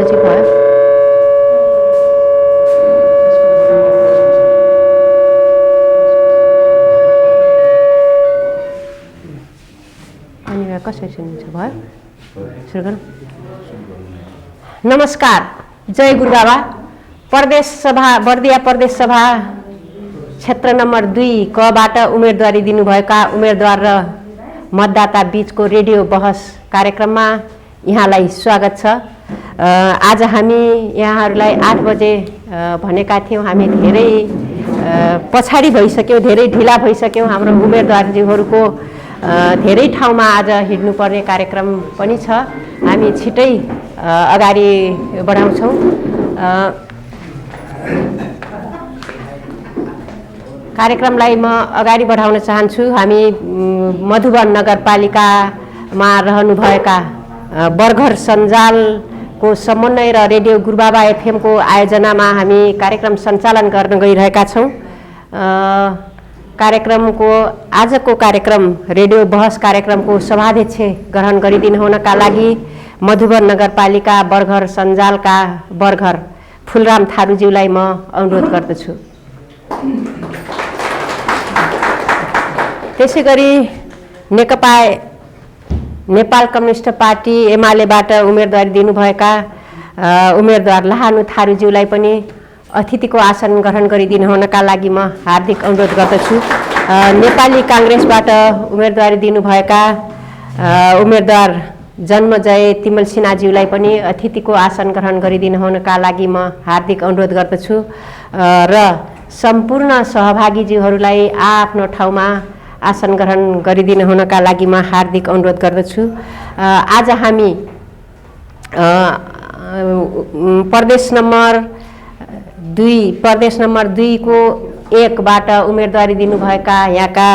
चाहिँ भयो। अनि कसरी सुनिन्छ भयो? सुरु गरौँ। नमस्कार, जय गुरुबाबा। प्रदेश सभा बर्दिया प्रदेश सभा क्षेत्र नम्बर 2 कबाट उम्मेदवारी दिनुभएका उम्मेदवार र मतदाता बीचको रेडियो बहस कार्यक्रममा यहाँलाई स्वागत छ। आज हामी यहाँहरूलाई 8 बजे भनेका थियौँ। हामी धेरै पछाडि भइसक्यौँ, धेरै ढिला भइसक्यौँ। हाम्रो उम्मेदवारजीहरूको धेरै ठाउँमा आज हिँड्नुपर्ने कार्यक्रम पनि छ। हामी छिटै अगाडि बढाउँछौँ। कार्यक्रमलाई म अगाडि बढाउन चाहन्छु। हामी मधुवन नगरपालिकामा रहनुभएका बर्गर सञ्जालको समन्वय र रेडियो गुरुबाबा एफएमको आयोजनामा हामी कार्यक्रम सञ्चालन गर्न गइरहेका छौँ। कार्यक्रमको आजको कार्यक्रम रेडियो बहस कार्यक्रमको सभाध्यक्ष ग्रहण गरिदिनु हुनका लागि मधुवन नगरपालिका बर्गर सञ्जालका बर्गर फुलराम थारूज्यूलाई म अनुरोध गर्दछु। त्यसै गरी नेकपा नेपाल कम्युनिस्ट पार्टी एमालेबाट उम्मेदवारी दिनुभएका उम्मेदवार लाहानु थारूज्यूलाई पनि अतिथिको आसन ग्रहण गरिदिनु हुनका लागि म हार्दिक अनुरोध गर्दछु। नेपाली काङ्ग्रेसबाट उम्मेदवारी दिनुभएका उम्मेदवार जन्मजय तिमल सिन्हाज्यूलाई पनि अतिथिको आसन ग्रहण गरिदिनु हुनका लागि म हार्दिक अनुरोध गर्दछु र सम्पूर्ण सहभागीज्यूहरूलाई आफ्नो ठाउँमा आसन ग्रहण गरिदिनु हुनका लागि म हार्दिक अनुरोध गर्दछु। आज हामी प्रदेश नम्बर 2 को 1 बाट उम्मेदवारी दिनुभएका यहाँका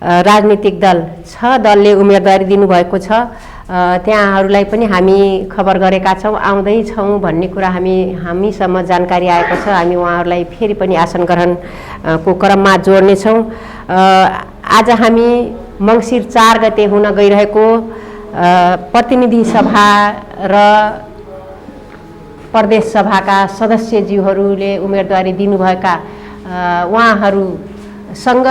राजनीतिक दल 6 दलले उम्मेदवारी दिनुभएको छ। त्यहाँहरूलाई पनि हामी खबर गरेका छौँ, आउँदैछौँ भन्ने कुरा हामीसम्म जानकारी आएको छ। हामी उहाँहरूलाई फेरि पनि आसन ग्रहणको क्रममा जोड्नेछौँ। आज हामी मङ्सिर 4 गते हुन गइरहेको प्रतिनिधि सभा र प्रदेश सभाका सदस्यज्यूहरूले उम्मेदवारी दिनुभएका उहाँहरूसँग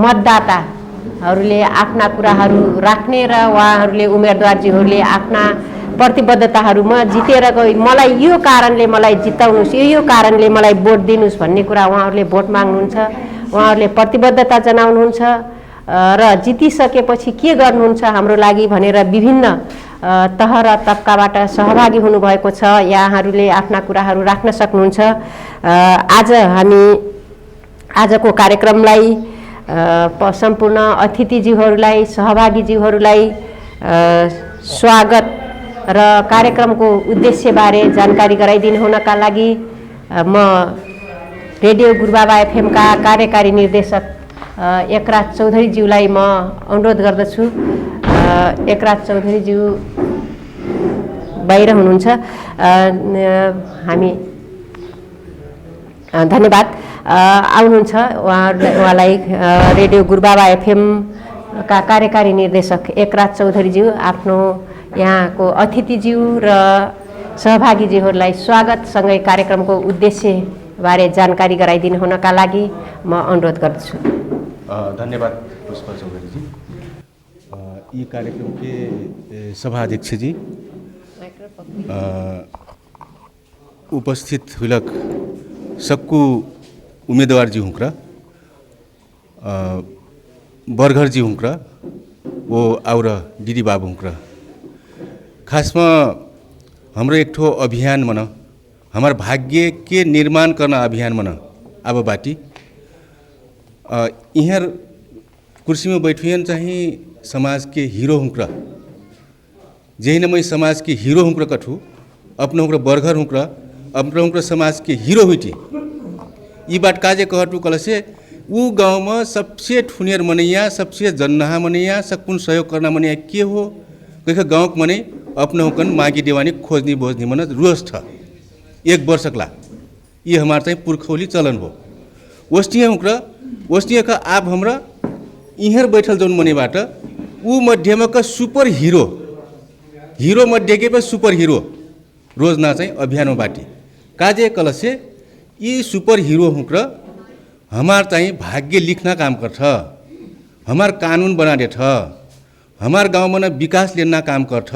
मतदाताहरूले आफ्ना कुराहरू राख्ने र उहाँहरूले उम्मेदवारज्यूहरूले आफ्ना प्रतिबद्धताहरू म जितेर गई मलाई यो कारणले मलाई जिताउनुहोस्, यो कारणले मलाई भोट दिनुहोस् भन्ने कुरा उहाँहरूले भोट माग्नुहुन्छ। उहाँहरूले प्रतिबद्धता जनाउनुहुन्छ र जितिसकेपछि के गर्नुहुन्छ हाम्रो लागि भनेर विभिन्न तह र तबकाबाट सहभागी हुनुभएको छ। यहाँहरूले आफ्ना कुराहरू राख्न सक्नुहुन्छ। आज हामी आजको कार्यक्रमलाई सम्पूर्ण अतिथिज्यूहरूलाई सहभागीज्यूहरूलाई स्वागत र कार्यक्रमको उद्देश्यबारे जानकारी गराइदिनु हुनका लागि म रेडियो गुरुबाबा एफएमका कार्यकारी निर्देशक एकराज चौधरीज्यूलाई म अनुरोध गर्दछु। एकराज चौधरीज्यू बाहिर हुनुहुन्छ। हामी धन्यवाद। आउनुहुन्छ उहाँलाई रेडियो गुरुबाबा एफएम का कार्यकारी निर्देशक एकराज चौधरीज्यू आफ्नो यहाँको अतिथिज्यू र सहभागीज्यूहरूलाई स्वागतसँगै कार्यक्रमको उद्देश्यबारे जानकारी गराइदिनु हुनका लागि म अनुरोध गर्दछु। धन्यवाद पुष्पा चौधरीजी। ये कार्यक्रम के सभाध्यक्ष जी, उपस्थित हुलक सक्कु उम्मेदवार जी हुँक्रा बर्गर जी हुँक्रा वो और दिदी बाबू हुँक्रा। खासमा हाम्रो एक ठो अभियान मन हमार भाग्य के निर्माण करना अभियान मन अब बाटी यहाँ कुर्सी में बैठियन चाहिँ समाज के हीरो हुँक्रा जही न मैं समाज के हीरो हुँक्रा कठू अपना हुँक्रा बर्गर हुँक्रा अपना हुँक्रा समाज के हीरो हुईटी ये बात काजे कहटू कल से वो गाँव में सबसे ठुनियर मनैया सबसे जन्नहा मनैया सकुन सहयोग करना मनैया के हो कहीं गाँव के मनै अपना हुकन मागी देवानी खोजनी बोझनी मन रोज था 1 वर्षकला ये हमारे चाहिँ पुर्खौली चलन हो। वस्टिया हुँक्रा वस्टिया का आप हमरा इहर बैठल जौन मनीबाट ऊ मध्यमा का सुपर हीरो हीरो मध्य के सुपर हीरो रोजना चाहिँ अभियानमा बाटी काजे कलसे यी सुपर हीरो हुँक्र हमार चाहिँ भाग्य लिखना काम गर्छ, हमार कानुन बनाने छ, हमार गाउँमा न विकास लेना काम गर्छ,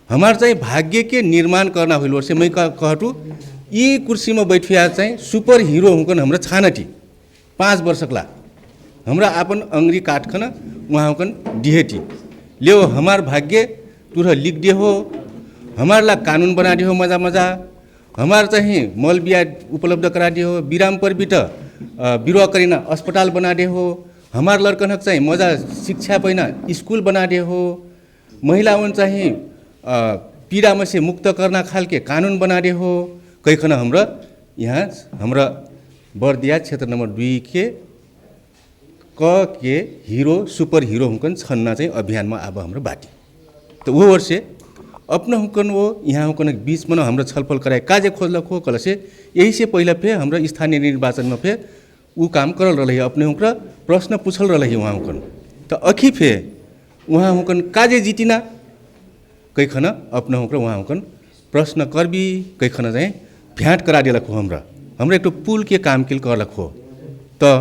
हमार चाहिँ भाग्य के निर्माण करना हुइल वर्ष मैं कहटू यी कुर्सीमा बैठिया चाहिँ सुपर हीरो हुँकन हाम्रो छानटी 5 वर्षकला हमरा आपन अंग्री काटखन वहाँ हुकन डिहेटी ले हमार भाग्य तुर लिख दे हो, हमार ला कानून बना दे हो मजा मजा, हमार चाहिँ मल बिया उपलब्ध करा दे हो, बिराम पर बिट बिरुवा करिना अस्पताल बना दे हो, हमार लड़कन चाहिँ मजा शिक्षा पैना स्कूल बना दे हो, महिलावन चाहिँ पीड़ा में से मुक्त करना खाल के कानून बना दे हो। कैखन हमरा यहाँ हमरा बर्दिया क्षेत्र नंबर 2 के हीरो सुपर हीरो हुकन छन्ना चाहिँ अभियान में अब हाम्रो बाटी तो वो वर्षे अपना हुकन वो यहाँ हुकन बीच में हाम्रो छलफल कराए काजे खोजलक हो कल से यही से पहला फे हाम्रो स्थानीय निर्वाचन में फे वो काम करल रही अपने हुकर प्रश्न पूछल रही वहाँ हुकन तो अखी फे वहाँ हुकन काजे जीतिना कैखन अपना हुकर वहाँ हुकन प्रश्न करबी कैखन चाहिँ भ्याट करा दिलक हो हमरा एक पुल के काम किल करलक हो। तो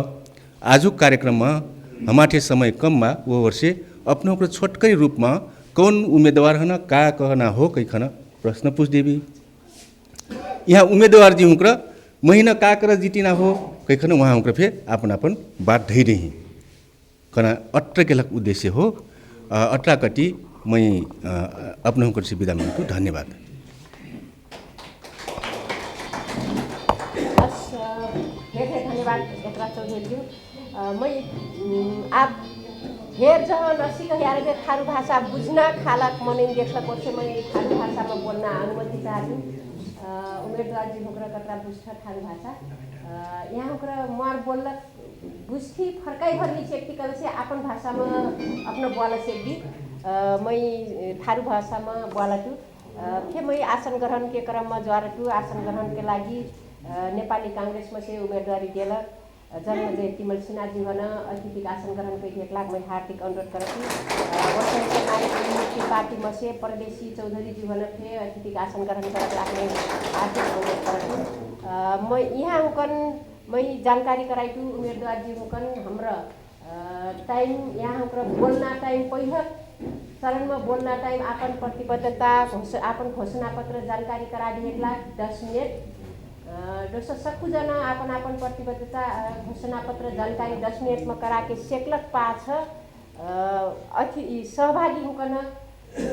आजुक कार्यक्रम में हमारे समय कम में वो वर्षे अपने हुकर छोटकरी रूप में कौन उम्मीदवार हन का कहना हो कैखन प्रश्न पूछ देवी यहाँ उम्मीदवार जी हुकर महीना का कर जीतिना हो कैखन वहाँ हुकर फिर अपन अपन बात धै रही कना अट्र केलक उद्देश्य हो अट्रा कटी मैं अपने हुकर से विदा मांगू। धन्यवाद। धन्यवाद एकरा चौधरी मैं आप हेर जहाँ नसीक यार में थारू भाषा बुझना खालक मन देखलक वर्ष मैं थारू भाषा में बोलना अनुमति चाहती उम्मीदवार जी होकर कतरा बुझता थारू भाषा यहाँ होकर मार बोलक बुझती फरकाई भरनी चेकती कल से अपन भाषा में अपना बोला से भी मैं थारू भाषा में बोला तू फिर मैं आसन ग्रहण के क्रम में ज्वार तू आसन ग्रहण के लागि नेपाली कांग्रेस में से उम्मीदवारी दिलक जन्म जयंती मलसिना जी होना अतिथिक आसन ग्रहण कर एक लाख मैं हार्दिक अनुरोध करती पार्टी में से परदेशी चौधरी जी होना थे अतिथिक आसन ग्रहण कर मैं हार्दिक अनुरोध करती मैं यहाँ हुकन मैं जानकारी कराई तू उम्मीदवार जी हुकन हमरा टाइम यहाँ हुकर बोलना टाइम पहिला चरण में बोलना टाइम आपन प्रतिबद्धता आपन घोषणा पत्र जानकारी करा दी 1 लाख 10 मिनट दोस्तों सबजना आपन आपन प्रतिबद्धता घोषणा पत्र जानकारी 10 मिनट में करा के सेकलक पाछ अति सहभागी हुकन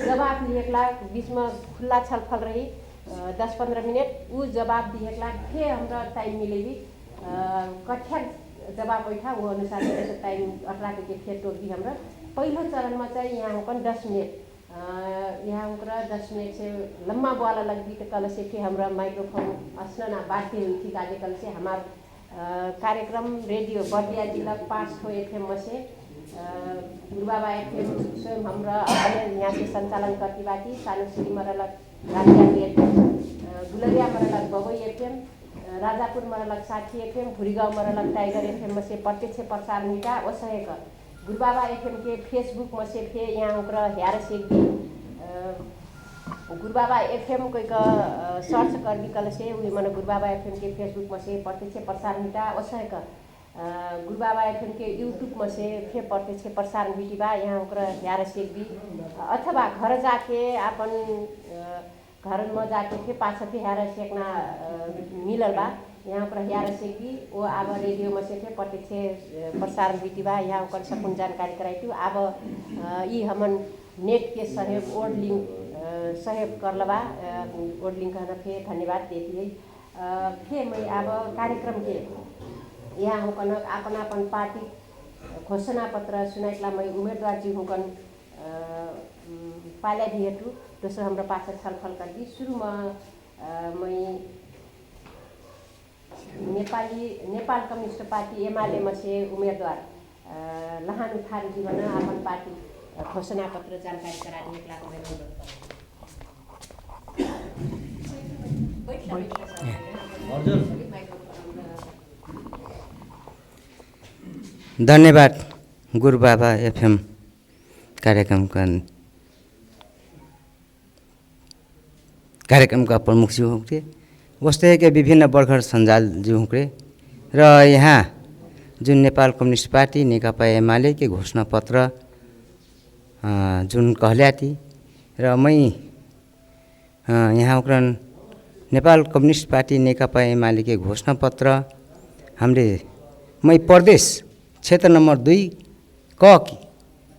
जवाब दी 1 लाख बीच में खुला छलफल रही 10-15 मिनट वो जवाब दी 1 लाख फिर हमरा टाइम मिलेगी कठ्या जवाब बैठा वो अनुसार ऐसे टाइम 18 के फिर टोक दी हमरा पहले चरण में चाहिए यहाँ हुकन 10 मिनट यहाँ उनका 10 मिनट से लम्बा बोला लगती तो कल से फिर हमारा माइक्रोफोन असना बात हुई थी काजे कल से हमारा कार्यक्रम रेडियो बर्दिया जिला 5 FM में से गुरुबाबा FM स्वयं हमारा यहाँ से संचालन करती बाती सानुश्री मरलक राजा गुलरिया मरलक बबई FM राजापुर मरलक 60 FM भुरीगांव मरलक टाइगर FM में से प्रत्यक्ष प्रसारण मिटा वसहे का गुरुबाबा FM के फेसबुक में से फिर यहाँ उनका यार से भी गुरुबाबा FM कोई का सर्च कर भी कल से वही मन गुरुबाबा FM के फेसबुक में से प्रत्यक्ष प्रसारण मिटा वसहे का गुरुबाबा FM के यूट्यूब में से फिर प्रत्यक्ष प्रसारण मिटिबा यहाँ उनका यार से भी अथवा घर जाके अपन घर में जाके फिर पास फिर यार सेकना मिलल बा यहाँ पर यार से कि वो अब रेडियो में से थे प्रत्यक्ष प्रसारण बीतीबा यहाँ कर सकून जानकारी कराई थी अब ये हमन नेट के सहयोग ओड लिंक सहयोग कर लबा ओड लिंक कहना फिर धन्यवाद देती है फिर मैं अब कार्यक्रम के यहाँ हुकन अपन अपन पार्टी घोषणा पत्र सुनाइला मैं उम्मीदवार जी हुकन पाला दिए थू दोस्तों हमरा पास छलफल कर दी शुरू में मैं नेपाल कम्युनिस्ट पार्टी एमाले में से उम्मीदवार लहानु थारू जी बना अपन पार्टी घोषणा पत्र जानकारी करा दी 1 लाख में धन्यवाद गुरुबाबा FM कार्यक्रम का कार्यक्रमका प्रमुखज्यू हुँक्रे वस्तै के विभिन्न बर्खर सञ्जालज्यू हुँक्रे र यहाँ जुन नेपाल कम्युनिस्ट पार्टी नेकपा एमाले के घोषणा पत्र जुन कहल्याती र मै यहाँ उक्रन नेपाल कम्युनिस्ट पार्टी नेकपा एमाले के घोषणा पत्र हमरे मै प्रदेश क्षेत्र नंबर 2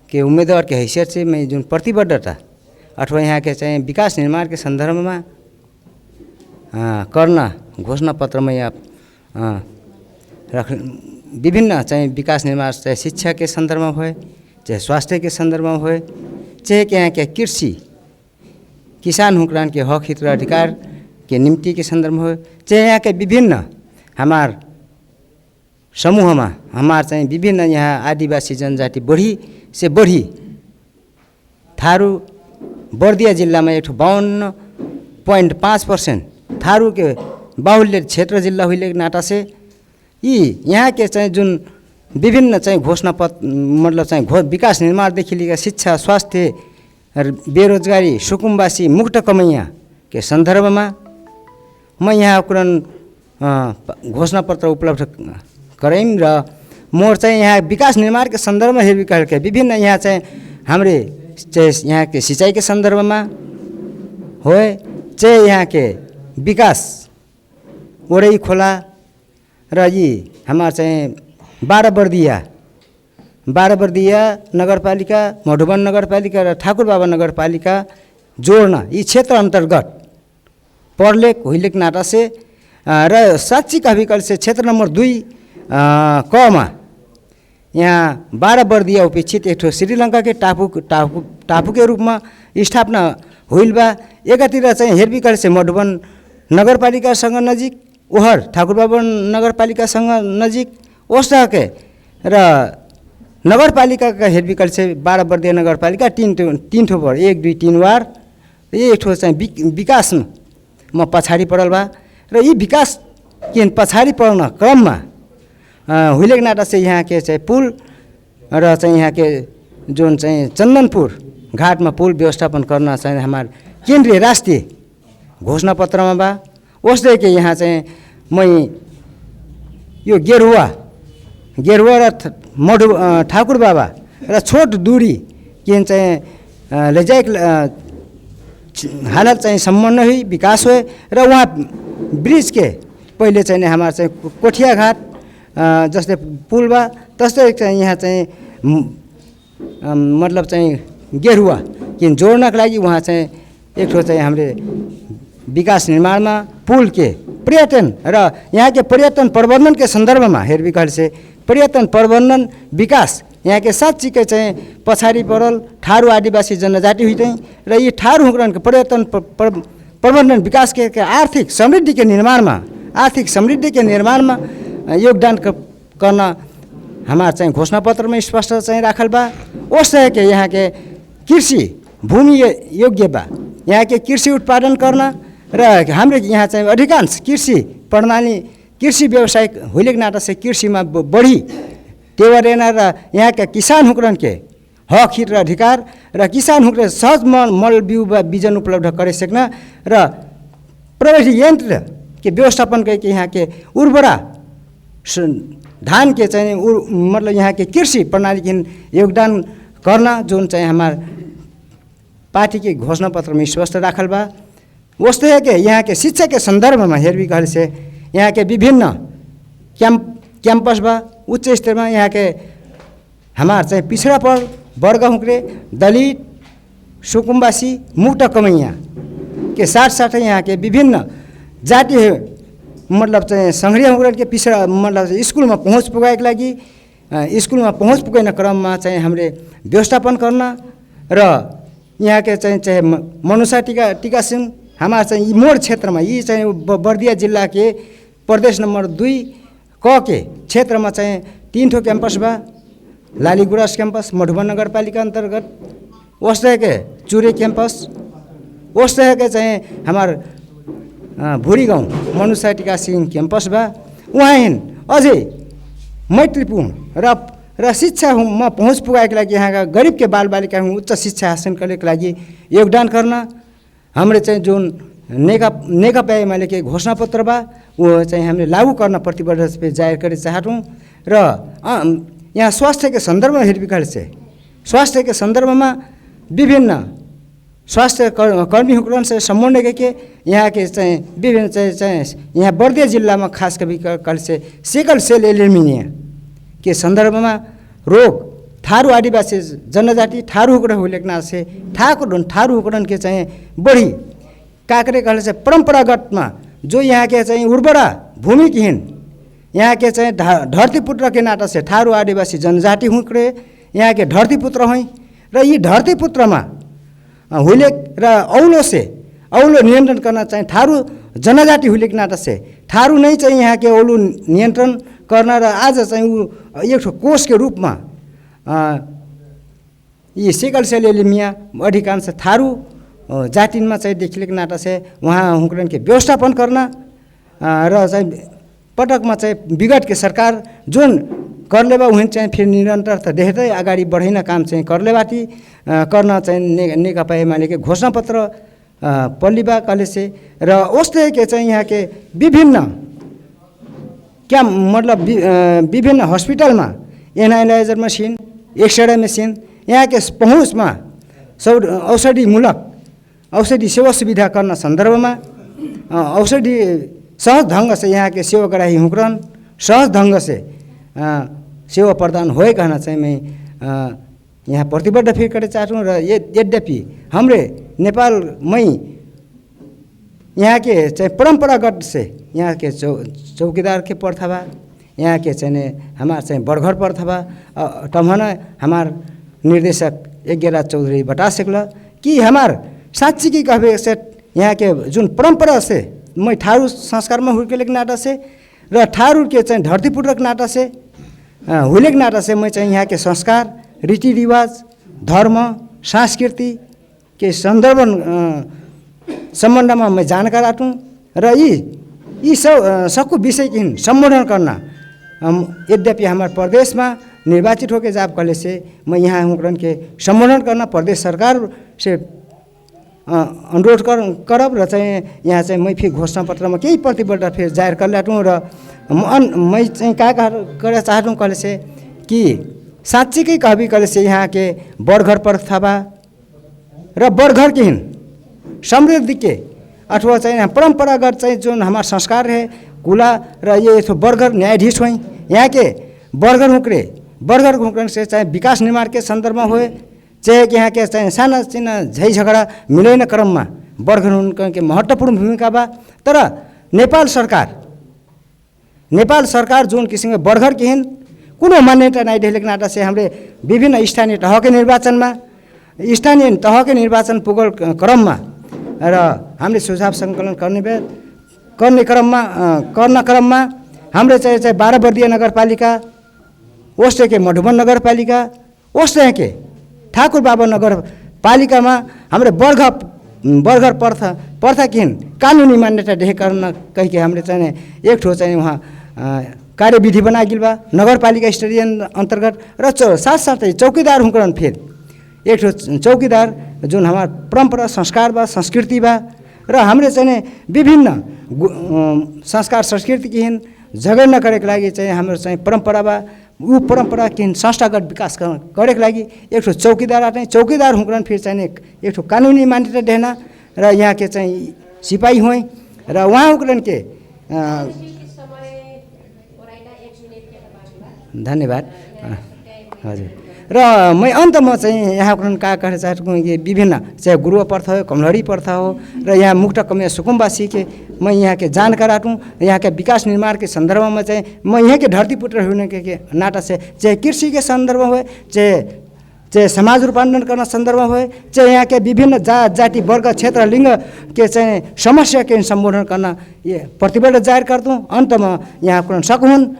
के उम्मीदवार के हैसियत से मैं जुन प्रतिबद्धता अथवा यहाँ के चाहिँ विकास निर्माण के संदर्भ में करना घोषणा पत्र में आप विभिन्न चाहिँ विकास निर्माण चाहे शिक्षा के संदर्भ में हो चाहे स्वास्थ्य के संदर्भ में हो चाहे के यहाँ के कृषि किसान हुक्रान के हक हित अधिकार के निम्ति के संदर्भ में हो चाहे यहाँ के विभिन्न हमार समूह में हमार चाहिँ विभिन्न यहाँ आदिवासी जनजाति बढी से बढी थारू बर्दिया जिल्ला में 52.5% थारू के बाहुल्य क्षेत्र जिल्ला हुई नाटा से यहाँ के चाहिँ जुन विभिन्न चाहिँ घोषणा पत्र मतलब चाहिँ विकास निर्माणदेखि लिएर शिक्षा स्वास्थ्य बेरोजगारी सुकुम्बासी मुक्त कमैया के संदर्भ में म यहाँ कुरन घोषणा पत्र उपलब्ध गरायौँ र मोर चाहिँ यहाँ विकास निर्माण के संदर्भ में हेर्वी के विभिन्न यहाँ चाहिँ हमरे चाहे यहाँ के सिंचाई के संदर्भ में हो चाहे यहाँ के विकास ओरई खोला र यी हमार चाहिँ 12 बर्दिया नगरपालिका मधुबन नगरपालिका र ठाकुरबाबा नगरपालिका जोड्न यी क्षेत्र अंतर्गत पर्लेक हुइलेक नाटा से र साँच्ची का विकल्प से क्षेत्र नंबर 2 क यहाँ 12 बर्दिया उपेक्षित एक श्रीलंका के टापू के रूप में स्थापना हुइल बा एकातिर चाहिँ हेरविकल से मधुबन नगरपालिकासँग नजिक ओहर ठाकुरबाबा नगरपालिकासँग नजिक ओस्टा के र नगरपालिका का हेरविकल से 12 बर्दिया नगरपालिका तीन ठो पर 1 2 3 वार ये ठो चाहिँ विकास में पछाडि पड़ल बा र यी विकास के पछाडि पर्न क्रम में हुइलेक नाटा से यहाँ के चाहिँ पुल र चाहिँ यहाँ के जोन चाहिँ चन्दनपुर घाट में पुल व्यवस्थापन करना चाहिँ हमार केंद्रीय राष्ट्रीय घोषणा पत्र में बा उसले के यहाँ चाहिँ मैं यो गेरुवा र मधु ठाकुर बाबा र छोट दूरी के चाहिँ लैजाइक हालत चाहिँ सम्पन्न हुई विकास हुए र वहाँ ब्रिज के पहले चाहिँ हमार चाहिँ कोठिया घाट जस्तै पुल बा तस्तै चाहिँ यहाँ चाहिँ मतलब चाहिँ गेरुवा कि जोड्नका लागि वहाँ चाहिँ एक ठो चाहिँ हामीले विकास निर्माणमा पुल के पर्यटन र यहाँ के पर्यटन प्रबंधन के संदर्भ में हेरविकल से पर्यटन प्रबंधन विकास यहाँ के साँच्ची के चाहिँ पछाडि पड़ल ठारू आदिवासी जनजाति हुई र ये ठारू हुक्रान के पर्यटन प्रबंधन विकास के आर्थिक समृद्धि के निर्माण में योगदान करना हमार चाहिँ घोषणा पत्र में स्पष्ट चाहिँ राखल बा उससे के यहाँ के कृषि भूमि योग्य बा यहाँ के कृषि उत्पादन करना र हाम्रो यहाँ चाहिँ अधिकांश कृषि प्रणाली कृषि व्यवसाय हुइलेक नाटा से कृषि में बढी टेवरेना र यहाँ के किसान हुक्रन के हक हित र अधिकार र किसान हुक्रे सहज मल बिउ बिजन उपलब्ध करे सक्न र प्रविधि यंत्र के व्यवस्थापन करके यहाँ के उर्वरा धान के चाहिँ मतलब यहाँ के कृषि प्रणाली के योगदान करना जोन चाहिँ हमार पार्टी के घोषणा पत्र में स्पष्ट राखल बा वस्तु है कि यहाँ के शिक्षा के संदर्भ में हेरवी कहल से यहाँ के विभिन्न कैंपस बा उच्च स्तर में यहाँ के हमार चाहिँ पिछड़ा वर्ग हुक्रे दलित सुकुम्बासी मुक्त कमैया के साथ यहाँ के विभिन्न जाति मतलब चाहिँ संघीय हुक्रेन के पिछड़ा मतलब स्कूल में पहुँच पुगाएको लागि स्कूल में पहुँच पुगैन क्रम में चाहिँ हामीले व्यवस्थापन करना र यहाँ के चाहिँ चाहे मनुषा टीका सिंह हमार चाहिँ मोड़ क्षेत्र में ये चाहिँ बर्दिया जिला के प्रदेश नंबर 2 के क्षेत्र में चाहिँ 3 ठो कैंपस बा लालीगुराँस कैंपस मधुबन नगरपालिका अंतर्गत वस्तै के चुरे कैंपस वस्तै के चाहिँ हमार भूरी गाउँ मनुषा टीका सिंह कैंपस बा वहाँ अझै मैत्रीपूर्ण र शिक्षा में पहुँच पुगाएको लागि यहाँ का गरीब के बाल बालिका उच्च शिक्षा हासिल करने के लागि योगदान करना हमरे चाहिँ जुन नेकपा एमाले के घोषणा पत्र बा वो चाहिँ हामीले लागू गर्न प्रतिबद्धता पे जाहिर करे चाहटौँ र यहाँ स्वास्थ्य के संदर्भ में हेरविखर से स्वास्थ्य के संदर्भ में विभिन्न स्वास्थ्य कर्मी से समन्वय के यहाँ के चाहिँ विभिन्न चाहिँ यहाँ बर्दिया जिल्ला में खास कल से सिकल सेल एलिमिनिया के संदर्भ में रोग थारू आदिवासी जनजाति थारू हुकुरा हुलेकना से थारू हुकुरन के चाहिँ बढी काकरे कहले से परंपरागत में जो यहाँ के चाहिँ उर्वरा भूमि किन यहाँ के चाहिँ धरतीपुत्र के नाता से थारू आदिवासी जनजाति हुक्रे यहाँ के धरतीपुत्र हुँ र यी धरतीपुत्र में हुलेक र औलो नियंत्रण करना चाहिँ थारू जनजाति हुलेक नाता से थारू नहीं चाहिँ यहाँ के औलो नियंत्रण करना र आज चाहिँ एक कोष के रूप में ये सिकल सेल एलिमिया अधिकांश थारू जातिमा चाहिँ देखिएको नाता से वहाँ हुकुरन के व्यवस्थापन करना र चाहिँ पटकमा चाहिँ विगत के सरकार जुन करलेबा उहन चाहिँ फिर निरन्तरता देख्दै अगाडि बढाइन काम चाहिँ करलेबाटी गर्न चाहिँ नेकपा एमाले के घोषणा पत्र पल्लीबा कलेसे र उस्तै के चाहिँ यहाँ के विभिन्न क्या मतलब विभिन्न हॉस्पिटल में एनालाइजर मशीन एक्सरे मशीन यहाँ के पहुँच में औषधि सेवा सुविधा करना संदर्भ में औषधि सहज ढंग से यहाँ के सेवा गराही हुक्रन सहज ढंग से सेवा प्रदान होए कहना चाहिँ मैं यहाँ प्रतिबद्ध फिर करे चाहूँ र यद्यपि हमरे नेपाल में यहाँ के चाहिँ परंपरागत से यहाँ के चौकीदार के प्रथा बा यहाँ के चाहिँ हमार चाहिँ बड़घर प्रथा बा तमहना हमार निर्देशक यज्ञराज चौधरी बता सकल कि हमार साँच्ची की कहबे से यहाँ के जुन परंपरा से मैं थारू संस्कार में हुर्केलेक नाटा से र थारू के चाहिँ धरतीपुत्रक नाटा से हुलेक नाटा से मैं चाहिँ यहाँ के संस्कार रीतिरिवाज धर्म संस्कृति के संदर्भ संबंध में मैं जानकार आटूँ र यी सबको विषय की संबोधन करना यद्यपि हमारे प्रदेश में निर्वाचित होकर जाब कले से मैं यहाँ हुकुरन के संबोधन करना प्रदेश सरकार से अनुरोध करब र चाहिँ यहाँ चाहिँ मैं फिर घोषणा पत्र में कई प्रतिबद्धता फिर जाहिर कर लाटूँ र मैं चाहिँ का कर चाहूँ कले से कि साँच्चीकै कहबी कले से यहाँ के बड़घर प्रथा बा र बड़घर के समृद्धि के अथवा चाहिँ परंपरागत चाहिँ जो हमारा संस्कार है कुला र ये तो बड़घर न्यायाधीश हुई यहाँ के बड़घर हुक्रे से चाहे विकास निर्माण के संदर्भ में हुए चाहे कि यहाँ के चाहे साना चिना झै झगड़ा मिलन क्रम में बड़घर के महत्वपूर्ण भूमिका बा तर नेपाल सरकार जोन किसिम बड़घर के कुनो मान्यता नहीं देखेको नाता से हमरे विभिन्न स्थानीय तह के निर्वाचन पुगल क्रम में र हमले सुझाव संकलन करने क्रम में हमरे चाहे 12 बर्दिया नगरपालिका ओस्टे के मधुबन नगरपालिका ओस्टे के ठाकुर बाबा नगरपालिका में हमरे बड़घर प्रथा के कानूनी मान्यता देखे करना कह के हमरे चाहे एक ठो चाहे वहाँ कार्यविधि बना गिल बा नगरपालिका स्तरीय अंतर्गत र साथ चौकीदार हुकुरन फिर एक ठो चौकीदार जोन हमार परंपरा संस्कार बा संस्कृति बा र हमरे चाहे विभिन्न संस्कार संस्कृति की झगड़ करे के लागि चाहे हाम्रो चाहे परंपरा बा वो परंपरा के संस्थागत विकास करे के लागि एक ठो चौकीदार आते चौकीदार हुकुरन फिर चाहे एक ठो कानूनी मान्यता देना र यहाँ के चाहे सिपाही हुई र वहाँ हुकुरन के धन्यवाद हजुर र मैं अंत में चाहिँ यहाँ का कहना चाहता हूँ ये विभिन्न चाहे गुरुवा प्रथा हो कमलहरी प्रथा हो र यहाँ मुक्त कमिया सुकुम्बासी के मैं यहाँ के जानकार आटूँ यहाँ के विकास निर्माण के संदर्भ में चाहे मैं यहाँ के धरतीपुत्र होने के नाता से चाहे कृषि के संदर्भ में हो चाहे समाज रूपांतरण करना संदर्भ में हो चाहे यहाँ के विभिन्न जाति वर्ग क्षेत्र लिंग के चाहे समस्या के संबोधन करना ये प्रतिबद्ध जाहिर कर दूँ अंत में यहाँ कुछ सकून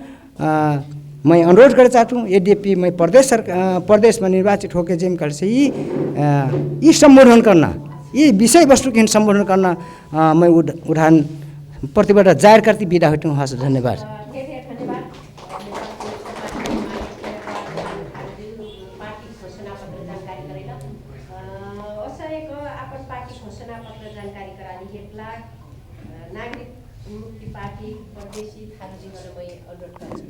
मैं अनुरोध कर चाहता हूँ यद्यपि मैं प्रदेश में निर्वाचित होकर जिम कर से ये संबोधन करना ये विषय वस्तु के संबोधन करना मैं उदाहरण प्रतिबद्ध जाहिर करती विदा होती हूँ। हस् धन्यवाद। पार्टी घोषणा पत्र जानकारी करानी नागरिक मुक्ति पार्टी परदेशी थारूजीबाट म अनुरोध गर्छु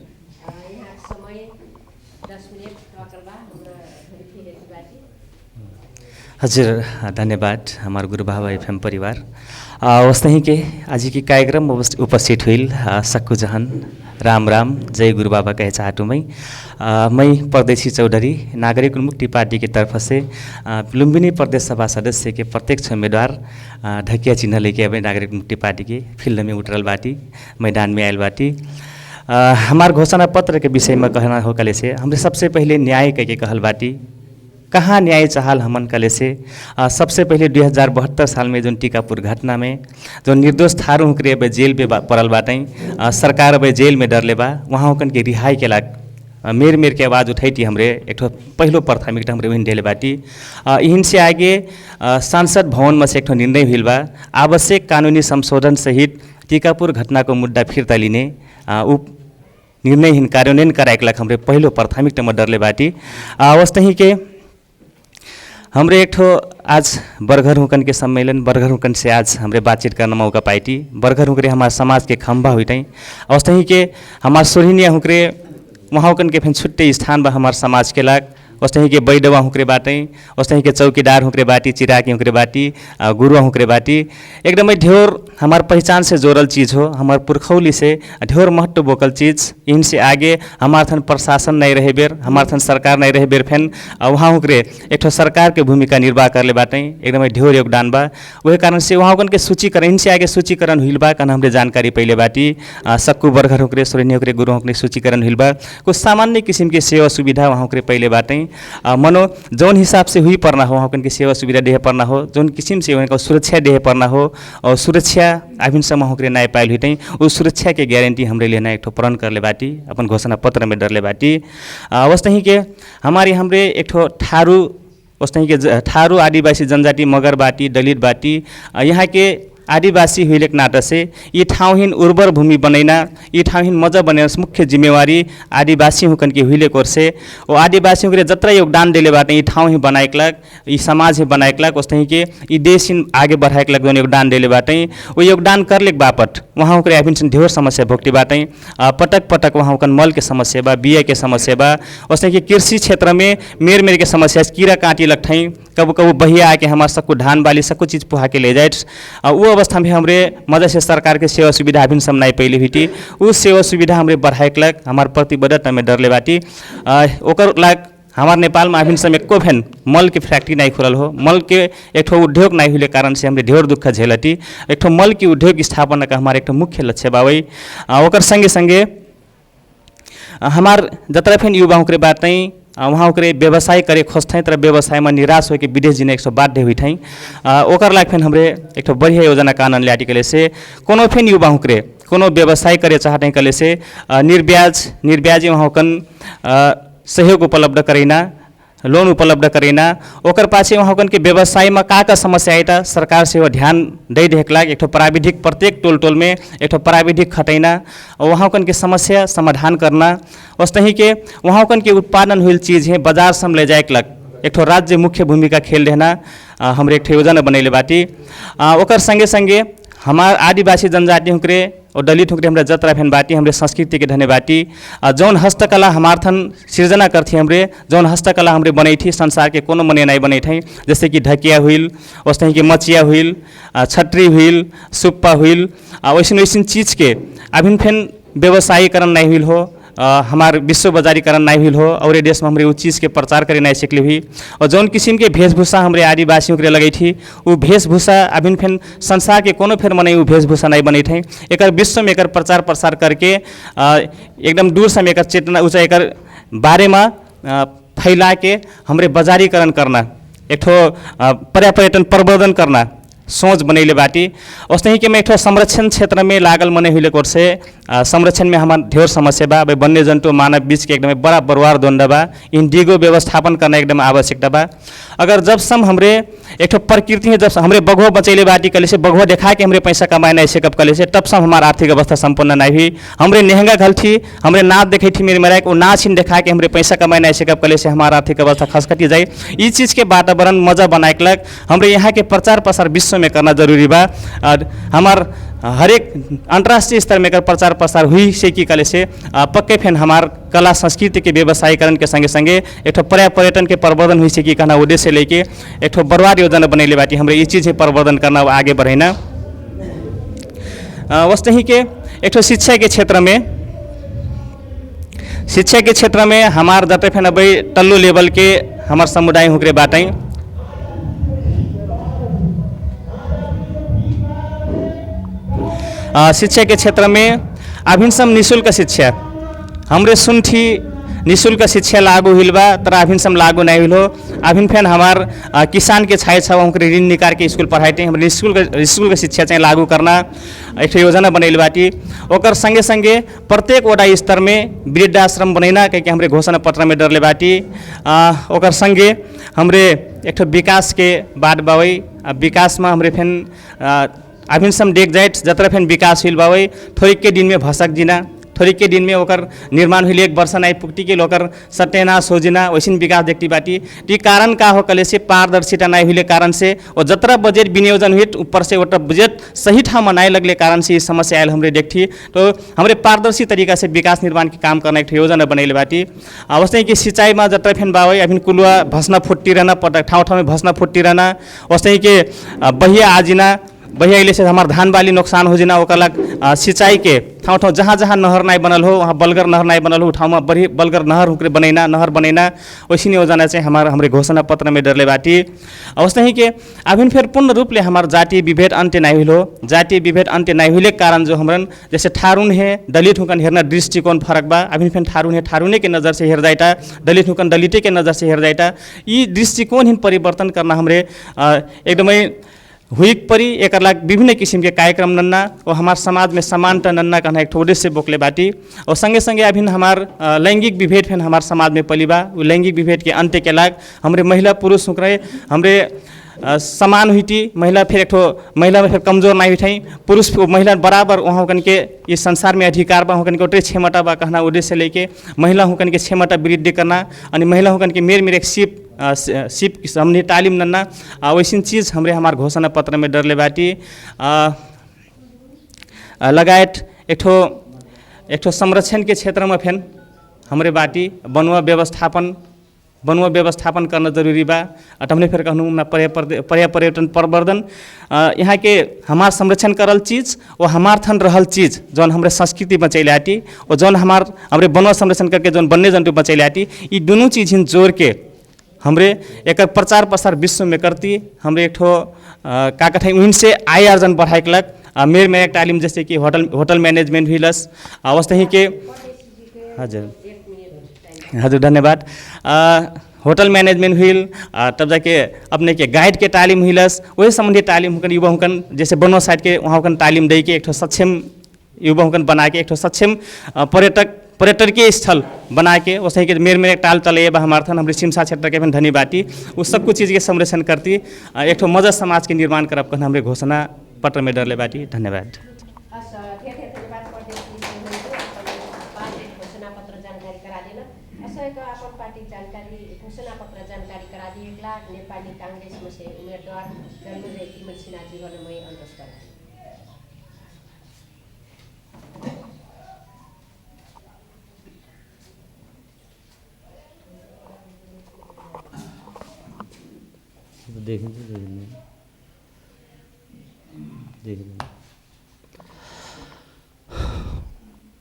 यहाँ समय 10 मिनट रकलबा हाम्रो हेर्नुबाटी। हजुर धन्यवाद हमार गुरु बाबा एफएम परिवार वस्तै के आज की कार्यक्रम उपस्थित हुई सक्कु जहान राम राम जय गुरु बाबा कहे चाहतूँ मैं परदेशी चौधरी नागरिक मुक्ति पार्टी की तरफ से लुम्बिनी प्रदेश सभा सदस्य के प्रत्यक्ष उम्मीदवार ढकिया चिन्ह लेके अब नागरिक मुक्ति पार्टी के फील्ड में उतरल बाटी मैदान में आयल बाटी। हमार घोषणा पत्र के विषय में कहना हो कले से हमरे सबसे पहले न्याय कह के कहल बाटी कहाँ न्याय चाहल हमन कले से सबसे पहले 2072 साल में जो टीकापुर घटना में जो निर्दोष थारू हुकरे अब जेल पे पड़ल बाटे सरकार अब जेल में डर ले बा वहाँ होकन के रिहाई के लाग मेर मेर के आवाज़ उठाई थी हमरे एक ठो पहलो प्राथमिकता हमरे वहीं डेले बाटी यहीं से आगे सांसद भवन में से एक ठो निर्णय हुई बा आवश्यक कानूनी संशोधन सहित टीकापुर घटना को मुद्दा फिर्ता लिने उ निर्णय कार्यान्वयन कराए लाग हमरे पहलो प्राथमिकता में डरले बाटी वस्तै के हमरे एक ठो आज बरघर हुकन के सम्मेलन बरघर हुकन से आज हमरे बातचीत करना मौका पाई थी। बरघर हुकरे हमारे समाज के खंभा हुई थी अवस्था ही के हमारे सोहिनिया हुकरे वहाँ हुकन के फिर छुट्टे स्थान बा हमारे समाज के लाग वस्तै के बैडवा हुकरे बाटे वस्तै के चौकीदार हुकरे बाटी चिराकी हुकरे बाटी गुरुआ हुकरे बाटी एकदम ढेर हमार पहचान से जोड़ल चीज़ हो हमार पुरखौली से ढेर महत्व बोकल चीज़ इनसे आगे हमार थन प्रशासन नहीं रहे बेर हमार थन सरकार नहीं रहे बेर फेन वहाँ हुकरे एक ठो सरकार के भूमिका निर्वाह कर ले बाटे एकदम ढेर योगदान बा वही कारण से वहाँ हुकन के सूचीकरण इनसे आगे सूचीकरण हुई बा कन हमरे जानकारी पहले बाटी सक्कु बरघर हुकरे सोरेनी हुकरे गुरु हुकरे सूचीकरण हुई बा कुछ सामान्य किस्म के सेवा सुविधा वहाँ हुकरे पहले बाटे मनो जौन हिसाब से हुई पड़ना हो वहाँ की सेवा सुविधा देह पड़ना हो जौन किस्म से वहाँ सुरक्षा देह पड़ना हो और सुरक्षा अभिनसम्म होकर नए पायल हुई थी उस सुरक्षा के गारंटी हमरे लेना एक ठो प्रण कर ले बाटी अपन घोषणा पत्र में डर ले बाटी वस्तै के हमारे हमरे एक ठो ठारू वस्तै के ठारू आदिवासी जनजाति मगर बाटी दलित बाटी यहाँ के आदिवासी हुई नाता से ये ठाउँहीन उर्वर भूमि बनैना ये ठाउँहीन मजा बने मुख्य जिम्मेवारी आदिवासी हुकन के हुईले कोर्से और आदिवासी हुकरे जत्रा योगदान देले बाटे ये ठाउँ ही बनाएक लाग ये समाज ही बनाएक लाग वस्तै के ये देश आगे बढ़ाएक लाग जोन योगदान देले बाटे वो योगदान करले बापट वहाँ हुकरे अभिन ढेर समस्या भोगती बाटे पटक पटक वहाँ हुकन मल के समस्या बा बिया के समस्या बा वस्तै के कृषि क्षेत्र में मेर मेर के समस्या कीड़ा काटी लगठाई कबू कबू बहिया आके हमारे सबको धान बाली सबको चीज़ पुहा के ले जाए वो अवस्था में हमरे मदद से सरकार के सेवा सुविधा अभिन समनाई पहले हुई थी उस सेवा सुविधा हमरे बढ़ाएक लाग हमारे प्रतिबद्धता में डरले बाटी ओकर लाग हमारे नेपाल में अभिन समय एको फेन मल के फैक्ट्री नहीं खुलल हो मल के एक ठो उद्योग नहीं हुए कारण से हमरे ढेर दुख झेलती एक ठो मल की उद्योग स्थापना का हमारे एक ठो मुख्य लक्ष्य बावई ओकर संगे संगे हमार जतरा फेन युवा हुकरे बात नहीं वहाँ ओकरे व्यवसाय करे खोजते तर व्यवसाय में निराश होकर विदेश जिने एक सौ बाध्य हुई थी ओकर लाग फेन हमरे एक ठो बढ़िया योजना कानून लाटी कले से कोनो फेन युवा हुकरे कोनो व्यवसाय करे चाहते कले से निर्ब्याज वहाँ कन सहयोग उपलब्ध करेना लोन उपलब्ध करेना ओकर पाछे वहाँ के व्यवसाय में का समस्या आए सरकार से वो ध्यान दे देख लाग एक ठो प्राविधिक प्रत्येक टोल टोल में एक ठो प्राविधिक खटैना वहाँ के समस्या समाधान करना वस्तै के वहाँ के उत्पादन हुई चीज़ है बाजार सम ले जाए लग एक ठो राज्य मुख्य भूमिका खेल देना हमरे एक ठो योजना बनैले बाटी ओकर संगे संगे हमार आदिवासी जनजाति हुकरे और दलित हुकरे हमारे जतरा फेन बाटी हमरे संस्कृति के धने बाटी जौन हस्तकला हमार थन सृजना करथी हमरे जौन हस्तकला हमरे बनै थी संसार के कोनो मने नहीं बनै थी जैसे कि ढकिया हुई वस्तै कि मचिया हुई छटरी हुई सुप्पा हुई वैसन वैसन चीज़ के अभिन फेन व्यवसायीकरण नहीं हुई हो हमार विश्व बाजारीकरण नहीं हुई हो और देश में हमारे उस चीज़ के प्रचार करे नहीं सकली हुई और जौन किस्म के वेशभूषा हमारे आदिवासियों के लगे थी वो वेशभूषा अभिन फेन संसार के कोनो फेर मने वो वेशभूषा नहीं बनी थी एक विश्व में एक प्रचार प्रसार करके एकदम दूर से एक चेतना ऊँचा एक बारे में फैला के हमारे बाजारीकरण करना एक ठो पर्यटन प्रवर्धन करना सोच बनैले बाटी वस्तै कि मैं एक संरक्षण क्षेत्र में लागल मने हुई कोर से संरक्षण में हमार ढेर समस्या बा वन्य जंतु मानव बीच के एकदम बड़ा बरुआर द्वंद बा इंडिगो व्यवस्थापन करना एकदम आवश्यकता बा अगर जब सम हमरे एक प्रकृति में जब हमरे बघो बचैले बाटी कले से बघो देखा के हमरे पैसा कमाए नहीं सकब कले से तब सम हमार आर्थिक अवस्था संपन्न नहीं हुई हमरे नेहंगा घल थी हमरे नाच देखे थी मेरे मेरा वो नाच ही देखा के हमरे पैसा कमाए नहीं सकब कले से हमारा आर्थिक अवस्था खसखटी जाए इस चीज़ के वातावरण मजा बनाए लग हमरे यहाँ के प्रचार प्रसार विश्व में करना जरूरी बा और हमार हरेक अंतर्राष्ट्रीय स्तर में एकर प्रचार प्रसार हुई से कि कले से पक्के फेन हमार कला संस्कृति के व्यवसायीकरण के संगे संगे एक पर्यटन के प्रवर्धन हुई से कि कहना उद्देश्य लेके एक बर्बाद योजना बनेले बाटी हमरे ये चीज़ प्रवर्धन करना आगे बढ़ेना। वस्तु ही के एक शिक्षा के क्षेत्र में हमार जते फेन अब तल्लो लेवल के हमार समुदाय हुकरे बाटई शिक्षा के क्षेत्र में अभिनसम निःशुल्क शिक्षा हमरे सुनठी निःशुल्क शिक्षा लागू हुई बा तर अभिनसम लागू नहीं हुई हो। अभिन फेन हमार किसान के छाए छाव हमके ऋण निकाल के स्कूल पढ़ाते हम निःशुल्क शिक्षा चाहिए लागू करना एक योजना बनैल बाटी। ओकर संगे संगे प्रत्येक वडा स्तर में वृद्धाश्रम बनैना कह हमरे घोषणा पत्र में डरले बाटी। ओकर संगे हमरे एक विकास के बात बावई विकास में हमरे फेन अभिनसम डेक जाइट जतरा फेन विकास हुई बावई थोड़ी के दिन में भसक जिना थोड़ी के दिन में ओकर निर्माण हुई 1 वर्ष नहीं पुगती के लोकर सत्यनाश हो जिना वैसे विकास देखती बाटी। ती कारण का हो कले से पारदर्शिता नहीं हुई कारण से और जतरा बजट विनियोजन हुई ऊपर से वोटा बजट सही ठाम नहीं लगले कारण से ये समस्या आयल हमरे देखती। तो हमरे पारदर्शी तरीका से विकास निर्माण के काम करना एक योजना बनैले बाटी। वैसे कि सिंचाई में जतरा फेन बावई अभिन कुलुआ भस्ना फुट्टी रहना ठाउँ ठाउँ में भस्ना फुट्टी रहना वैसे कि बहिया आजिना बहिया इले से हमार धान बाली नुकसान हो जिना ओकर लग सिंचाई के ठाउँ ठाउँ जहाँ जहाँ नहर नहीं बनल हो वहाँ बलगर नहर नहीं बनल हो ठाउँ में बड़ी बलगर नहर हुकरे बनैना नहर बनैना वैसी योजना चाहिँ हमरे घोषणा पत्र में डरले बाटी। अवस्था ही के अभिन फिर पूर्ण रूप ले हमार जातीय विभेद अंत्य नहीं हुई हो। जातीय विभेद अंत्य नहीं हुई कारण जो हमरन जैसे ठारुन है दलित हुकन हेरना दृष्टिकोण फरक बा। अभिन फिर ठारुन है ठारुने के नज़र से हेर जाइटा दलित हुकन दलिते के नज़र से हेर जाइटा ये दृष्टिकोण ही परिवर्तन करना हमरे एकदमै हुई परी एक विभिन्न किसिम के कार्यक्रम नन्ना और हमार समाज में समानता नन्ना कहना एक उद्देश्य बोकले बाटी। और संगे संगे अभिन हमार लैंगिक विभेद फिर हमार समाज में पलिबा लैंगिक विभेद के अंत्य के लाग हमरे महिला पुरुष हुकरे हमरे समान हुई थी महिला फिर एक महिला में फिर कमजोर नहीं हुई पुरुष महिला बराबर वहाँ होकन के इस संसार में अधिकार बा होकन के उतरे क्षमता बा कहना उद्देश्य लेके महिला होकन के क्षमता वृद्धि करना अनि महिला होकन के मेर एक सिप हमने तालीम नन्ना वैसी चीज़ हमरे हमार घोषणा पत्र में डरले बाटी। लगायत एक संरक्षण के क्षेत्र में फेन हमरे बाटी वनुआ व्यवस्थापन करना जरूरी बा। हमने फिर कहूँ पर्यटन प्रवर्धन यहाँ के हमार संरक्षण करल चीज़ और हमार थन रहल चीज़ जौन हमरे संस्कृति बचैले आती और जौन हमरे वनुआ संरक्षण करके जौन वन्य जंतु बचैले आती ये दोनों चीज़ हिन जोड़ के हमरे एक प्रचार प्रसार विश्व में करती हमरे एक का कथा उनसे आय अर्जन बढ़ाए के लग मेर में एक तालीम जैसे कि होटल मैनेजमेंट हुईलस अवस्था ही के हजुर धन्यवाद होटल मैनेजमेंट हुई तब जाके अपने के गाइड के तालीम हुईलस वही संबंधी तालीम हुकन युवा हुकन जैसे बनवा साइड के वहाँ हुकन तालीम दे के एक सक्षम युवा हुकन बना के एक सक्षम पर्यटकीय स्थल बना के वैसे कि मेर एक टाल चले हमारे थन हमारे सिमसा क्षेत्र के धनी बाटी उस सब कुछ चीज़ के संरक्षण करती एक मजा समाज के निर्माण करब कहना हमारे घोषणा पत्र में डरले बाटी। धन्यवाद।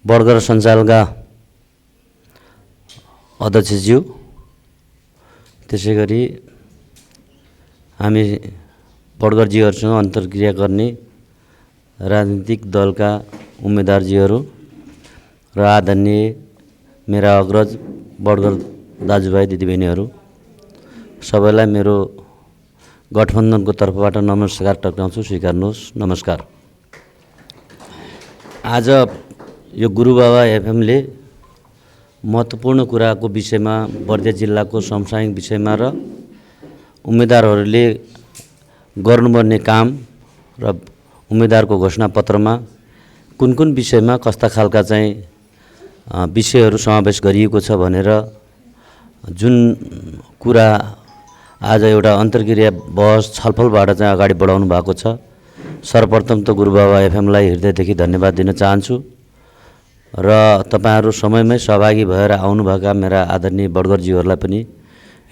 बर्गर सञ्जालका अध्यक्षज्यू त्यसै गरी हामी बर्गरजीहरूसँग अन्तर्क्रिया गर्ने राजनीतिक दलका उम्मेदवारजीहरू र आदरणीय मेरा अग्रज बर्गर दाजुभाइ दिदीबहिनीहरू सबैलाई मेरो गठबन्धनको तर्फबाट नमस्कार टक्राउँछु, स्वीकार्नुहोस्। नमस्कार। आज यो गुरुबाबा एफएमले महत्त्वपूर्ण कुराको विषयमा बर्दिया जिल्लाको समसामयिक विषयमा र उम्मेदवारहरूले गर्नुपर्ने काम र उम्मेदवारको घोषणापत्रमा कुन कुन विषयमा कस्ता खालका चाहिँ विषयहरू समावेश गरिएको छ भनेर जुन कुरा आज एउटा अन्तर्क्रिया बहस छलफलबाट चाहिँ अगाडि बढाउनु भएको छ सर्वप्रथम त गुरुबाबा एफएमलाई हृदयदेखि धन्यवाद दिन चाहन्छु र तपाईहरू समयमै सहभागी भएर आउनुभएका मेरा आदरणीय बडगरज्यूहरूलाई पनि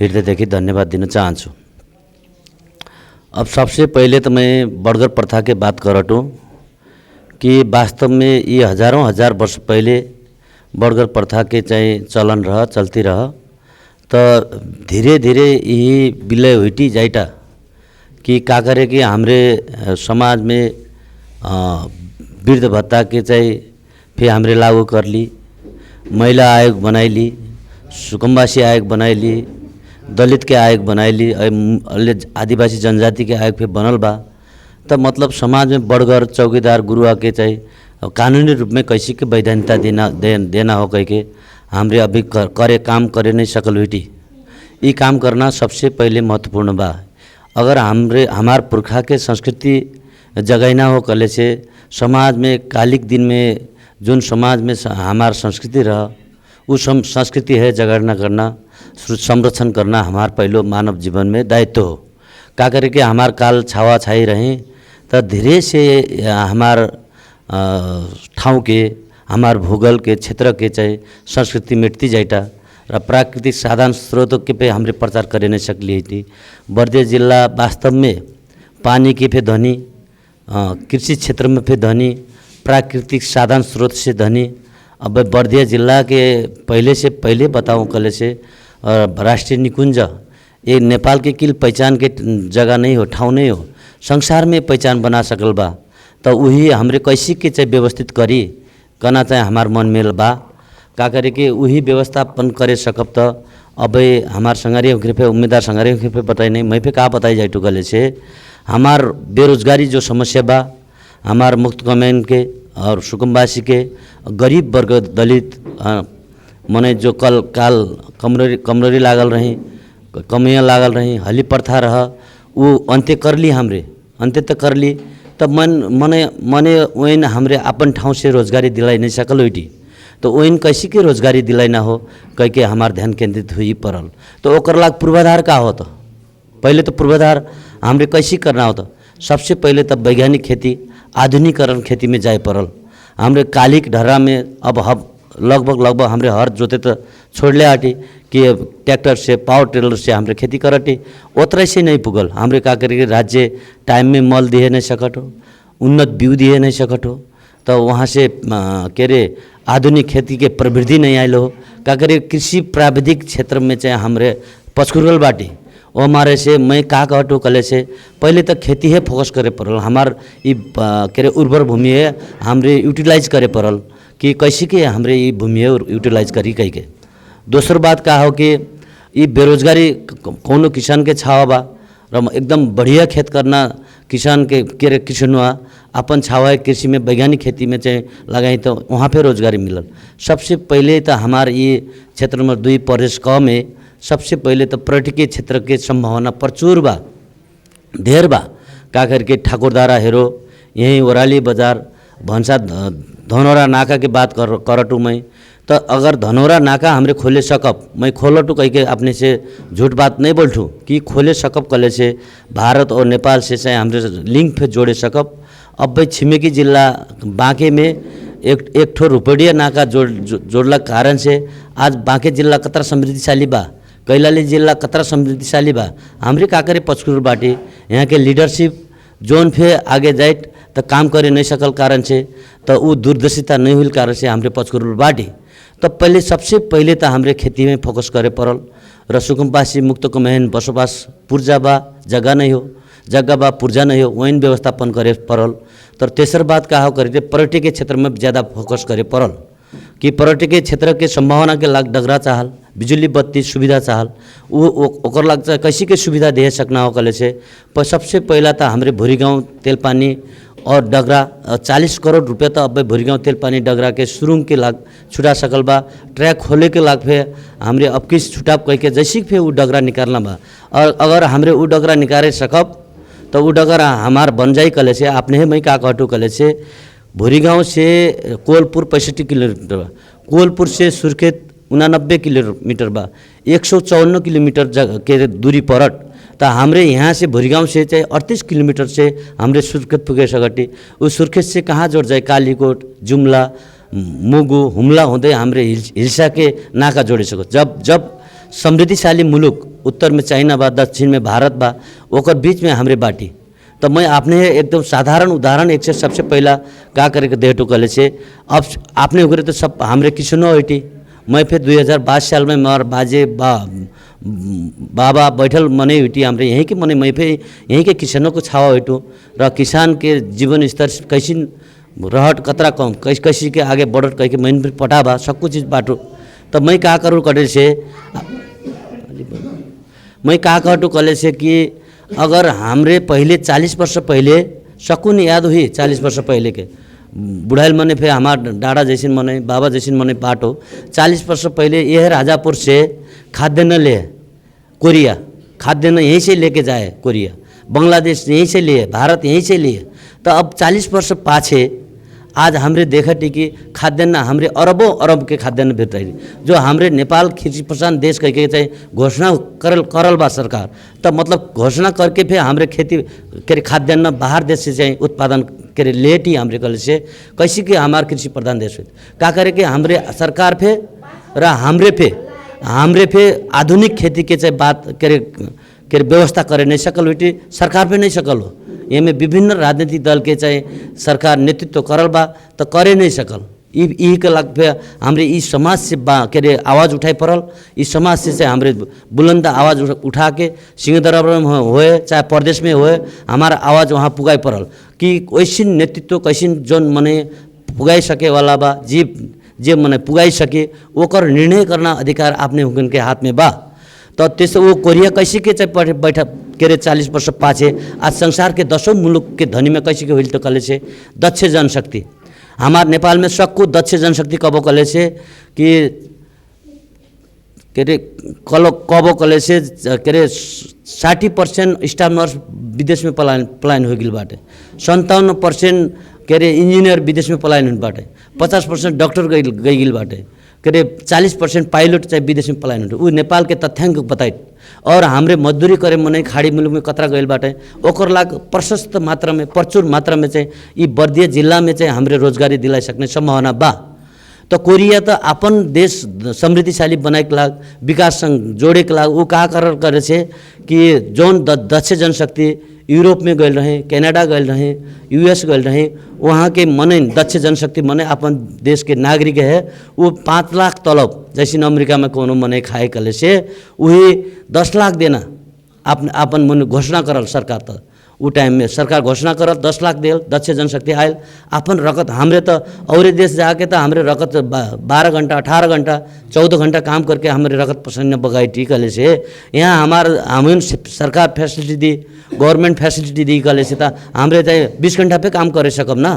हृदयदेखि धन्यवाद दिन चाहन्छु। अब सबसे पहले तो मैं बड़गर प्रथा के बात कर हटूँ कि वास्तव में ये हजारों हजार वर्ष पहले बड़गर प्रथा के चाहे चलन रह चलती रह तो धीरे धीरे यही विलय हुईटी जाइटा कि का करे कि हमरे समाज में वृद्ध भत्ता के चाहे फिर हमरे लागू कर ली, महिला आयोग बनाई ली, सुकुम्बासी आयोग बनाई ली, दलित के आयोग बनाई ली, आदिवासी जनजाति के आयोग फिर बनल बा। तब मतलब समाज में बड़गर चौकीदार गुरुआ के चाहे कानूनी रूप में कैसे के वैधानिकता देना हो कह के हमरे अभी काम करे नहीं सकल हुई। ये काम करना सबसे पहले महत्वपूर्ण बा। अगर हमार पुरखा के संस्कृति जगैना हो कले से समाज में कालिक दिन में जोन समाज में हमार संस्कृति रहा उस संस्कृति है जगड़ना करना संरक्षण करना हमार पहलो मानव जीवन में दायित्व हो। का करे कि हमार काल छावा छाई रहे तो धीरे से हमार ठाउँ के हमार भूगोल के क्षेत्र के चाहे संस्कृति मिटती जाइटा र प्राकृतिक साधन स्रोतों के पे हमरे प्रचार करे नहीं सकली थी। बर्दिया जिला वास्तव में पानी के पे धनी, कृषि क्षेत्र में पे धनी, प्राकृतिक साधन स्रोत से धनी। अब बर्दिया जिला के पहले से पहले बताऊं कले से राष्ट्रीय निकुंज ये नेपाल के किल पहचान के जगह नहीं हो, ठाउँ नहीं हो, संसार में पहचान बना सकल बा। तो वही हमरे कैसी के चाहे व्यवस्थित करी करना चाहे हमार मन में बा। का करे कि वही व्यवस्थापन करे सकब तो अब हमार संगारी पे उम्मीदवार संगारी पे बताई नहीं मैं पे कहा बताई जाए टुकले से हमार बेरोजगारी जो समस्या बा हमार मुक्त कमेन के और सुकुम्बासी के गरीब वर्ग दलित मने जो कल काल कमरोरी लागल रही, कमियाँ लागल रही, हली प्रथा रहा वो अंत्य कर ली, हमरे अंत्य तक कर ली। तब मने वैन हमरे अपन ठाउँ से रोजगारी दिलाई नहीं सकल हुई। तो वैन कैसी के रोजगारी दिलाई ना हो कह के हमार ध्यान केंद्रित हुई पड़ल। तो ओकर लाग पूर्वाधार का हो तो पहले तो पूर्वाधार हमरे कैसी करना हो तो सबसे पहले तो वैज्ञानिक खेती आधुनिकरण खेती में जाए पड़ल। हमरे कालिक ढर्रा में अब लगभग हमरे हर जोते तो छोड़ ले आटी कि ट्रैक्टर से पावर टिलर से हमरे खेती करटी उतरे से नहीं पुगल। हमरे का करके राज्य टाइम में मल दिए नहीं सकट हो, उन्नत बीज दिए नहीं सकट हो। तो वहाँ से के रे आधुनिक खेती के प्रवृत्ति नहीं आयल हो। का करे कृषि प्राविधिक क्षेत्र में चाहे हमरे पछुरल बाटी वो हमारे से मैं का कहटो कले से पहले तक खेती है फोकस करे पड़ल। हमार ये के उर्वर भूमि है हमरे यूटिलाइज करे पड़ल कि कैसे के हमरे ये भूमि है यूटिलाइज करी कह के। दोसर बात का हो कि ये बेरोजगारी कोनो किसान के छावा बा र एकदम बढ़िया खेत करना किसान के किसानुआ अपन छावा कृषि में वैज्ञानिक खेती में चाहे लगाई तो वहाँ पे रोजगारी मिलल। सबसे पहले तो हमार ये क्षेत्र नंबर 2 प्रदेश क में सबसे पहले तो पर्यटकीय क्षेत्र के संभावना प्रचुर बा, ढेर बा। का करके ठाकुरदारा हेरो यहीं ओराली बाजार भंसा धनौरा नाका के बात करटू मैं तो अगर धनौरा नाका हमरे खोले सकब मैं खोलटू कह के अपने से झूठ बात नहीं बोलठू कि खोले सकब कले से भारत और नेपाल से चाहे हमरे लिंक पे जोड़े सकब। अब भाई छिमेकी जिला बाँके में एक ठो रुपड़िया नाका जोड़ला कारण से आज बाँके जिला कतरा समृद्धिशाली बा, कैलाली जिला कतरा समृद्धिशाली बा। हमरे का करे पचकुर बाटी यहाँ के लीडरशिप जोन फे आगे जाए तो काम करे नहीं सकल कारण से तो वो दूरदर्शिता नहीं हुई कारण से हमरे पचकुर बाटी। तो पहले सबसे पहले तो हमरे खेती में फोकस करे पड़ल र सुकुम्बासी मुक्त कमेन बसोबास पूर्जा बा जगह नहीं हो, जगह बा पूर्जा नहीं हो वैन व्यवस्थापन करे पड़ल। तो तेसर बात का हो करे पर्यटकीय क्षेत्र में ज़्यादा फोकस करे पड़ल कि पर्यटकीय क्षेत्र के संभावना के लाग डगरा चाहल, बिजुली बत्ती सुविधा चाहल ओकर लाग कैसी के सुविधा दे सकना हो कले से सबसे पहला तो हमरे भूरी गाँव तेल पानी और डगरा 40 करोड़ रुपया तो अब भूरी गाँव तेल पानी डगरा के सुरुंग के लाग छुटा सकल बा। ट्रैक खोले के लाग फे हमरे अब किस छुटा कह के जैसी फे वो डगरा निकालना बा। और अगर हमरे वो डगरा निकाले सकब तो वो डगरा हमार बन जाई कले से आपने ही मैं का कहटू कले से भूरी गाँव से कोलपुर 65 किलोमीटर बा, कोलपुर से सुर्खेत 89 किलोमीटर बा, 154 किलोमीटर के दूरी परट। तो हमरे यहाँ से भुरीगांव से चाहे 38 किलोमीटर से हमरे सुर्खेत पुगे सकटी उस सुर्खेत से कहाँ जोड़ जाए कालीकोट जुम्ला मुगु हुम्ला होंदे हमरे हिल्सा के नाका जोड़े सको जब समृद्धिशाली मुलुक उत्तर में चाइना बा दक्षिण में भारत बा ओकर बीच में हमरे बाटी तो मैं आपने एकदम साधारण उदाहरण एक से सबसे पहला का करे के देटो कले से अब आपने उगरे तो सब हमरे किसनो होटी मैं फिर 2022 साल में मार बाजे बाबा बैठल मने हुई हमरे यहीं के मने मैं फिर यहीं के किसानों को छावा हुई र किसान के जीवन स्तर कैसी रहट कतरा कम कैसी के आगे बढ़त कह के मैं फिर पटाबा सब कुछ चीज़ बाटो तो मैं का करूँ करे से मैं का कहटू कले से कि अगर हमरे पहले 40 वर्ष पहले शकुन याद हुई 40 वर्ष पहले के बुढ़ाइल मने फिर हमार डाड़ा जैसिन मने बाबा जैसिन मने बाटो 40 वर्ष पहले यह राजापुर से खाद्यान्न ले कोरिया खाद्यान्न यहीं से लेके जाए कोरिया बांग्लादेश यहीं से लिए भारत यहीं से लिए तो अब 40 वर्ष पाछे आज हमरे देखा कि खाद्यान्न हमरे अरबों अरब के खाद्यान्न भेट रही जो हमरे नेपाल कृषि प्रधान देश कह के चाहे घोषणा करल बा सरकार तब मतलब घोषणा करके फिर हमरे खेती के खाद्यान्न बाहर देश से चाहे उत्पादन के लेट ही हमरे कल से कैसे कि हमार कृषि प्रधान देश हुई का करे कि हमरे सरकार पे र हमरे पे आधुनिक खेती के चाहे बात के व्यवस्था करे नहीं सकल हुई सरकार पे नहीं सकल हो ये में विभिन्न राजनीतिक दल के चाहे सरकार नेतृत्व करल बा तो करे नहीं सकल यही के लग पे हमरे इस समाज से के आवाज़ उठाई पड़ल इस समाज से हमरे बुलंद आवाज़ उठा के सिंहदरबार में होए चाहे प्रदेश में होए हमारा आवाज़ वहाँ पुगाई पड़ल कि वैसी नेतृत्व कैसी जोन मने पुगाई सके वाला बा जे मने पुगाई सके ओकर निर्णय करना अधिकार आपने उनके हाथ में बा तो त्यसो वो कोरिया कैसे के चाहे बैठा के 40 वर्ष पाछे आज संसार के 10 मुलुक के धनी में कैसे के हुई तो कले से दक्ष जनशक्ति हमार नेपाल में सबको दक्ष जनशक्ति कबो कले से कि कबो कले से के 60% स्टाफ नर्स विदेश में पलायन हो गई बाटे 57% के इंजीनियर विदेश में पलायन हुई बाटे 50% डॉक्टर गई बाटे के 40% पायलट चाहे विदेश में पलायन हो उ नेपाल के तथ्यांक बताई और हमरे मजदूरी करे मने खाड़ी मुलुक में कतरा गई बाटे ओकर लाग प्रशस्त मात्रा में प्रचुर मात्रा में चाहे ये बर्दिया जिला में चाहे हमरे रोजगारी दिलाई सकने संभावना बा तो कोरिया तो अपन देश समृद्धिशाली बनाए के लाग विकास संग जोड़े के लाग वो का करे से कि जौन दक्ष जनशक्ति यूरोप में गए रहे कनाडा गए रहे यूएस गए रहे वहाँ के मने दक्ष जनशक्ति मने अपन देश के नागरिक है वो 5 लाख तलब जैसे अमेरिका में कोनो मने खाए कले से वही 10 लाख देना अपन मन घोषणा करल सरकार तो उ टाइम में सरकार घोषणा करल 10 लाख देल दक्ष जनशक्ति आयल अपन रकत हमरे तो और देश जाके तो हमरे रकत 12 घंटा 18 घंटा 14 घंटा काम करके हमरे रकत पसंद बगाई टीकले से यहाँ हमें सरकार फैसिलिटी दी गवर्नमेंट फैसिलिटी दी कले से तो हमरे चाहे 20 घंटा पे काम करे सकब ना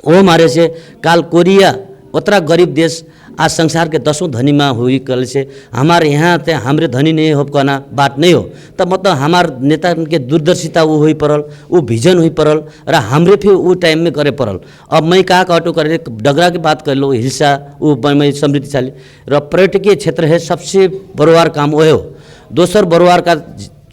वो मारे से काल कोरिया उतना गरीब देश आज संसार के 10 धनी में हुई कल से हमारे यहाँ ते हमरे धनी नहीं हो कहना बात नहीं हो तब मतलब हमार नेता के दूरदर्शिता वो हुई पड़ल वो विजन हुई पड़ल र हमरे फिर वो टाइम में करे पड़ल अब मैं का कहटो करे डगरा की बात कर लो हिस्सा वो मैं समृद्धिशाली र पर्यटकीय क्षेत्र है सबसे बड़वार काम वो हो दोसर बड़वार का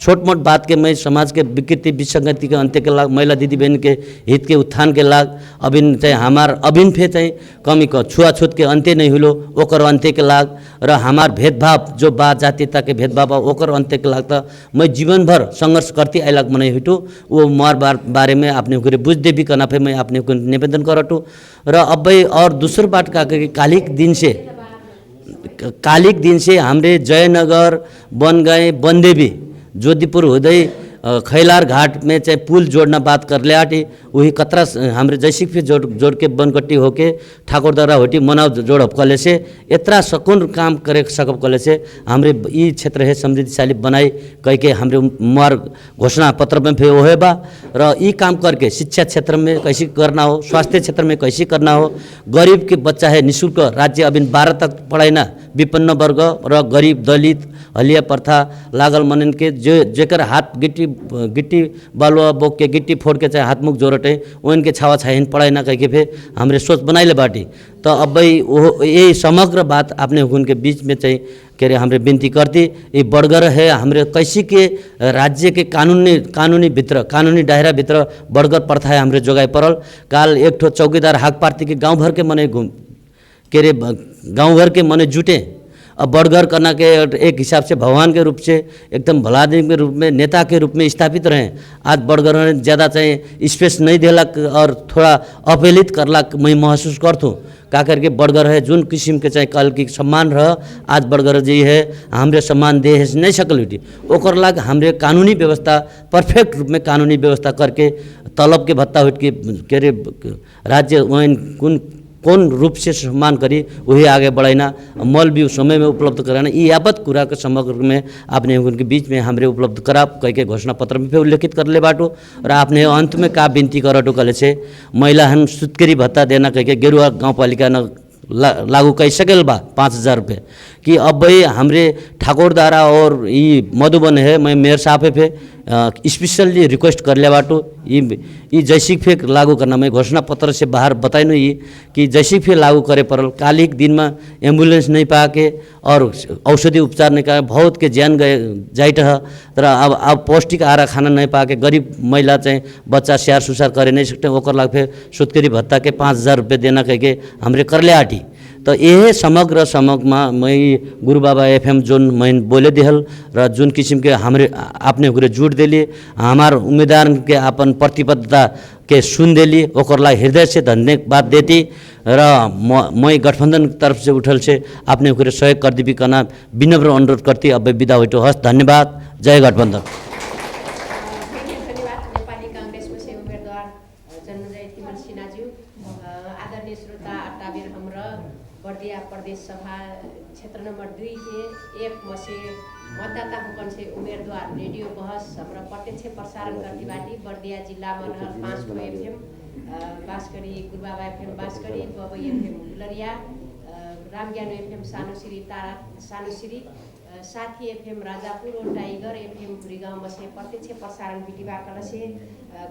छोट मोट बात के मैं समाज के विकृति विसंगति के अंत्य के लाग महिला दीदी बहन के हित के उत्थान के लाग अभिन चाहे हमार अभिन फे चाहे कमी को छुआछूत के अंत्य नहीं हुलो ओकर अंत्य के लाग र हमार भेदभाव जो बात जातीयता के भेदभाव ओकर अंत्य के लाग तो मैं जीवन भर संघर्ष करती आइलाग मने हुटू वो मार बारे में आपने को बुझ दे भी करना फे मैं आपने को निवेदन करटू र अब और दूसर बात का कालिक दिन से हमरे जयनगर बन गए बनदेवी जोधपुर हुँदै खैलार घाट में चाहे पुल जोड़ना बात कर ले आटी वही कतरा हमरे जैसी फिर जोड़ के बनकट्टी होके ठाकुरद्वारा होटी मनाव जोड़ब कले से इतना सकून काम करे सकब कले से हमरे ये क्षेत्र है समृद्धिशाली बनाई कह के हमरे मार घोषणा पत्र में फिर वो है बा र ये काम करके शिक्षा क्षेत्र में कैसे करना हो स्वास्थ्य क्षेत्र में कैसे करना हो गरीब के बच्चा है निःशुल्क राज्य अभी 12 तक पढ़ाई ना विपन्न वर्ग र गरिब दलित हलिया प्रथा लागल मनन के जेकर हाथ गिट्टी बालुआ बोक के गिट्टी फोड़ के चाहे हाथ मुख जोरटे उन के छावा छाइन पढ़ाई ना कह के फिर हमरे सोच बनाइले बाटी। तो अब ये समग्र बात आपने उनके बीच में चाहिए के रे हमरे विनती करती ये बड़गर है हमरे कैसी के राज्य के कानूनी दायरा भित्र बड़गर प्रथा है हमरे जोगाई पड़ल। काल एक ठो चौकीदार हाक पार्टी के गांव भर के मने के रे गांव भर के मने जुटे। अब बड़गर करना के एक हिसाब से भगवान के रूप से एकदम भला आदमी के रूप में नेता के रूप में स्थापित रहे। आज बड़गर ने ज़्यादा चाहिए स्पेस नहीं दिलक और थोड़ा अपहेलित करलक मैं महसूस करतूँ का करके बड़गर है जोन किस्म के चाहे कल की सम्मान रह आज बड़गर जी है हमरे सम्मान दे नहीं सकल ओकर लाग हमरे कानूनी व्यवस्था परफेक्ट रूप में कानूनी व्यवस्था करके तलब के भत्ता उठ के रे राज्य वहीं कौन रूप से सम्मान करी वही आगे बढ़ाना मल भी उस समय में उपलब्ध कराना ये यावत कुरा के समग्र में आपने उनके बीच में हमरे उपलब्ध करा कह के घोषणा पत्र में भी उल्लेखित कर ले बाटो। और आपने अंत में का विनती करटो कले से महिला हम सुत्केरी भत्ता देना कह के गेरुआ गाँव पालिका न लागू कर सकेल बा 5000 रुपये कि अब भाई हमरे ठाकुरद्वारा और ये मधुबन है मैं मेयर साहब पे स्पेशली रिक्वेस्ट कर ले बाटो ये जैसी फिर लागू करना मैं घोषणा पत्र से बाहर बताइनु ये कि जैसी फिर लागू करे पड़ल कालिक दिन में एम्बुलेंस नहीं पा के और औषधि उपचार नहीं कर बहुत के जान गए जाइट है तर अब पौष्टिक आहार खाना नहीं पा के गरीब महिला चाहे बच्चा स्याहार सुसार करे नहीं सकते ओकर लाग फिर सुत्केरी भत्ता के 5000 रुपये देना कह के हमरे कर ले आटी। तो यह समग्र में मैं गुरु बाबा FM जोन मैं बोले दिहल र जोन किस्म के हमरे आपने हुरे जुट दिली हमार उम्मीदवार के अपन प्रतिबद्धता के सुन दिली ओकर ला हृदय से धन्यवाद देती र मैं गठबंधन तरफ से उठल से आपने हुरे सहयोग कर दी करना विनम्र अनुरोध करती। अब विदा हो हस्त धन्यवाद। जय गठबंधन। बर्दिया प्रदेश सभा क्षेत्र नंबर 2 के एक मसे मतदाता हुकन से उम्मीदवार रेडियो बहस हमरा प्रत्यक्ष प्रसारण करती बाटी बर्दिया जिला में रहल 5 गो FM बास्करी गुरु बाबा FM Bansgadhi Babai FM Gulariya Ramgyan FM सानुश्री साथी FM राजापुर और टाइगर FM गुरीगांव में से प्रत्यक्ष प्रसारण वीडियो कल से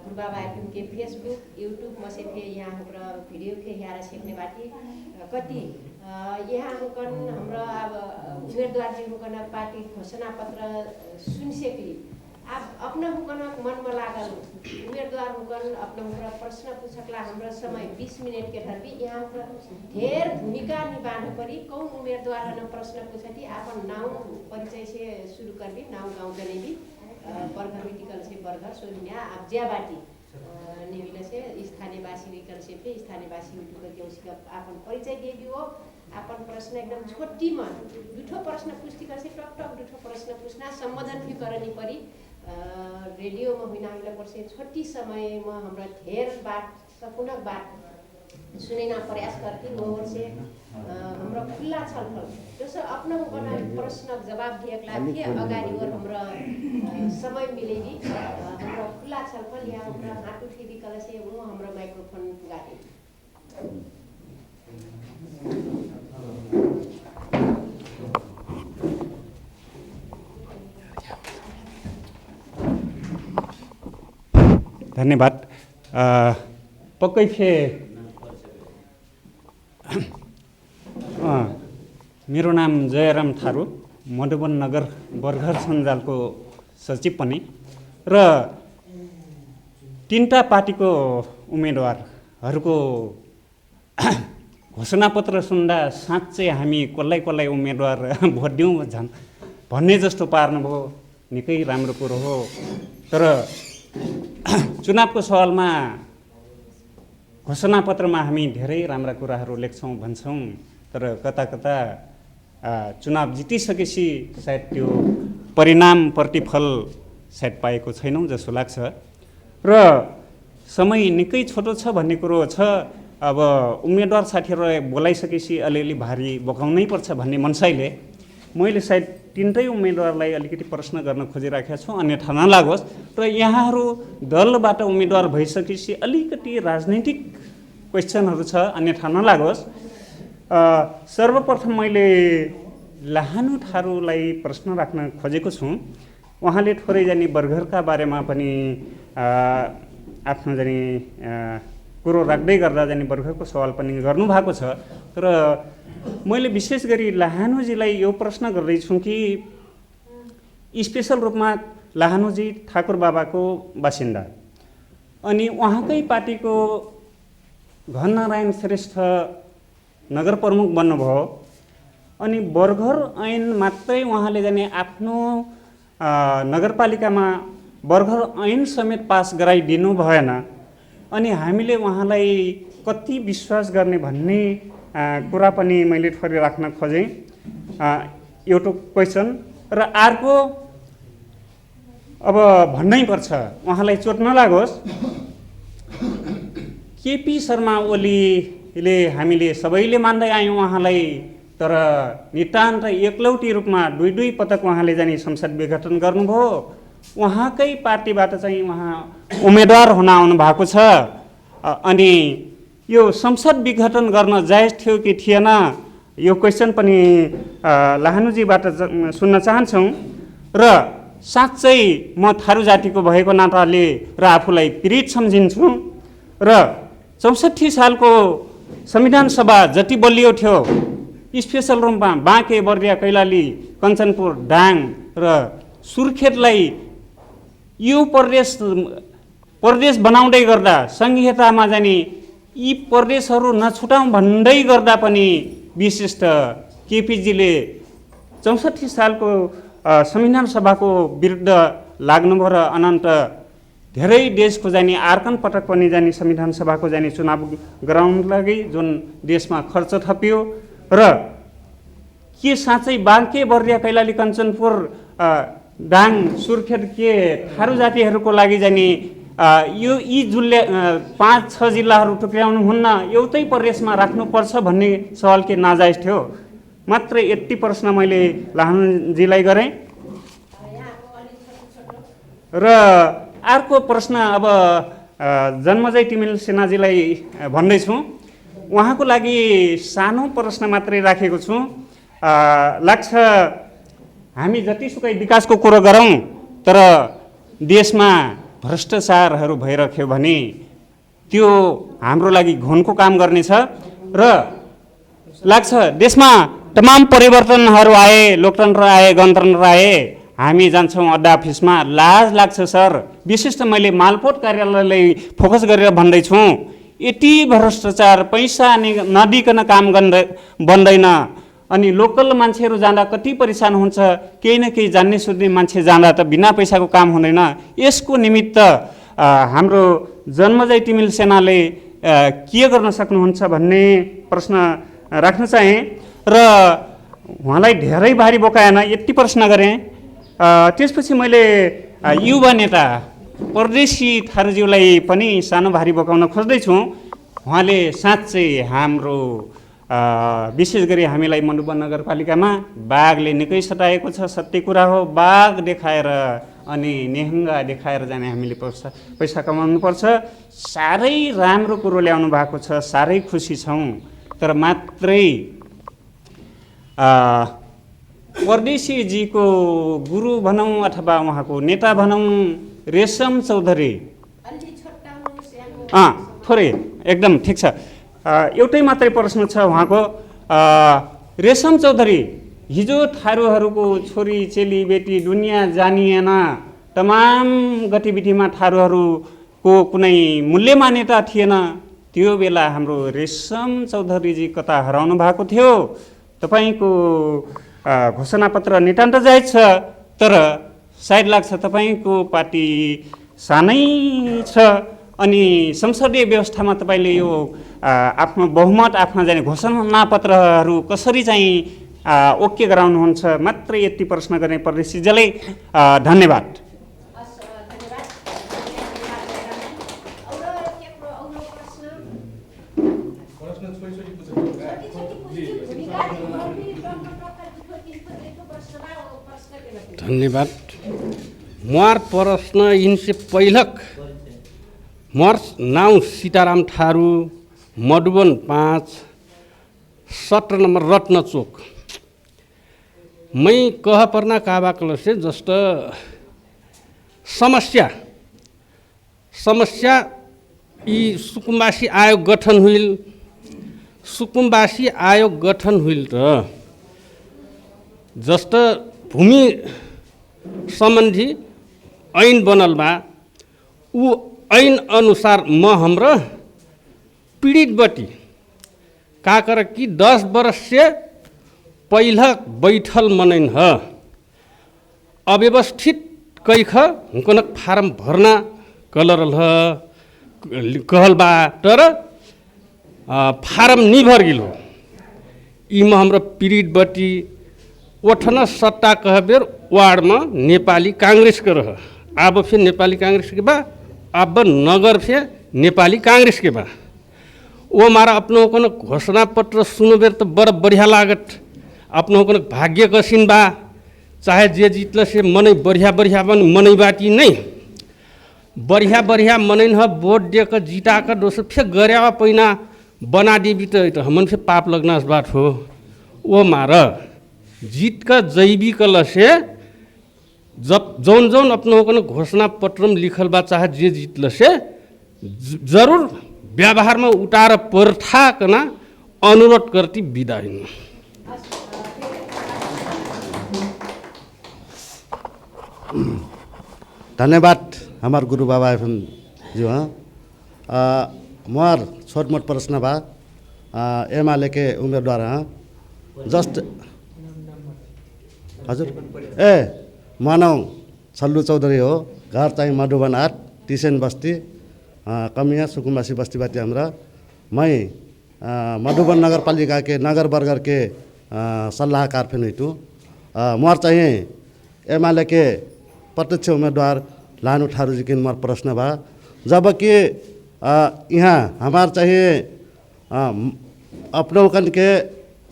गुरु बाबा FM के फेसबुक यूट्यूब में से थे यहाँ हमरा वीडियो के यहाँ सीखने बाटी कति यहाँ हुकन हमरा अब उम्मीदवार जी हुकन पार्टी घोषणा पत्र सुन सकी अब अपना हुकन मन में लागल उम्मीदवार हुकन अपना हमरा प्रश्न पूछकला हमरा समय 20 मिनट के धरबी यहाँ ढेर भूमिका निभाने पड़ी कौन उम्मीदवार ने प्रश्न पूछती अपन नाम परिचय से शुरू करबी नाम गाँव जनेबी बर्गर मिटिकल से बर्गर सोनिया अब ज्याबाटी नेविले से स्थानीयवासी विकल से भी स्थानीयवासी उठकर के उसका अपन परिचय दे भी हो अपन प्रश्न एकदम छोटी में दुठो प्रश्न पुष्टि कर से टक टक दुठो प्रश्न पूछना संबोधन भी करनी पड़ी रेडियो में हुई ना पर से छोटी समय में हमरा ढेर बात सपूर्णक बात सुनेना प्रयास करती मोहर से हमरा खुला छलफल जैसे अपना बना प्रश्न जवाब दिएकला के अगाडि और हमरा समय मिलेगी हमरा खुला छलफल या हमरा हाथ उठी भी कल से वो हमरा माइक्रोफोन गाडी धन्यवाद। पक्कै थे मेरो नाम जयराम थारू मधुबन नगर बर्गर सञ्जालको सचिव पनि र तीनटा पार्टीको उम्मेदवारहरूको घोषणापत्र सुन्दा साँच्चै हामी कसलाई कसलाई उम्मेदवार भोट दिउँ भन्ने जस्तो पार्नुभयो निकै राम्रो कुरो हो। तर चुनावको सवालमा घोषणापत्रमा हामी धेरै राम्रा कुराहरू लेख्छौँ भन्छौँ तर कता कता चुनाव जितिसकेपछि सायद त्यो परिणाम प्रतिफल सायद पाएको छैनौँ जस्तो लाग्छ र समय निकै छोटो छ भन्ने कुरो छ। अब उम्मेदवार साथीहरूलाई बोलाइसकेपछि अलिअलि भारी बोकाउनै पर्छ भन्ने मनसाइले मैले सायद तीनटै उम्मेदवारलाई अलिकति प्रश्न गर्न खोजिराखेको छु अन्यथा नलागोस् र यहाँहरू दलबाट उम्मेदवार भइसकेपछि अलिकति राजनीतिक क्वेसनहरू छ अन्यथा नलागोस्। सर्वप्रथम मैले लाहानु ठारूलाई प्रश्न राख्न खोजेको छु। उहाँले थोरै जाने बर्गरका बारेमा पनि आफ्नो जाने कुरो राख्दै गर्दा जाने बर्गरको सवाल पनि गर्नुभएको छ। तर मैले विशेष गरी लाहानुजीलाई यो प्रश्न गर्दैछु कि स्पेसल रूपमा लाहानुजी ठाकुर बाबाको बासिन्दा अनि उहाँकै पार्टीको घननारायण श्रेष्ठ नगर प्रमुख बन्नुभयो अनि बर्गर ऐन मात्रै उहाँले जाने आफ्नो नगरपालिकामा बर्गर ऐन समेत पास गराइदिनु भएन अनि हामीले उहाँलाई कति विश्वास गर्ने भन्ने कुरा पनि मैले थोरै राख्न खोजेँ। एउटा क्वेसन र अर्को अब भन्नै पर्छ उहाँलाई चोट नलागोस्। केपी शर्मा ओलीले हामीले सबैले मान्दै आयौँ उहाँलाई, तर नितान्त एकलौटी रूपमा दुई पटक उहाँले जाने संसद विघटन गर्नुभयो। उहाँकै पार्टीबाट चाहिँ उहाँ उम्मेदवार हुन आउनु भएको छ अनि यो संसद विघटन गर्न जायज थियो कि थिएन यो क्वेसन पनि लाहानुजीबाट सुन्न चाहन्छौँ। र साँच्चै म थारू जातिको भएको नाताले र आफूलाई पीडित सम्झिन्छु र 64 सालको संविधान सभा जति बलियो थियो स्पेसल रूपमा बाँके बर्दिया कैलाली कञ्चनपुर डाङ र सुर्खेतलाई यो प्रदेश बनाउँदै गर्दा संहितामा जाने यी प्रदेशहरू नछुटाउँ भन्दै गर्दा पनि विशिष्ट केपीजीले 64 सालको संविधान सभाको विरुद्ध लाग्नुभयो र अनन्त धेरै देशको जाने आर्कन पटक पनि जाने संविधान सभाको जाने चुनाव गराउन लागि जुन देशमा खर्च थपियो र के साँच्चै बाँके बर्दिया कैलाली कञ्चनपुर डाङ सुर्खेत के थारू जातिहरूको लागि जाने यो यी जिल्ला 5-6 जिल्लाहरू टुक्र्याउनु हुन्न एउटै प्रदेशमा राख्नुपर्छ भन्ने सवाल के नाजायज थियो। मात्र यति प्रश्न मैले लाहानुजीलाई गरेँ। र अर्को प्रश्न अब जन्मजय टिमिल सेनाजीलाई भन्दैछु। उहाँको लागि सानो प्रश्न मात्रै राखेको छु। लाग्छ हामी जतिसुकै विकासको कुरो गरौँ तर देशमा भ्रष्टाचारहरू भइरह्यो भने त्यो हाम्रो लागि घुनको काम गर्नेछ र लाग्छ देशमा तमाम परिवर्तनहरू आए, लोकतन्त्र आए, गणतन्त्र आए, हामी जान्छौँ अड्डा अफिसमा लाज लाग्छ सर। विशेष त मैले मालपोत कार्यालयलाई फोकस गरेर भन्दैछु यति भ्रष्टाचार पैसा नदिकन काम बन्दैन अनि लोकल मान्छेहरू जाँदा कति परेशान हुन्छ, केही न केही जान्ने सुन्ने मान्छे जाँदा त बिना पैसाको काम हुँदैन। यसको निमित्त हाम्रो जन्मजय टिमिल सेनाले के गर्न सक्नुहुन्छ भन्ने प्रश्न राख्न चाहेँ र उहाँलाई धेरै भारी बोकाएन यति प्रश्न गरेँ। त्यसपछि मैले युवा नेता परदेशी थारूज्यूलाई पनि सानो भारी बोकाउन खोज्दैछु। उहाँले साँच्चै हाम्रो विशेष गरी हामीलाई मधुवन नगरपालिकामा बाघले निकै सताएको छ, सत्य कुरा हो। बाघ देखाएर अनि नेहङ्गा देखाएर जाने हामीले पैसा कमाउनुपर्छ। साह्रै राम्रो कुरो ल्याउनु भएको छ, साह्रै खुसी छौँ। तर मात्रै परदेशीजीको गुरु भनौँ अथवा उहाँको नेता भनौँ रेशम चौधरी थोरै एकदम ठिक छ। एउटै मात्रै प्रश्न छ उहाँको। रेशम चौधरी हिजो थारूहरूको छोरी चेली बेटी दुनियाँ जानिएन, तमाम गतिविधिमा थारूहरूको कुनै मूल्य मान्यता थिएन। त्यो बेला हाम्रो रेशम चौधरीजी कता हराउनु भएको थियो। तपाईँको घोषणापत्र नितान्त जायज छ, तर सायद लाग्छ तपाईँको पार्टी सानै छ अनि संसदीय व्यवस्थामा तपाईँले यो आफ्नो बहुमत आफ्ना जाने घोषणापत्रहरू कसरी चाहिँ ओके गराउनुहुन्छ। मात्र यति प्रश्न गर्ने परदेशीजीलाई धन्यवाद। धन्यवाद। मुहार प्रश्न इनसे पहिलक मर नाउँ सीताराम थारू, मधुवन 5, 17 नम्बर रत्न चोक। मै कह पर्ना काबा कल से जस्ट समस्या यी सुकुम्बासी आयोग गठन हुइल त जस्ट भूमि सम्बन्धी ऐन बनल बा ऊ ऐन अनुसार म हाम्रो पीड़ित बटी का कर कि 10 वर्ष से पहला बैठल मनैन ह अव्यवस्थित कैख हुकनक फारम भर्ना कलरल ह कहल बा तर फारम नि भर गिल हो यीमा हाम्रो पीड़ित बटी ओठन सट्टा कहबेर वार्ड में नेपाली कांग्रेस के रह अब फिर नेपाली कांग्रेस के बा अब नगर से नेपाली कांग्रेस के बा वो मारा अपनों को घोषणा पत्र सुनो बेर तो बड़ा बढ़िया लागत अपनों को भाग्य कसिन बा चाहे जे जीतल से मनै बढ़िया बन मनै बाटी नहीं बढ़िया मनैन ह वोट दे कर जीता कर दोसर फिर गया पैना बना देवी तो हमन से पाप लगना बात हो वो मारा जीत का जैवी कल से जब जौन अपनों को घोषणा पत्र में लिखल बा चाहे जे जीतल से जरूर व्यवहार में उतार पर्था कना अनुरोध करती विदाई। धन्यवाद हमार गुरु बाबा एफएम जो मोर छोट मोट प्रश्न बा एमाले के उम्मीदवार जस्ट हजुर मानव छल्लु चौधरी हो घर चाहिँ मधुबन 8 टिसेन बस्ती कमिया सुकुम्बासी बस्तीबाटी हाम्रा मैं मधुबन नगरपालिका के नगर बर्गर के सल्लाहकार फेन हुइटु मोर चाहिँ एमाले के प्रत्यक्ष उम्मीदवार लानु ठारूजी के मोर प्रश्न बा जबकि यहाँ हमार चाहिए अपनौकन के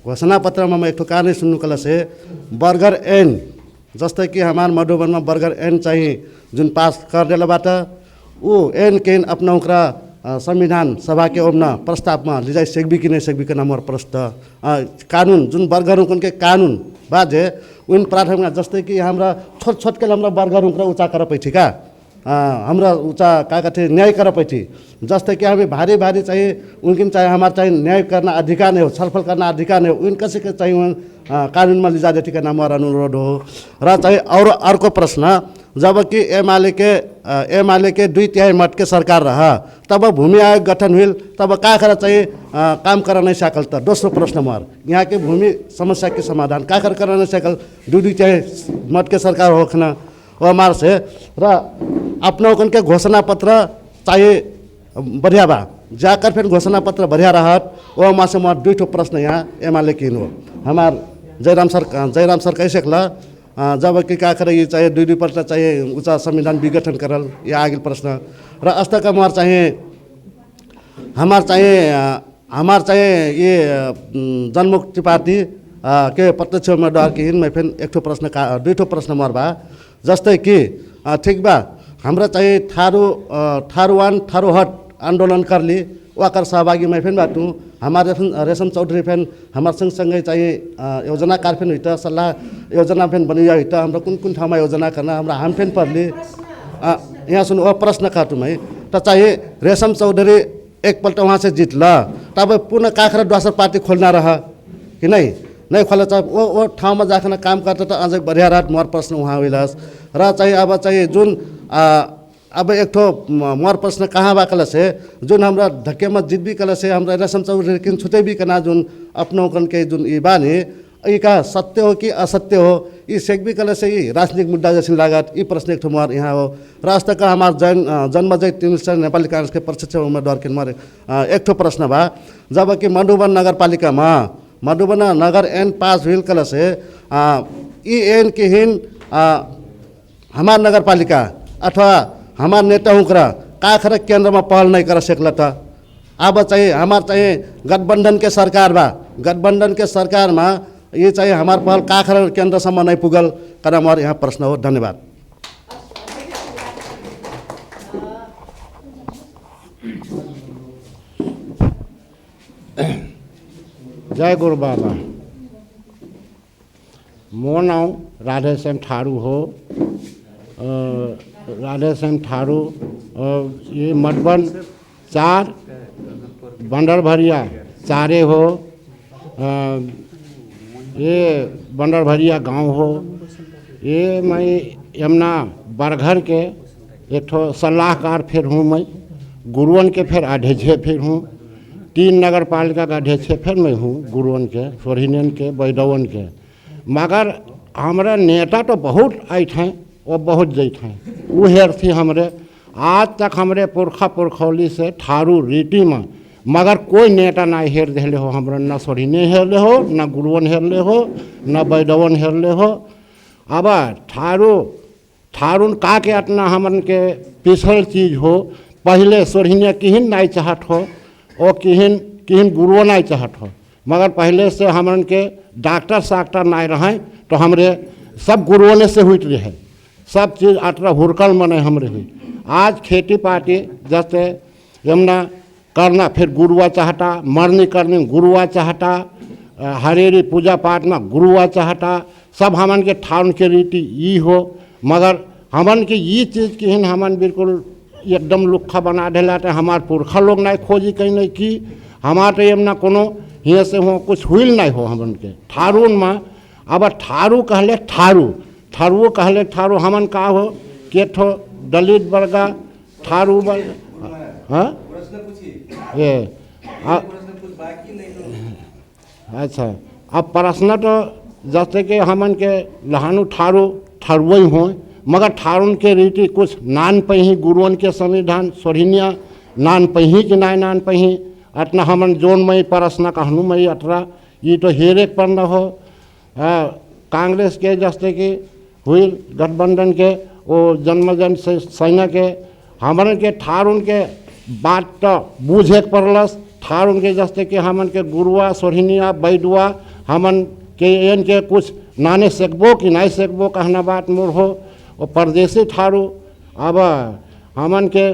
घोषणा पत्र में मैं एक कहानी सुन्नु कला से बर्गर एन जस्तै कि हमार मधुबन में बर्गर एन चाहिए जुन पास कर देला बाटा ऊ एन केन अपनौकरा संविधान सभा के ओमना प्रस्ताव में लिजाई सेकबी कि नहीं सेकबी के नाम और प्रश्न कानून जुन बर्गर के कानून बाजे उन प्राथमिकता जस्तै कि हाम्रा छोट के हाम्रा बर्गर ऊँचा कर पैठी का हाम्रा ऊँचा का थे न्याय कर पैठी जस्तै कि हमें भारी चाहिए उनकिन चाहिए हमारा चाहिए न्याय करना अधिकार नहीं हो छलफल करना अधिकार नहीं हो उनका से चाहिए कानून में लिजा देती का नाम और अनुरोध हो र चाहिए और अर्को प्रश्न जबकि एमाले के 2/3 मत के सरकार रहा तब भूमि आयोग गठन हुई तब का कर चाहिए काम कर नहीं सकल तो दोस्रो प्रश्न मार यहाँ के भूमि समस्या के समाधान का कर नहीं सकल 2/3 मत के सरकार होखना वो मार से र अपनों के घोषणा पत्र चाहिए बढ़िया बा जाकर फिर घोषणा पत्र बढ़िया रहत वो मार से मार 2 प्रश्न यहाँ एमाले किन हो हमार जयराम सर कह सकला जबकि का करे ये चाहिए 2 पत्र चाहिए ऊँचा संविधान विघटन करल ये आगे प्रश्न र अस्ता का मार चाहिए हमार चाहिए ये जनमुक्ति पार्टी के प्रत्यक्ष उम्मीदवार की मैं फिर 1 प्रश्न 2 प्रश्न मार बा जस्तै कि ठीक बा हमरा चाहिए थारू हट आंदोलन कर ली वाकर सहभागी मैं फिर बाटू हमारे रेशम चौधरी फैन हमारे संगे चाहिए योजनाकार फेन हुई सल्लाह योजना फेन बनी हुई हमरा कुन ठाउँमा योजना करना हमरा हम फेन पढ़ली यहाँ सुन वो प्रश्न काटू मैं तो चाहिए रेशम चौधरी एकपल्ट वहाँ से जीत ल तब पुनः काखरा दोसर पार्टी खोलना रहा कि नहीं खोला चाहे वो ठाउँमा जाकर काम करता तो अझै बढ़िया रात मोर प्रश्न वहाँ हुइलस र चाहिए अब चाहिए जुन अब एक मोर प्रश्न कहाँ बाकल से जुन हमरा धक्के में जीत भी कल से हमरा रेशम चौधरी किन छुटे भी कना जुन अपनों कन के जुन ई बानी ई का सत्य हो कि असत्य हो ई सेक भी कल से ई राजनीतिक मुद्दा जैसे लागत ई प्रश्न एक मोर यहाँ हो राष्ट्र का हमार जन्मजय तिमिल नेपाली कांग्रेस के प्रत्यक्ष उम्मीदवार के मोर 1 प्रश्न बा जबकि मधुबन नगरपालिका में मधुबन नगर एन पास हुई कल से ई एन के हिन हमार नगरपालिका अथवा हमार नेता हुकरा काखर केंद्र में पहल नहीं कर सकला था अब चाहिए हमार चाहिए गठबंधन के सरकार बा गठबंधन के सरकार में ये चाहिए हमार पहल काखर केंद्रसम्म नहीं पुगल कर हमारे यहाँ प्रश्न हो। धन्यवाद। जय गुरु बाबा मोर नाम राधेश्याम ठारू हो। राधेश्याम ठारू ये मधुबन 4 बंडरभरिया 4 हो। ये बंडरभरिया गांव हो। ये मैं यमुना बरघर के एक ठो सलाहकार फिर हूँ। मैं गुरुवन के फिर अध्यक्ष फिर हूँ। 3 नगर पालिका का अध्यक्ष फिर मैं हूँ, गुरुवन के, सोरहिनियन के, बैदवन के। मगर हमारे नेता तो बहुत आइत हैं और बहुत जैत हैं। वो हेर थी हमरे आज तक हमरे पुरखा पुरखौली से ठारू रीति में मगर कोई नेता ना हेर देले हो। हमरा न सोरहिने हेरले हो, न गुरुवन हेरले हो, न बैदवन हेरले हो। अब ठारून का के अतना हमन के पिछल चीज हो। पहले सोरहिने किहिन नहीं चाहत हो और किहिन गुरुओ नहीं चाहत हो। मगर पहले से हमन के डॉक्टर साक्टर नहीं रहे तो हमरे सब गुरुओं से हुई रहे। सब चीज़ अतरा हुरकल मने हमरे हुई। आज खेती पाती जैसे यमुना करना फिर गुरुआ चाहता, मरनी करनी गुरुआ चाहता, हरेरी पूजा पाठ में गुरुआ चाहता। सब हमन के ठाउन के रीति ई हो। मगर हमन के ये चीज़ की हमन बिल्कुल एकदम लुखा बना देला। तो हमार पुरखा लोग नहीं खोजी कहीं नहीं की। हमार तो यमुना कोनो हियाँ से हो कुछ हुई नहीं हो हमन के ठारून में। अब ठारू कहले ठारू कहले ठारू हमन का हो के ठो दलित वर्गा ठारू वर्ग। हाँ ये अच्छा अब प्रश्न तो जैसे कि हमन के लहानू ठारुआ ही हों। मगर ठारून के रीति कुछ नान पही गुरुवन के संविधान सोरहिनिया नान पही कि नाय नान पही अतना हमन जोन मई प्रश्न कहनू मई अतरा ये तो हेरे पर न हो। कांग्रेस के जैसे कि हुई गठबंधन के वो जन्मजन से सैना के हमन के ठारून के बात तो बूझे पड़लस। ठारून के जैसे कि हमन के गुरुआ सोरहिनिया बैदुआ हमन के एन के कुछ नाने सकबो कि नहीं सकबो कहना बात मोर हो। और परदेसी ठारू अब हमन के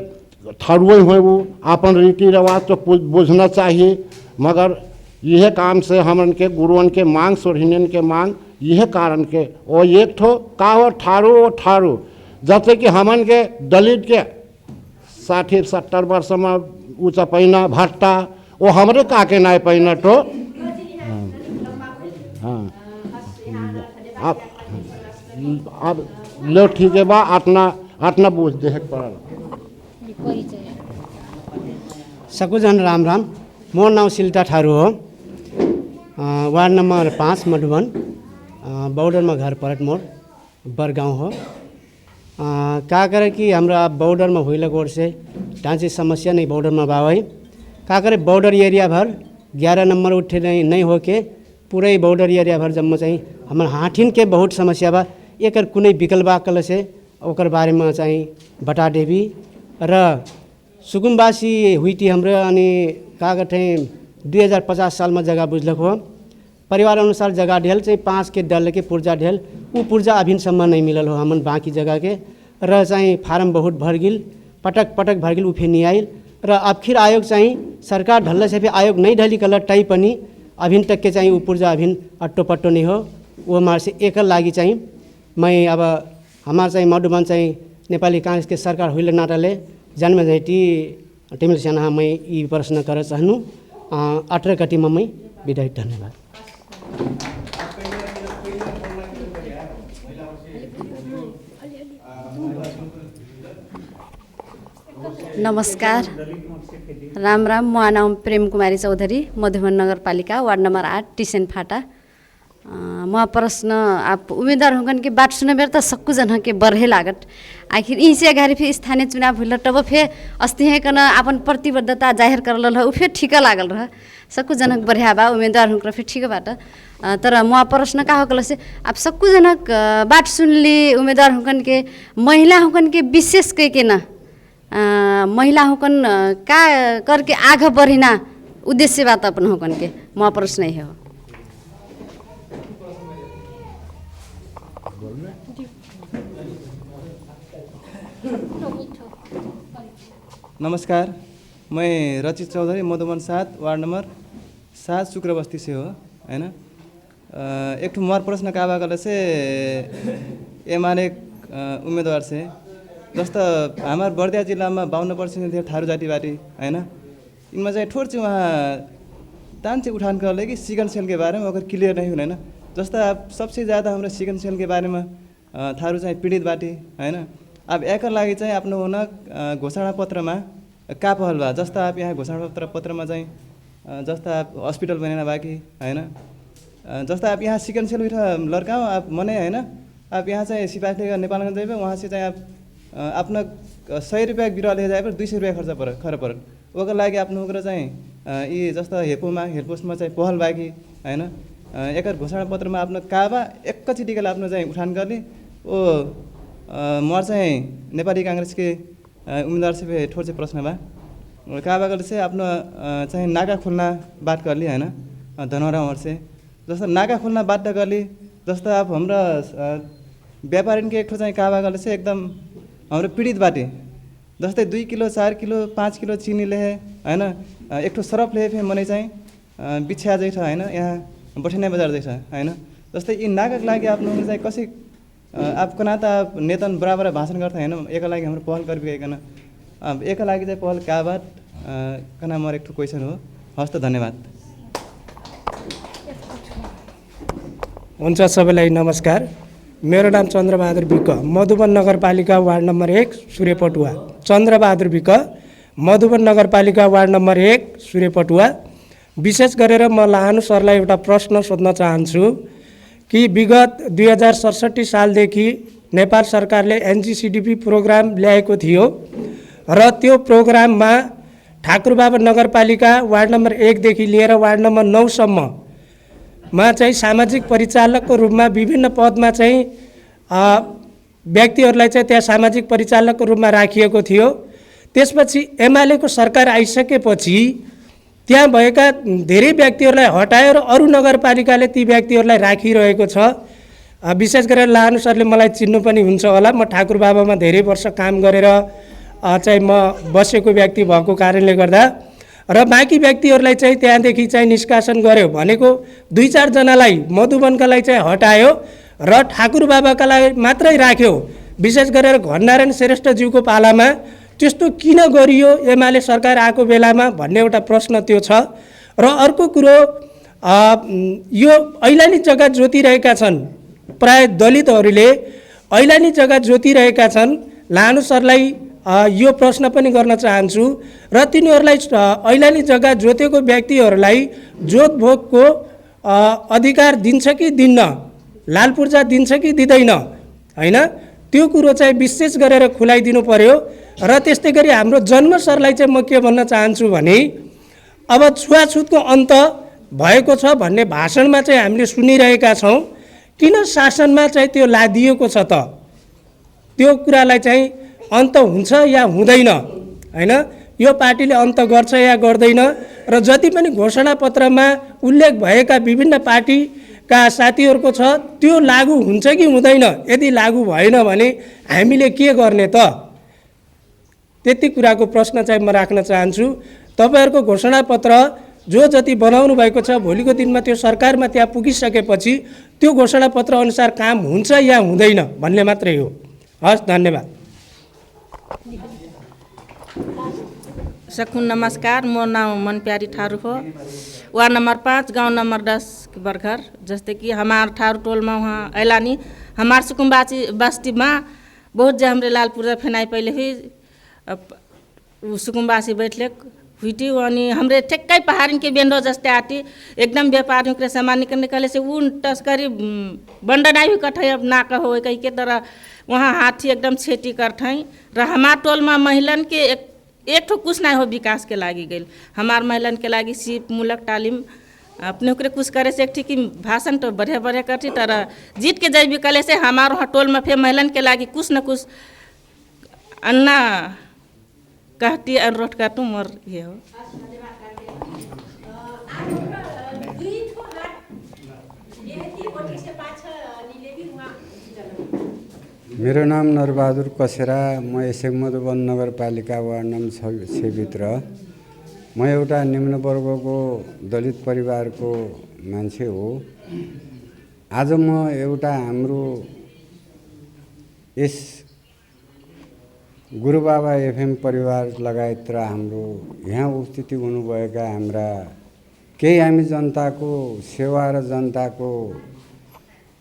ठारुए हुए वो अपन रीति रिवाज तो बुझना चाहिए। मगर यह काम से हमन के गुरुवन के मांग सोरहिनियन के मांग यह कारण के और एक ठो का हो ठारू जैसे कि हमन के दलित के 60-70 वर्ष में ऊँचा पहिना भट्टा वो हमरे का के नाय पहिना तो हाँ अब लो ठीक है बा अतना बूझ दे पड़ल। सकुजन राम राम। मोर नाम सिल्टा ठारू हो। वार्ड नंबर 5 मधुबन बॉर्डर में घर पड़त मोर बरगांव हो। का करे कि हमरा बॉर्डर में हुई लगोर से टांची समस्या नहीं बॉर्डर में बावई का करे बॉर्डर एरिया भर 11 नंबर उठे नहीं हो के पूरे बॉर्डर एरिया भर जम्मू चाहिए हमार हाथिन के बहुत समस्या बा। एक कुनै विकल्प कल से ओकर बारे में चाहिए बता देवी र सुकुम्बासी हुई थी हमरे अनि का कहते 2050 साल में जगह बुझलक हो। परिवार अनुसार जगह ढेल चाहिए 5 के डल के पुर्जा ढेल वो पुर्जा अभिनसम्म नहीं मिलल हो हमन बाकी जगह के र चाहिए फार्म बहुत भर गिल पटक भर गिल उफे नहीं आयल र आखिर आयोग चाहिए सरकार ढल्ला से आयोग नहीं ढली कलर टाई पनि अभिन तक के चाहिए वो पुर्जा अभिन अट्टो पट्टो नहीं हो। वो हमारे से एक लागी चाहिए मैं अब हमारे चाहिए मधुबन चाहिए नेपाली कांग्रेस के सरकार हुई नाटाले जन्म जाती टिमिल सेना मैं ये प्रश्न कर चाहूँ 18 कटी में मैं विदाई। धन्यवाद। नमस्कार राम राम। म नाम प्रेम कुमारी चौधरी मधुबन नगरपालिका वार्ड नंबर 8 टीसेन फाटा। म प्रश्न आप उम्मीदवार होगन के बात सुने बेर तो सक्कू जन के बरहे लागत आखिर यहीं से अगाडि फिर स्थानीय चुनाव हुई तब फिर अस्ति है कन अपन प्रतिबद्धता जाहिर करल रह फिर ठीक लागल रह सक्कू जनक बढ़िया बा उम्मीदवार हुकर फिर ठीक बाट। तर म प्रश्न का होकल से आप सक्कू जनक बात सुनली उम्मीदवार हुकन के महिला हुकन के विशेष कह के ना महिला हुकन का करके आगे बढ़िना उद्देश्य बात अपन हुकन के म प्रश्न है हो। नमस्कार, मैं रचित चौधरी मधुबन 7 वार्ड नंबर 7 शुक्र बस्ती से हो हैन। एक ठो मोर प्रश्न काबा गले से एमाले उम्मेदवार से जस्तो हमार बर्दिया जिल्लामा 52% थियो थारू जातिवादी हैन इनमें चाहिँ ठोर चाहिँ वहाँ तान चाहिँ उठान कर ले कि सिकन सेल के बारे में अगर क्लियर नहीं हुने ना जस्तो अब सबसे ज़्यादा हाम्रो सिकन सेल के बारे में थारू चाहिँ पीडित बाटी हैन अब एकर लागि चाहिँ आफ्नो हुन घोषणा पत्रमा का पहल बा जस्तो आप यहाँ घोषणा पत्रमा चाहिँ जस्तो आप हस्पिटल बनेना बाकी हैन जस्तो आप यहाँ सिकन सेल उठा लड़का आप मने हैन आप यहाँ चाहिँ सिपाही नेपालगंज जाइए वहाँ से चाहिँ आप अपना 100 रुपया बिरुवा ले जाए पर 200 रुपया खर्च पर ओकर लागि आफ्नो ओकरा चाहिँ यी जस्तो हेरपोस्टमा चाहिँ पहल बाकी हैन एकर घोषणा पत्रमा आफ्नो काबा एकैचोटिका आफ्नो चाहिँ उठान गर्ने ओ म चाहिँ नेपाली कांग्रेस के उम्मीदवार से ठोर चाहिँ प्रश्न बा काबा गले से आफ्नो चाहिँ नाका खोल्ना बात करली हैन धनौरा और से जस्तो नाका खोल्ना बात करली जस्तो आप हमरा व्यापारी के एक ठो चाहिँ काबा गले से एकदम हाम्रो पीडित बाटे जस्तै 2 किलो 4 किलो 5 किलो चीनी ले हैन एक ठो सरफ ले मने चाहिँ बिछ्या जै छ हैन यहाँ बठेना बजार जै छ हैन जस्तै यी नाकाको लागि आफ्नो चाहिँ कसै आप कना त नेतन बराबर भाषण गर्छ हैन एका लागि हाम्रो पहल गरिकन अब एका लागि चाहिँ पहल का बात कना मर एक ठो क्वेशन हो हस्त धन्यवाद हुन्छ सबैलाई नमस्कार मेरो नाम चन्द्रबहादुर विक मधुबन नगरपालिका वार्ड नम्बर 1 सूर्यपटुवा चन्द्रबहादुर विक मधुबन नगरपालिका वार्ड नम्बर 1 सूर्यपटुवा विशेष गरेर म लाहानु सरलाई एउटा प्रश्न सोध्न चाहन्छु कि विगत 2067 सालदेखि नेपाल सरकारले एनजीसीडीपी प्रोग्राम ल्याएको थियो र त्यो प्रोग्राममा ठाकुरबाबा नगरपालिका वार्ड नम्बर 1 देखि लिएर वार्ड नम्बर 9 सम्म मा चाहिँ सामाजिक परिचालकको रूपमा विभिन्न पदमा चाहिँ व्यक्तिहरूलाई चाहिँ त्यहाँ सामाजिक परिचालकको रूपमा राखिएको थियो। त्यसपछि एमालेको सरकार आइसकेपछि त्यहाँ भएका धेरै व्यक्तिहरूलाई हटायो र अरू नगरपालिकाले ती व्यक्तिहरूलाई राखिरहेको छ। विशेष गरेर लाहानु सरले मलाई चिन्नु पनि हुन्छ होला, म ठाकुर बाबामा धेरै वर्ष काम गरेर चाहिँ म बसेको व्यक्ति भएको कारणले गर्दा र बाँकी व्यक्तिहरूलाई चाहिँ त्यहाँदेखि चाहिँ निष्कासन गर्यो भनेको 2-4 जनालाई मधुबनकालाई चाहिँ हटायो र ठाकुर बाबाका लागि मात्रै राख्यो। विशेष गरेर घननारायण श्रेष्ठज्यूको पालामा त्यस्तो किन गरियो एमाले सरकार आएको बेलामा भन्ने एउटा प्रश्न त्यो छ। र अर्को कुरो यो ऐलानी जग्गा जोतिरहेका छन्, प्राय दलितहरूले ऐलानी जग्गा जोतिरहेका छन्। लाहानु सरलाई यो प्रश्न पनि गर्न चाहन्छु र तिनीहरूलाई ऐलानी जग्गा जोतेको व्यक्तिहरूलाई जोत भोगको अधिकार दिन्छ कि दिन्न, लाल पूर्जा दिन्छ कि दिँदैन, हैन त्यो कुरो चाहिँ विशेष गरेर खुलाइदिनु पर्यो। र त्यस्तै गरी हाम्रो जन्म सरलाई चाहिँ म के भन्न चाहन्छु भने अब छुवाछुतको अन्त भएको छ भन्ने भाषणमा चाहिँ हामीले सुनिरहेका छौँ, किन शासनमा चाहिँ त्यो लादिएको छ त? त्यो कुरालाई चाहिँ अन्त हुन्छ या हुँदैन, हैन यो पार्टीले अन्त गर्छ या गर्दैन र जति पनि घोषणापत्रमा उल्लेख भएका विभिन्न पार्टीका साथीहरूको छ त्यो लागू हुन्छ कि हुँदैन? यदि लागू भएन भने हामीले के गर्ने त? त्यति कुराको प्रश्न चाहिँ म राख्न चाहन्छु। तपाईहरुको घोषणापत्र जो जति बनाउनु भएको छ भोलिको दिनमा त्यो सरकारमा त्यहाँ पुगिसकेपछि त्यो घोषणापत्र अनुसार काम हुन्छ या हुँदैन भन्ने मात्रै हो। हस्, धन्यवाद। सकून नमस्कार, मोर नाम मनप्यारी ठारू हो, वार्ड नंबर 5 गांव नंबर 10 के बरघर। जैसे कि हमार ठारू टोल में वहाँ ऐलानी हमार सुकुम्बाची बस्ती में बहुत जे हमरे लाल पूर्जा फेनाई पहले हुई सुकुम्बासी बैठले हुई अनि हमरे ठेक्कै पहाड़न के बेंडो जस्ते आती एकदम व्यापारियों के सामान निकले से ऊन तस्करी बंडनाई भी कठै अब ना कहो कहीं के तरह वहाँ हाथी एकदम छेटी करथई र हमार टोल में महिलन के एक ठो कुछ ना हो विकास के लागी गई। हमार महिलन के लागी सिप मूलक तालीम अपने ओकरे कुछ करे से एक ठीक भाषण तो बढ़िया बढ़िया करती तर जीत के जाए कले से हमार वहाँ टोल में फिर महिलन के लागी कुछ न कुछ अन्ना कहती अनुरोध करतू मोर ये हो। मेरो नाम नरबहादुर कसेरा, म यसै मधुबन नगरपालिका वार्ड नम्बर 6 भित्र म एउटा निम्न वर्गको दलित परिवारको मान्छे हो आज म एउटा हाम्रो यस गुरुबाबा एफएम परिवार लगायत र हाम्रो यहाँ उपस्थिति हुनुभएका हाम्रा केही हामी जनताको सेवा र जनताको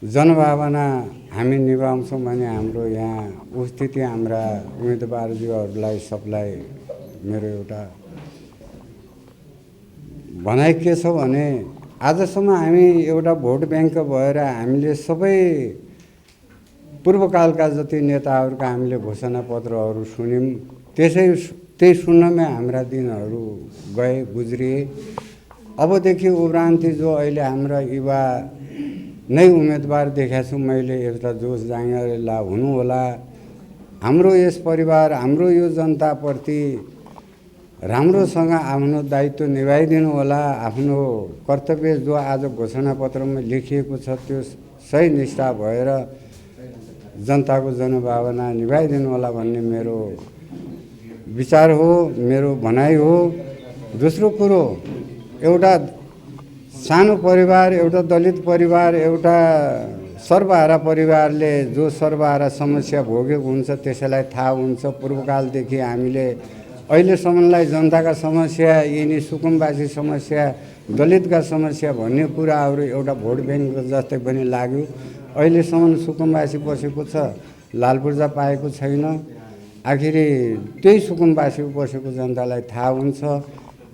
जनभावना हामी निभाउँछौँ भने हाम्रो यहाँ उपस्थिति हाम्रा उम्मेदवारज्यूहरूलाई सबलाई मेरो एउटा भनाइ के छ भने आजसम्म हामी एउटा भोट ब्याङ्क भएर हामीले सबै पूर्वकालका जति नेताहरूका हामीले घोषणापत्रहरू सुन्यौँ त्यही सुन्नमै हाम्रा दिनहरू गए गुज्रिए। अबदेखि उपरान्ति जो अहिले हाम्रा युवा नै उम्मेदवार देखाएको छु मैले एउटा जोस जाँगरला हुनुहोला। हाम्रो यस परिवार हाम्रो यो जनताप्रति राम्रोसँग आफ्नो दायित्व निभाइदिनु होला। आफ्नो कर्तव्य जो आज घोषणापत्रमा लेखिएको छ त्यो सही निष्ठा भएर जनताको जनभावना निभाइदिनु होला भन्ने मेरो विचार हो, मेरो भनाइ हो। दोस्रो कुरो एउटा सानो परिवार, एउटा दलित परिवार, एउटा सर्वहारा परिवारले जो सर्वहारा समस्या भोगेको हुन्छ त्यसैलाई थाहा हुन्छ। पूर्वकालदेखि हामीले अहिलेसम्मलाई जनताका समस्या यिनी सुकुम्बासी समस्या दलितका समस्या भन्ने कुराहरू एउटा भोट ब्याङ्क जस्तै पनि लाग्यो। अहिलेसम्म सुकुम्बासी बसेको छ, लाल पूर्जा पाएको छैन। आखिरी त्यही सुकुम्बासी बसेको जनतालाई थाहा हुन्छ।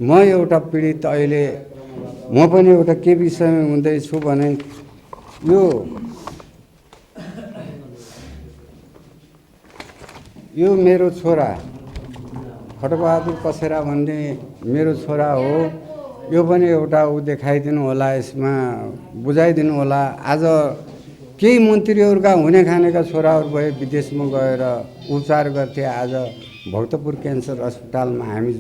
म एउटा पीडित अहिले म पनि एउटा के विषयमा हुँदैछु भने यो मेरो छोरा खड्गबहादुर कसेरा भन्ने मेरो छोरा हो। यो पनि एउटा देखाइदिनु होला, यसमा बुझाइदिनु होला। आज केही मन्त्रीहरूका हुने खानेका छोराहरू भए विदेशमा गएर उपचार गर्थे। आज भक्तपुर क्यान्सर अस्पतालमा हामी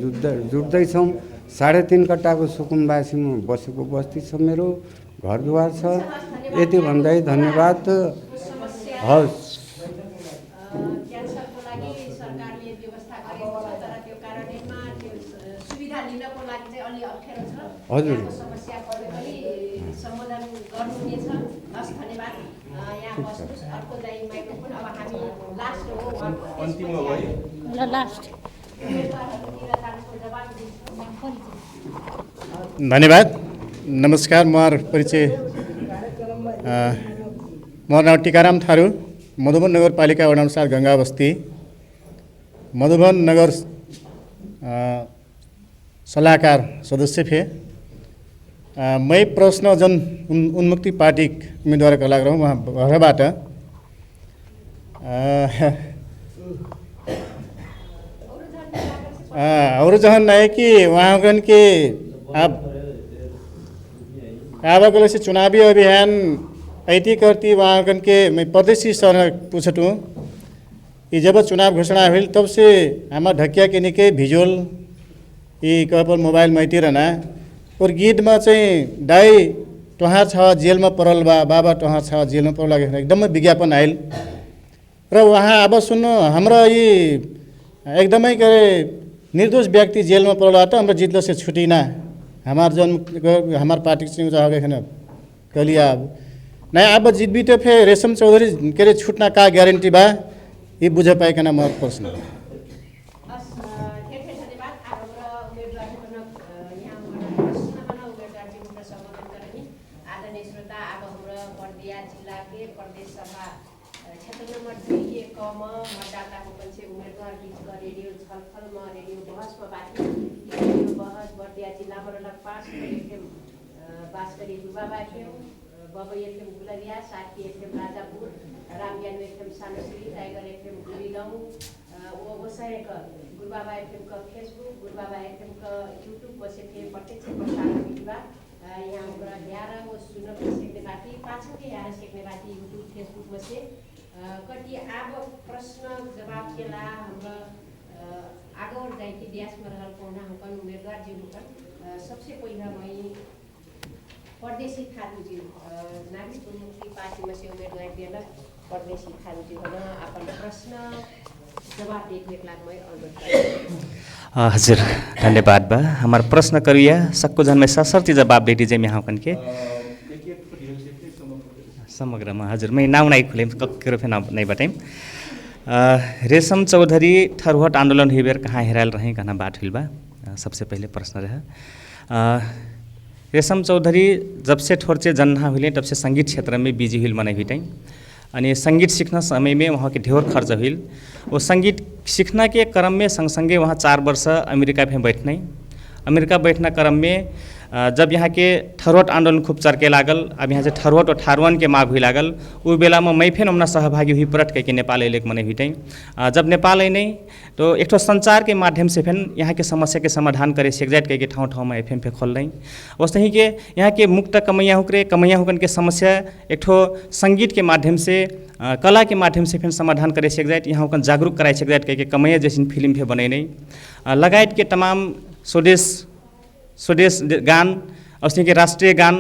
जुट्दैछौँ। 3.5 कट्टाको सुकुम्बासीमा बसेको बस्ती छ, मेरो घरद्वार छ। यति भन्दै धन्यवाद। हस्। हजुर धन्यवाद। नमस्कार, म परिचय म नाम टीकाराम थारू, मधुबन नगरपालिका वडा नम्बर 7 गंगा बस्ती, मधुबन नगर सलाहकार सदस्य थे। मैं प्रश्न जन उन्मुक्ति पार्टी उम्मीदवार का लग रहा हूँ वहाँ घरबाट। और जहाँ नहीं कि वहाँ के अब से चुनावी अभियान ऐती करती वहाँ के मैं परदेशी सर पूछटू ये जब चुनाव घोषणा हुई तब से हमार ढकिया के निके भिजुअल ये पर मोबाइल में रहना और गीत में चाहिँ दाई टोहार छ जेल में पड़ल बा, बाबा टोहार छ जेल में पड़ल एकदम विज्ञापन आयल र वहाँ अब सुन्नु हाम्रो ये एकदम करे निर्दोष व्यक्ति जेल में पड़ल तो हम जितलो से छुटीना हमार जन हमार पार्टी से कलिया नहीं अब जीत भी तो फिर रेशम चौधरी के छुटना का गारंटी बा ये बुझ पाएकन म प्रश्न। बाबा FM Gulariya, Sathi FM Rajapur, Ramgyan FM सानश्री, टाइगर एफएम गुलीगाउँ, व्यवसायक गुरुबाबा एफएम का फेसबुक, गुरुबाबा एफएम का यूट्यूब बसे थे प्रत्यक्ष प्रसारण विधिवा यहाँ हमरा 11 वो सुन्न सकने बाकी पाछन के 11 सकने बाकी यूट्यूब फेसबुक में से कति अब प्रश्न जवाब केला हमरा आगे और जाए कि देश में रहल कोना हमकन उम्मीदवार जी हुकन सबसे पहिला मैं परदेशी खालुजी नागरिक उन्मुक्ति पार्टी में से उम्मीदवार दिएला परदेशी खालुजी होना अपन प्रश्न जवाब एक लाख में अनुरोध हजुर धन्यवाद बा। हमार प्रश्न करिया सक्को जन्मे सशर्ती जवाब देती जे यहाँ कन के समग्रमा हजुर मैं नाउँ नहीं खुले करो फे नाम नहीं बताइम रेशम चौधरी थरुहट आंदोलन हुई बेर कहाँ हेरायल रहे कहना बात हुई बा सबसे पहले प्रश्न रहा रेशम चौधरी जब से थोड़े जन्ना हुई तब से संगीत क्षेत्र में बिजी हुई मनाई हुई टाइम अनि संगीत सीखना समय में वहाँ के ढेर खर्च हुई वो संगीत सीखना के क्रम में संग संगे वहाँ 4 वर्ष अमेरिका में बैठने अमेरिका बैठना क्रम में जब यहाँ के थरुहट आंदोलन खूब चर्के लागल अब यहाँ से थरुहट और थारुअन के माग हुई लागल उ बेला में मैं फिर हमना सहभागी हुई परट के नेपाल अलेक मने हुई टाइम जब नेपाल आई नहीं तो एक संचार के माध्यम से फिर यहाँ के समस्या के समाधान करे सेक्जाइट के ठाउँ ठाउँमा एफएम पे खोल रही वैसे ही के यहाँ के मुक्त कमैया हुकन के समस्या एक संगीत के माध्यम से कला के माध्यम से फिर समाधान करे सेक्जाइट यहाँ हुकन जागरूक कराए सेक्जाइट के कमैया जैसी फिल्म भी बने नहीं लगायत के तमाम स्वदेश गान और के राष्ट्रीय गान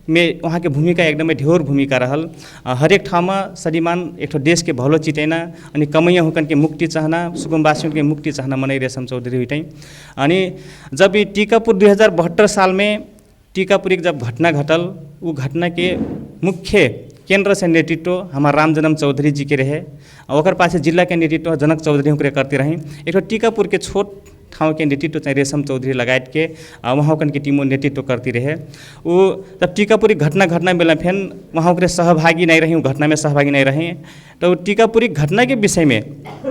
में वहाँ के भूमिका एकदम ढेर भूमिका रहल हरेक ठाउँमा सदीमान एक देश के भलो चितेना अनि कमैया हुकन के मुक्ति चाहना सुकुम्बासियों के मुक्ति चाहना मनाई रेशम चौधरी हुई अनि जब ये टीकापुर 2072 साल में टीकापुरी जब घटना घटल वो घटना के मुख्य केंद्र से नेतृत्व हमारा राम जन्म चौधरी जी के रहे और पास जिला के नेतृत्व जनक चौधरी हुकरे करते रहे एक टीकापुर के छोट ठाउँ के नेतृत्व चाहिँ रेशम चौधरी लगायत के वहाँ के टीमों नेतृत्व करती रहे वो जब टीकापुरी घटना बेला फिर वहाँ के सहभागी नहीं रही घटना में सहभागी नहीं रहे तो टीकापुरी घटना के विषय में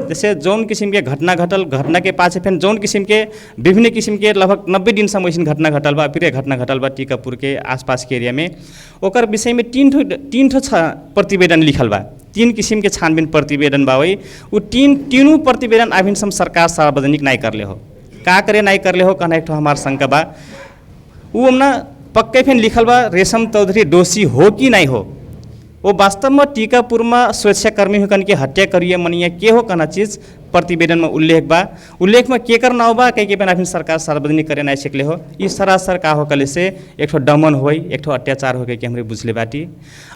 जैसे जौन किस्म के घटना घटल घटना के पास फिर जौन किस्म के विभिन्न किस्म के लगभग 90 दिन से वैसे घटना घटल बा फिर घटना घटल बा टीकापुर के आसपास के एरिया में ओकर विषय में तीन ठो प्रतिवेदन लिखल बा 3 किस्म के छानबीन प्रतिवेदन बा वही वो तीनों प्रतिवेदन अभी सम सरकार सार्वजनिक नहीं करले हो का करे नहीं करले हो कहना एक हमार शंका बा वो हमना पक्के फिर लिखल बा रेशम चौधरी दोषी हो कि नहीं हो वो वास्तव में टीकापुर में स्वेच्छाकर्मी हुकन के हत्या करिए मनिया के हो कहना चीज़ प्रतिवेदन में उल्लेख में के कर ना बा कहीं फिर सरकार सार्वजनिक करे नहीं सकले हो ये सरासर का हो कले से एक दमन हो एक अत्याचार हो गए कि हमारे बुझले बाटी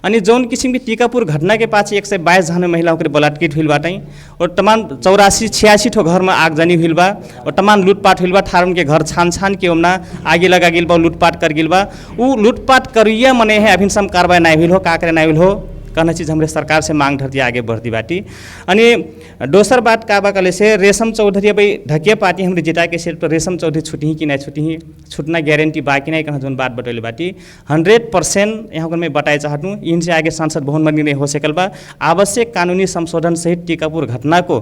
अनि जौन किस्म के टीकापुर घटना के पास 122 जना महिलाओं के बलात्कृत हुई बाटे और तमाम 84-86 ठो घर में आगजनी हुई बा और तमाम लूटपाट हुई बा थारुन के घर छान के ओमना आगे लगा गिल बा लूटपाट कर गिल बा वो लूटपाट करिए मने है अभी सम कार्रवाई नहीं हुई हो का करे नहीं हुई हो कहना चीज़ हमारे सरकार से मांग धरती आगे बढ़ती बाटी अनि दोसर बात का बा कले से रेशम चौधरी अब ढकिया पार्टी हमारे जिता के सिर्फ तो रेशम चौधरी छुटी कि नहीं छुटी छुटना गारंटी बाकी नहीं कहना जो बात बतौले बाटी 100% यहाँ को मैं बताए चाहूँ इनसे आगे सांसद भवन मंदिर नहीं हो सकल बा आवश्यक कानूनी संशोधन सहित टीकापुर घटना को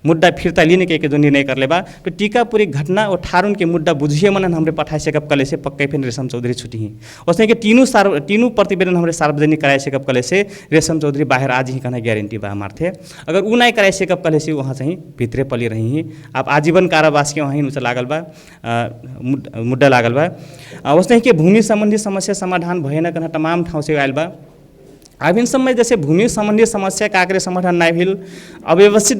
मुद्दा फिरता लेने के जो निर्णय कर ले बा तो टीकापुरी घटना और थारुन के मुद्दा बुझिए मन हमरे पठाए से कब कले से पक्के फिर रेशम चौधरी छुटी ही उसने के तीनों प्रतिवेदन हमरे सार्वजनिक कराए से कब कले से रेशम चौधरी बाहर आज ही कहना गारंटी बा हमारे थे अगर वो नहीं कराए से कब कले से वहाँ से भितरे पली रही ही आप आजीवन कारावास के वहीं नीचे लागल बा मुद्दा लागल बा उसने के भूमि संबंधी समस्या समाधान भएन कहना तमाम ठाउँ से आयल बा अभी समय जैसे भूमि संबंधी समस्या काकरे समाधान नहीं भेल अव्यवस्थित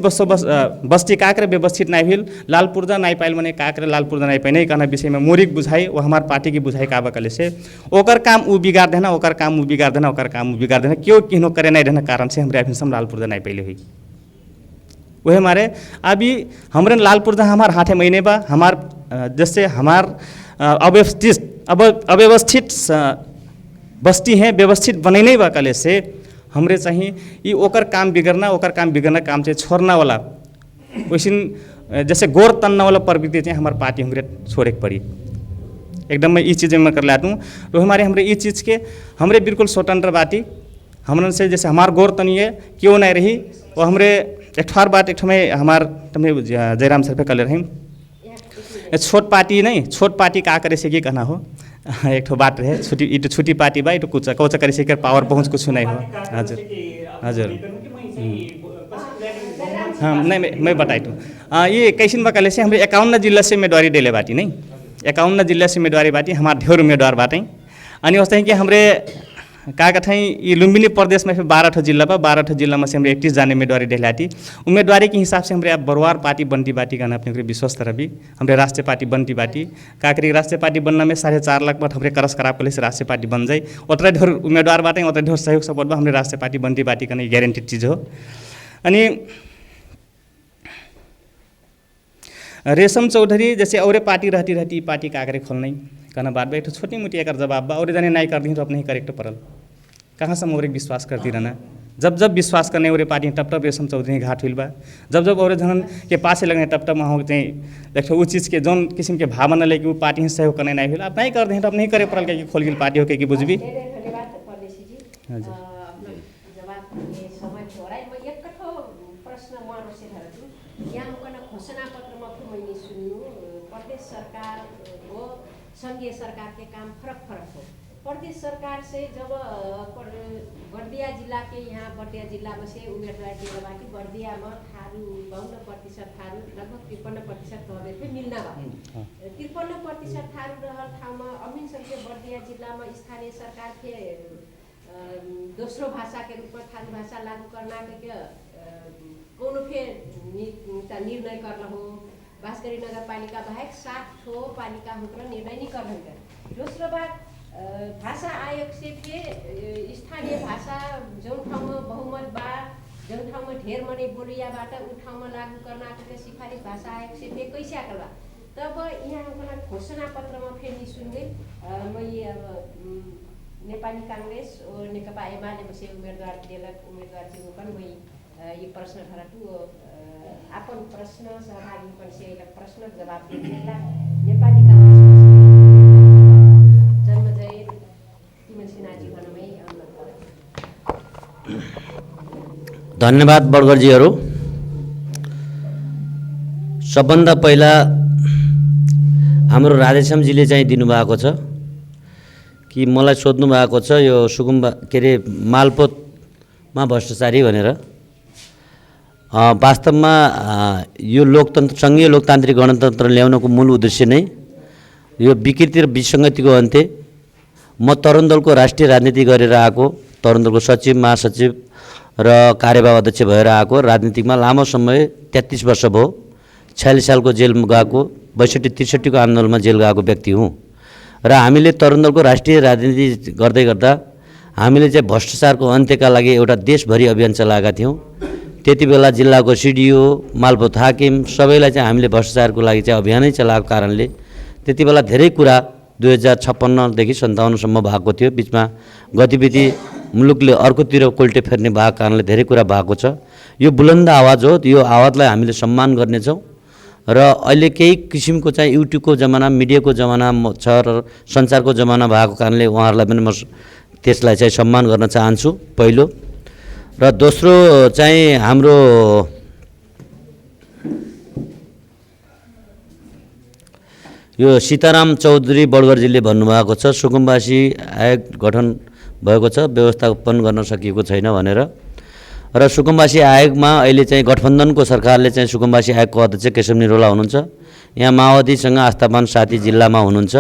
बस्ती काकरे व्यवस्थित नहीं भेल लाल पूर्जा नहीं पाइल मने काकरे लाल पूर्जा नहीं पाइने कहना विषय में मोरिक बुझाई वो हमार पार्टी की बुझाई का बकले से ओकर काम उ बिगाड़ देना ओकर काम उ बिगाड़ देना ओकर काम उ बिगाड़ देना क्यों किनो करे नहीं रहना कारण से हमारे अभी सम लाल पूर्जा नहीं पहले हुई वही हमारे अभी हमारे लाल पूर्जा हमार हाथे महीने बा हमार जैसे हमार अव्यवस्थित बस्ती है व्यवस्थित बनैने बा कले से हमरे चाहिए ये ओकर काम बिगड़ना काम से छोड़ना वाला वैसे जैसे गोर तन्ना वाला प्रवृत्ति चाहिए हमारे पार्टी हमरे छोड़े के पड़ी एकदम मैं इस चीज़ में कर लाता हूँ तो हमारे इस चीज़ के हमरे बिल्कुल स्वतंत्र बाटी हमरन से जैसे हमार गोर तनी है क्यों नहीं रही वो हमरे एक बात एक में हमार तमें जयराम सर पे कल रही छोट पार्टी नहीं छोट पार्टी का करे से ये कहना हो एक बात रहे छुट्टी पार्टी बा इटो कुछ कौचा करे से पावर पहुँच कुछ नहीं हो हजुर हजुर हाँ नहीं मैं बताई तो ये कैसिन बा कले से हमारे 51 जिला से उम्मीदवारी डेले बाटी नहीं 51 जिला से उम्मीदवारी बाटी हमारे ढेर उम्मीदवार बाटे अनि वस्तै कि हमारे का कथाई ये लुम्बिनी प्रदेश में फिर 12 ठो जिला बा 12 ठो जिला में से हमारे 31 जाने उम्मीदवारी डेलाती उम्मीदवारी के हिसाब से हमारे अब बरुआर पार्टी बनती बाटी कहना अपने विश्वास तरह भी हमारे राष्ट्रीय पार्टी बनती बाटी काकरी राष्ट्रीय पार्टी बनना में 4.5 लाख बात हमारे करस खराब कर से राष्ट्रीय पार्टी बन जाए उतना ढेर उम्मीदवार बाटे उतना ढेर सहयोग सपोर्ट बा हमारे राष्ट्रीय पार्टी बनती बाटी कहना गारंटेड चीज़ हो अनि रेशम चौधरी जैसे और पार्टी रहती पार्टी काकरे खोलना कहना बात बा एक छोटी मोटी एक जवाब बा और जाने नहीं कर दी तो अपने ही करेक्ट पड़ल कहाँ से हम और विश्वास करती रहना, जब जब विश्वास करने और पार्टी तब तब रेशम चौधरी घाट हुई बा, जब जब और जन के पासे लगने तब तब वहाँ देखो उस चीज़ के जौन किस्म के भावना लेके वो पार्टी से सहयोग करने नहीं हुई। अब नहीं कर दें तब नहीं करे पड़ल के खोल गिल पार्टी होके कि बुझबी। संघीय सरकार के काम फरक फरक हो। प्रदेश सरकार से जब बर्दिया जिला के यहाँ बर्दिया जिला में से उम्मीदवार दिए बाकी बर्दिया में थारू 52% थारू लगभग 53% तौर पे मिलना बा 53% थारू रहल ठाव में अमीन संघ के बर्दिया जिला में स्थानीय सरकार के दोस्रो भाषा के रूप में थारू भाषा लागू करना के कोनो फिर निर्णय करना हो। बाँसगढ़ी नगरपालिका बाहेक 7 ठो पालिका हुँक्र निर्णय नहीं कर रहे। दोस्रो बात भाषा आयोग से फिर स्थानीय भाषा जो ठाउँ में बहुमत बा जो ठाउँ में ढेर मने बोलियाबाट उ ठाउँ में लागू करना के सिफारिश भाषा आयोग से फिर कैसे आकर बा तब यहाँ अपना घोषणा पत्र में फिर निसुन गई नेपाली कांग्रेस और नेकपा एमाले से उम्मीदवार दिलक उम्मीदवार चाहिँ पण मैं ये प्रश्न धराटू अपन प्रश्न सहभागी पण से प्रश्न जवाब दिएला नेपाली कांग्रेस जन्मजय तिमन सिन्हाजी भनमै धन्यवाद बडगरजीहरू। सबभन्दा पहिला हाम्रो राधेश्यामजीले चाहिँ दिनुभएको छ कि मलाई सोध्नु भएको छ यो सुकुम्बा के अरे मालपोतमा भ्रष्टाचारी भनेर। वास्तवमा यो लोकतन्त्र सङ्घीय लोकतान्त्रिक गणतन्त्र ल्याउनको मूल उद्देश्य नै यो विकृति र विसङ्गतिको अन्त्य। म तरुण दलको राष्ट्रिय राजनीति गरेर आएको, तरुण दलको सचिव महासचिव र कार्यवाहक अध्यक्ष भएर आएको, राजनीतिकमा लामो समय 33 वर्ष भयो। 46 सालको जेल गएको, 62-63 को आन्दोलनमा जेल गएको व्यक्ति हुँ र हामीले तरुण दलको राष्ट्रिय राजनीति गर्दै गर्दा हामीले चाहिँ भ्रष्टाचारको अन्त्यका लागि एउटा देशभरि अभियान चलाएका थियौँ। त्यति बेला जिल्लाको सिडिओ मालपोत हाकिम सबैलाई चाहिँ हामीले भ्रष्टाचारको लागि चाहिँ अभियानै चलाएको कारणले त्यति बेला धेरै कुरा 2056 देखि 57 सम्म भएको थियो। बिचमा गतिविधि मुलुकले अर्कोतिर कोल्टे फेर्ने भएको कारणले धेरै कुरा भएको छ। यो बुलन्द आवाज हो, यो आवाजलाई हामीले सम्मान गर्नेछौँ र अहिले केही किसिमको चाहिँ युट्युबको जमाना मिडियाको जमाना छ र सञ्चारको जमाना भएको कारणले उहाँहरूलाई पनि म त्यसलाई चाहिँ सम्मान गर्न चाहन्छु पहिलो। र दोस्रो चाहिँ हाम्रो यो सीताराम चौधरी बडगरजीले भन्नुभएको छ सुकुम्बासी आयोग गठन भएको छ, व्यवस्थापन गर्न सकिएको छैन भनेर। र सुकुम्बासी आयोगमा अहिले चाहिँ गठबन्धनको सरकारले चाहिँ सुकुम्बासी आयोगको अध्यक्ष केशव निरौला हुनुहुन्छ। यहाँ माओवादीसँग आस्थावान साथी जिल्लामा हुनुहुन्छ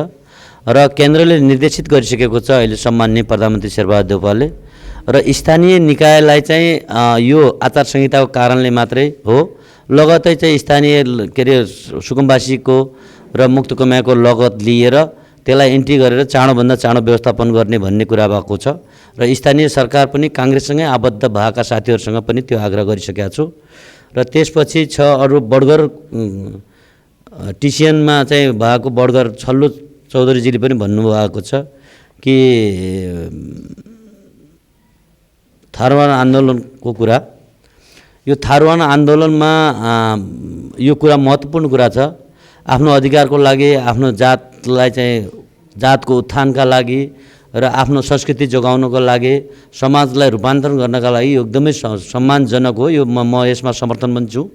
र केन्द्रले निर्देशित गरिसकेको छ अहिले सम्माननीय प्रधानमन्त्री शेरबहादुर देउपाले। र स्थानीय निकायलाई चाहिँ यो आचार संहिताको कारणले मात्रै हो, लगतै चाहिँ स्थानीय के अरे सुकुम्बासीको र मुक्तकमायाको लगत लिएर त्यसलाई एन्ट्री गरेर चाँडोभन्दा चाँडो व्यवस्थापन गर्ने भन्ने कुरा भएको छ र स्थानीय सरकार पनि काङ्ग्रेससँगै आबद्ध भएका साथीहरूसँग पनि त्यो आग्रह गरिसकेका छु। र त्यसपछि छ अरू बडगर टिसिएनमा चाहिँ भएको बडगर छल्लु चौधरीजीले पनि भन्नुभएको छ कि थारूवान आन्दोलनको कुरा, यो थारूवान आन्दोलनमा यो कुरा महत्त्वपूर्ण कुरा छ। आफ्नो अधिकारको लागि, आफ्नो जातलाई चाहिँ जातको उत्थानका लागि र आफ्नो संस्कृति जोगाउनको लागि, समाजलाई रूपान्तरण गर्नका लागि यो एकदमै सम्मानजनक हो। यो म यसमा समर्थन पनि छु।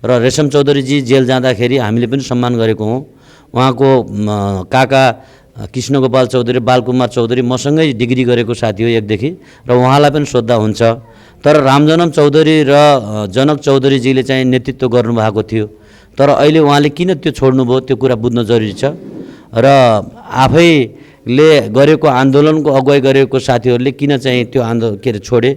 र रेशम चौधरीजी जेल जाँदाखेरि हामीले पनि सम्मान गरेको हौँ। उहाँको काका कृष्णगोपाल चौधरी, बालकुमार चौधरी मसँगै डिग्री गरेको साथी हो एकदेखि र उहाँलाई पनि सोद्धा हुन्छ। तर रामजनम चौधरी र जनक चौधरीजीले चाहिँ नेतृत्व गर्नुभएको थियो, तर अहिले उहाँले किन त्यो छोड्नुभयो त्यो कुरा बुझ्न जरुरी छ। र आफैले गरेको आन्दोलनको अगुवाई गरेको साथीहरूले किन चाहिँ त्यो के अरे छोडे,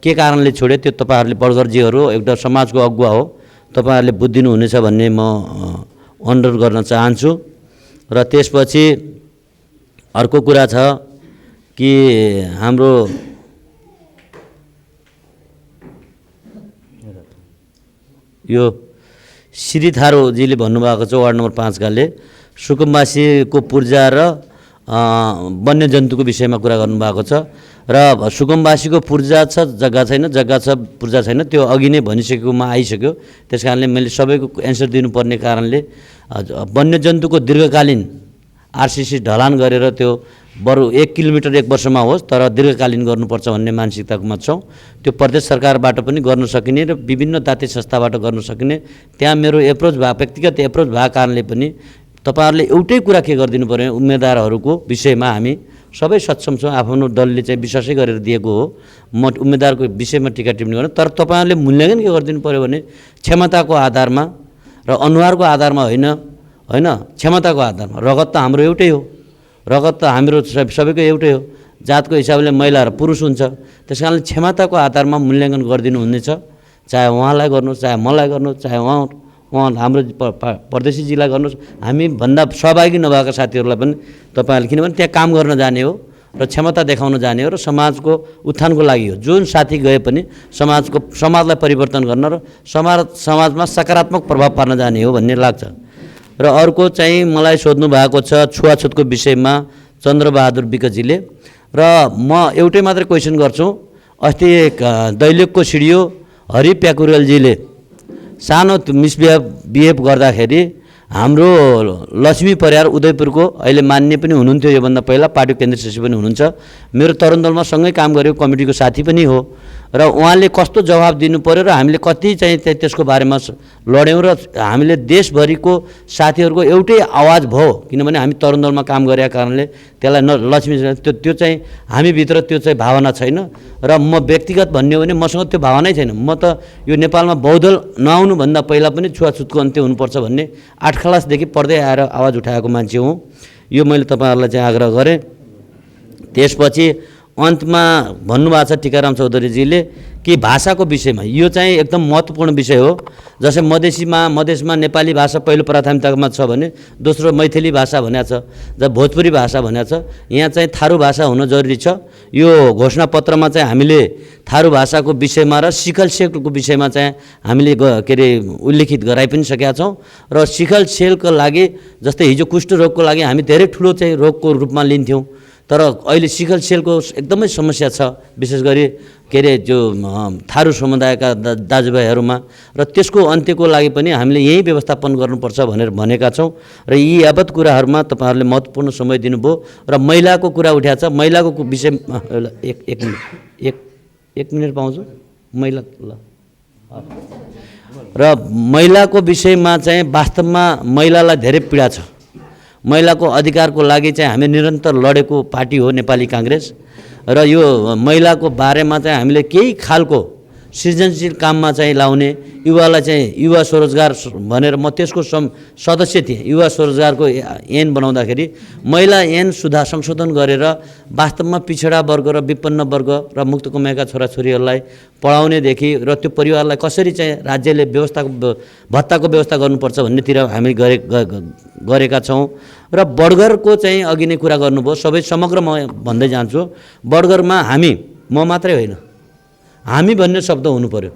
के कारणले छोडे, त्यो तपाईँहरूले बडगरजीहरू एउटा समाजको अगुवा हो, तपाईँहरूले बुझिदिनु हुनेछ भन्ने म अनुरोध गर्न चाहन्छु। र त्यसपछि अर्को कुरा छ कि हाम्रो यो श्री थारूजीले भन्नुभएको छ वार्ड नम्बर 5 काले सुकुम्बासीको पूर्जा र वन्यजन्तुको विषयमा कुरा गर्नुभएको छ र सुकुमवासीको पूर्जा छ जग्गा छैन, जग्गा छ पूर्जा छैन, त्यो अघि नै भनिसकेकोमा आइसक्यो। त्यस कारणले मैले सबैको एन्सर दिनुपर्ने कारणले वन्यजन्तुको दीर्घकालीन आरसिसी ढलान गरेर त्यो बरु 1 किलोमिटर 1 वर्षमा होस् तर दीर्घकालीन गर्नुपर्छ भन्ने मानसिकतामा छौँ। त्यो प्रदेश सरकारबाट पनि गर्न सकिने र विभिन्न दाती संस्थाबाट गर्न सकिने, त्यहाँ मेरो एप्रोच व्यक्तिगत एप्रोच भएको कारणले पनि तपाईहरुले एउटै कुरा के गरिदिनु पर्यो, उम्मेदवारहरूको विषयमा हामी सबै सक्षम छौँ। आफ्नो दलले चाहिँ विश्वासै गरेर दिएको हो म उम्मेदवारको विषयमा टिका टिप्पणी गर्न, तर तपाईहरुले मूल्याङ्कन के गरिदिनु पर्यो भने क्षमताको आधारमा र अनुहारको आधारमा होइन, क्षमताको आधारमा। रगत त हाम्रो एउटै हो, रगत त हाम्रो सबैको एउटै हो, जातको हिसाबले महिला र पुरुष हुन्छ। त्यसकारणले क्षमताको आधारमा मूल्याङ्कन गरिदिनु हुनेछ, चाहे उहाँलाई गर्नुहोस्, चाहे मलाई गर्नुहोस्, चाहे उहाँ हाम्रो परदेशी जिल्ला गर्नुहोस्। हामी भन्दा सहभागी नभएका साथीहरूलाई पनि तपाईहरुले, किनभने त्यहाँ काम गर्न जाने हो र क्षमता देखाउन जाने हो र समाजको उत्थानको लागि हो। जुन साथी गए पनि समाजलाई परिवर्तन गर्न र समाजमा सकारात्मक प्रभाव पार्न जाने हो भन्ने लाग्छ। र अर्को चाहिँ मलाई सोध्नु भएको छ छुवाछुतको विषयमा चन्द्रबहादुर विकजीले, र म एउटै मात्रै क्वेसन गर्छु। अस्ति दैलेखको सिडियो हरि प्याकुरेलजीले सानो मिसबिहेभ गर्दाखेरि हाम्रो लक्ष्मी परियार उदयपुरको अहिले मान्य पनि हुनुहुन्थ्यो, योभन्दा पहिला पार्टीको केन्द्रीय सचिव पनि हुनुहुन्छ, मेरो तरुण दलमा सँगै काम गरेको कमिटीको साथी पनि हो, र उहाँले कस्तो जवाब दिनु पर्यो र हामीले कति चाहिँ त्यसको बारेमा लड्यौँ र हामीले देशभरिको साथीहरूको एउटै आवाज भयो। किनभने हामी तरुण दलमा काम गरेका कारणले त्यसलाई लक्ष्मी त्यो चाहिँ हामीभित्र त्यो चाहिँ भावना छैन, र म व्यक्तिगत भन्ने हो भने मसँग त्यो भावनै छैन। म त यो नेपालमा बहुदल नआउनुभन्दा पहिला पनि छुवाछुतको अन्त्य हुनुपर्छ भन्ने 8 क्लासदेखि पढ्दै आएर आवाज उठाएको मान्छे हुँ। यो मैले तपाईहरुलाई चाहिँ आग्रह गरेँ। त्यसपछि अन्तमा भन्नुभएको छ टीकाराम चौधरीजीले कि भाषाको विषयमा यो चाहिँ एकदम महत्त्वपूर्ण विषय हो। जस्तै मधेसमा नेपाली भाषा पहिलो प्राथमिकतामा छ भने दोस्रो मैथिली भाषा भनेको छ, जब भोजपुरी भाषा भनेको छ, यहाँ चाहिँ थारू भाषा हुन जरुरी छ। यो घोषणापत्रमा चाहिँ हामीले थारू भाषाको विषयमा र सिकल सेलको विषयमा चाहिँ हामीले के अरे उल्लेखित गराइ पनि सकेका छौँ। र सिकल सेलको लागि जस्तै हिजो कुष्ठरोगको लागि हामी धेरै ठुलो चाहिँ रोगको रूपमा लिन्थ्यौँ, तर अहिले सिकल सेलको एकदमै समस्या छ, विशेष गरी के अरे जो थारू समुदायका दाजुभाइहरूमा, र त्यसको अन्त्यको लागि पनि हामीले यही व्यवस्थापन गर्नुपर्छ भनेर भनेका छौँ। र यी यावत कुराहरूमा तपाईहरुले महत्त्वपूर्ण समय दिनुभयो। र महिलाको कुरा उठाएको छ, महिलाको विषयमा एक मिनट पाउँछु महिला ल। र महिलाको विषयमा चाहिँ वास्तवमा महिलालाई धेरै पीडा छ। महिलाको अधिकारको लागि चाहिँ हामी निरन्तर लडेको पार्टी हो नेपाली काङ्ग्रेस, र यो महिलाको बारेमा चाहिँ हामीले केही खालको सृजनशील काममा चाहिँ लाउने, युवालाई चाहिँ युवा स्वरोजगार भनेर म त्यसको सदस्य थिएँ। युवा स्वरोजगारको ऐन बनाउँदाखेरि महिला ऐन संशोधन गरेर वास्तवमा पिछडा वर्ग र विपन्न वर्ग र मुक्त कमाएका छोराछोरीहरूलाई पढाउनेदेखि र त्यो परिवारलाई कसरी चाहिँ राज्यले भत्ताको व्यवस्था गर्नुपर्छ भन्नेतिर हामी गरेका छौँ। र बडगरको चाहिँ अघि नै कुरा गर्नुभयो, सबै समग्र म भन्दै जान्छु। बडगरमा म मात्रै होइन, हामी भन्ने शब्द हुनु पर्यो।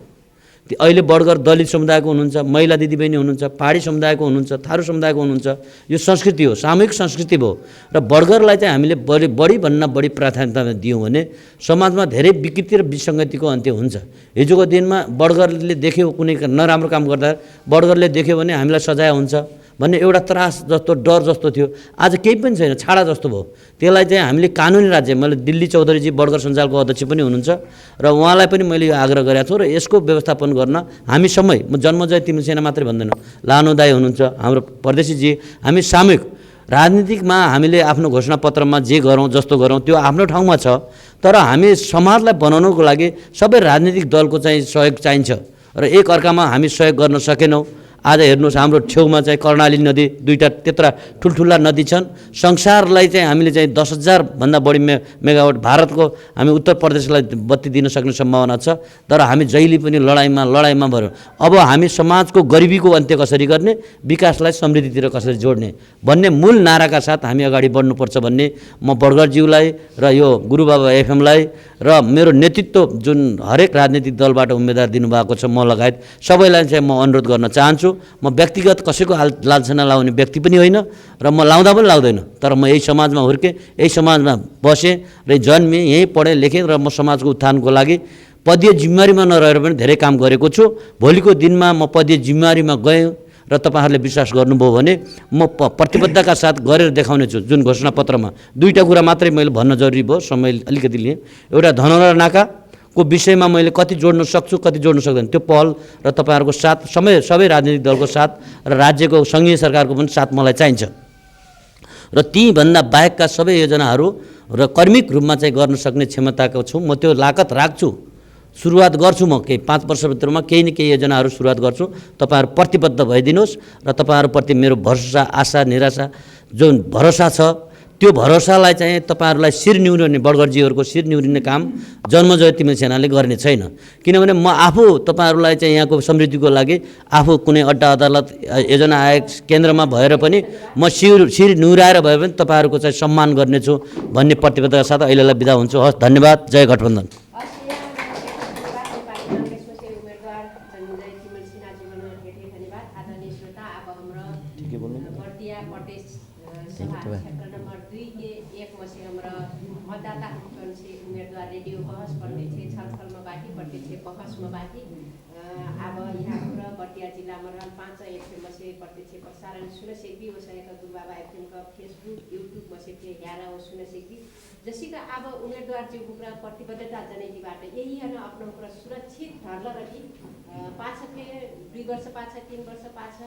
अहिले बडगर दलित समुदायको हुनुहुन्छ, महिला दिदीबहिनी हुनुहुन्छ, पहाडी समुदायको हुनुहुन्छ, थारू समुदायको हुनुहुन्छ। यो संस्कृति हो, सामूहिक संस्कृति भयो। र बडगरलाई चाहिँ हामीले बढीभन्दा बढी प्राथमिकता दियौँ भने समाजमा धेरै विकृति र विसङ्गतिको अन्त्य हुन्छ। हिजोको दिनमा बडगरले देख्यो कुनै नराम्रो काम गर्दा बडगरले देख्यो भने हामीलाई सजाय हुन्छ भन्ने एउटा त्रास जस्तो डर जस्तो थियो, आज केही पनि छैन, छाडा जस्तो भयो। त्यसलाई चाहिँ हामीले कानुनी राज्य, मैले दिल्ली चौधरीजी बडगर सञ्जालको अध्यक्ष पनि हुनुहुन्छ, र उहाँलाई पनि मैले यो आग्रह गरेको छु। र यसको व्यवस्थापन गर्न हामी समय, म जन्मजय तिम्रो सेना मात्रै भन्दैन, लानु दाई हुनुहुन्छ, हाम्रो परदेशीजी, हामी सामूहिक राजनीतिकमा हामीले आफ्नो घोषणापत्रमा जे गरौँ जस्तो गरौँ त्यो आफ्नो ठाउँमा छ, तर हामी समाजलाई बनाउनको लागि सबै राजनीतिक दलको चाहिँ सहयोग चाहिन्छ। र एक अर्कामा हामी सहयोग गर्न सकेनौँ। आज हेर्नुहोस् हाम्रो छेउमा चाहिँ कर्णाली नदी, दुईवटा त्यत्रा ठुल्ठुला नदी छन्। संसारलाई चाहिँ हामीले चाहिँ 10,000 भन्दा बढी मेगावाट भारतको हामी उत्तर प्रदेशलाई बत्ती दिन सक्ने सम्भावना छ, तर हामी जहिले पनि लडाइँमा भयौँ। अब हामी समाजको गरिबीको अन्त्य कसरी गर्ने, विकासलाई समृद्धितिर कसरी जोड्ने भन्ने मूल नाराका साथ हामी अगाडि बढ्नुपर्छ भन्ने म बडगरज्यूलाई र यो गुरुबाबा एफएमलाई र मेरो नेतृत्व जुन हरेक राजनीतिक दलबाट उम्मेदवार दिनुभएको छ म लगायत सबैलाई चाहिँ म अनुरोध गर्न चाहन्छु। चाहन्छु। म व्यक्तिगत कसैको लालछना लाउने व्यक्ति पनि होइन र म लाउँदा पनि लाउँदैन, तर म यही समाजमा हुर्केँ, यही समाजमा बसेँ र जन्मेँ, यहीँ पढेँ लेखेँ र म समाजको उत्थानको लागि पदीय जिम्मेवारीमा नरहेर पनि धेरै काम गरेको छु। भोलिको दिनमा म पदीय जिम्मेवारीमा गएँ र तपाईँहरूले विश्वास गर्नुभयो भने म प्रतिबद्धताका साथ गरेर देखाउने छु। जुन घोषणापत्रमा 2टा कुरा मात्रै मैले भन्न जरुरी भयो, समय अलिकति लिएँ। एउटा धनगढा नाकाको विषयमा मैले कति जोड्न सक्छु, कति जोड्न सक्दैन, त्यो पहल र तपाईँहरूको साथ सबै राजनीतिक दलको साथ र राज्यको सङ्घीय सरकारको पनि साथ मलाई चाहिन्छ। र तीभन्दा बाहेकका सबै योजनाहरू र कर्मिक रूपमा चाहिँ गर्न सक्ने क्षमताको छु। म त्यो लागत राख्छु, सुरुवात गर्छु। म केही 5 वर्षभित्रमा केही न केही योजनाहरू सुरुवात गर्छु। तपाईँहरू प्रतिबद्ध भइदिनुहोस् र तपाईँहरूप्रति मेरो भरोसा, आशा, निराशा जुन भरोसा छ त्यो भरोसालाई चाहिँ तपाईँहरूलाई शिर निहुर्ने, बडगरजीहरूको शिर निहुर्ने काम जन्मजय तिमिल सेनाले गर्ने छैन। किनभने म आफू तपाईँहरूलाई चाहिँ यहाँको समृद्धिको लागि आफू कुनै अड्डा अदालत योजना आयोग केन्द्रमा भएर पनि म शिर निहुराएर भए पनि तपाईँहरूको चाहिँ सम्मान गर्नेछु भन्ने प्रतिबद्धताका साथ अहिलेलाई बिदा हुन्छु। हस्, धन्यवाद। जय गठबन्धन। अब यहाँ बर्दिया जिल्लामा 5 एफएममा से प्रत्यक्ष प्रसारण सुन सकती वसायका गुरुबाबा एफएमका फेसबुक युट्युबमा से हेरा सुन सकती जसिका अब उम्मेदवार जो कुरा प्रतिबद्धता जनैलीबाट यही हैन आफ्नो कुरा सुरक्षित ढल्ल रही पाछके 2 वर्ष पाछ 3 वर्ष पाछ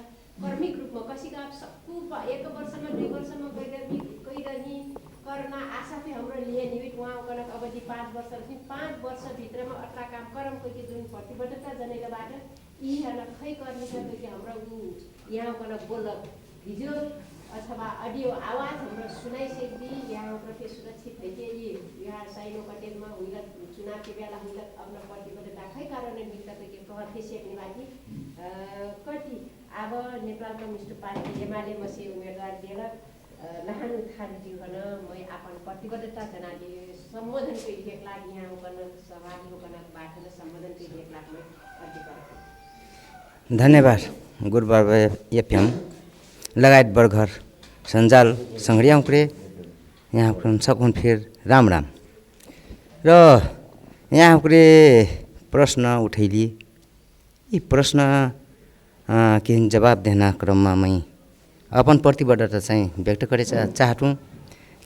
कर्मिक रूपमा कसिका सबको 1 वर्षमा 2 वर्षमा गइरहने करना आशा पे हाम्रो लिए निमित वहाँ कनक अवधि 5 वर्ष 5 वर्ष भित्रमा अट्रा काम करम कोही जुन प्रतिबद्धता जनैलबाट यी हैन खै गर्ने कि हाम्रो यहाँ कनक बोल भिडियो अथवा अडियो आवाज हाम्रो सुनाइ सक्दी यहाँ प्रति सुरक्षित है कि यहाँ साइनो कटेलमा हुइला चुनाव के बेला हुइला आफ्नो प्रतिबद्धता खै कारणले मिल्दा के कह फेसिक्ने बाकी कति अब नेपाल कम्युनिस्ट पार्टी एमाले मसे उम्मेदवार दिएर लहान थारूजी भन म आफ्नो प्रतिबद्धता जनाले सम्बोधन के 1 लाख यहाँ गर्न सहभागी होकन बाटो सम्बोधन के 1 लाख में अर्जी धन्यवाद। गुरुबाबा एफएम लगायत बर्गर सञ्जाल सङ्घर्या उक्रे यहाँ सकुन फिर राम राम र यहाँ उक्रे प्रश्न उठैली यी प्रश्न के जवाब देना क्रममा मैं अपन प्रतिबद्धता चाहिँ व्यक्त करे चाहटूँ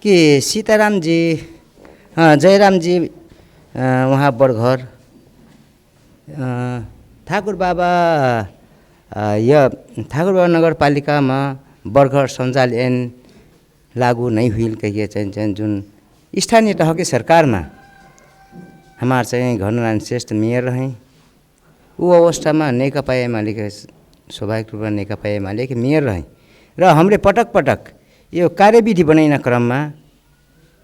कि सीताराम जी जयराम जी वहाँ बडघर ठाकुर बाबा ठाकुर बाबा नगरपालिकामा बर्गर सञ्जाल ऐन लागू नहीं हुई कहिए चाहिँ जुन स्थानीय तह के सरकारमा हमार चाहिँ घरनारायण श्रेष्ठ मेयर रहे वो अवस्थामा नेकपा एमाले के स्वाभाविक रूपमा नेकपा एमाले के मेयर रहे र हमरे पटक पटक यो कार्यविधि बनाइन क्रममा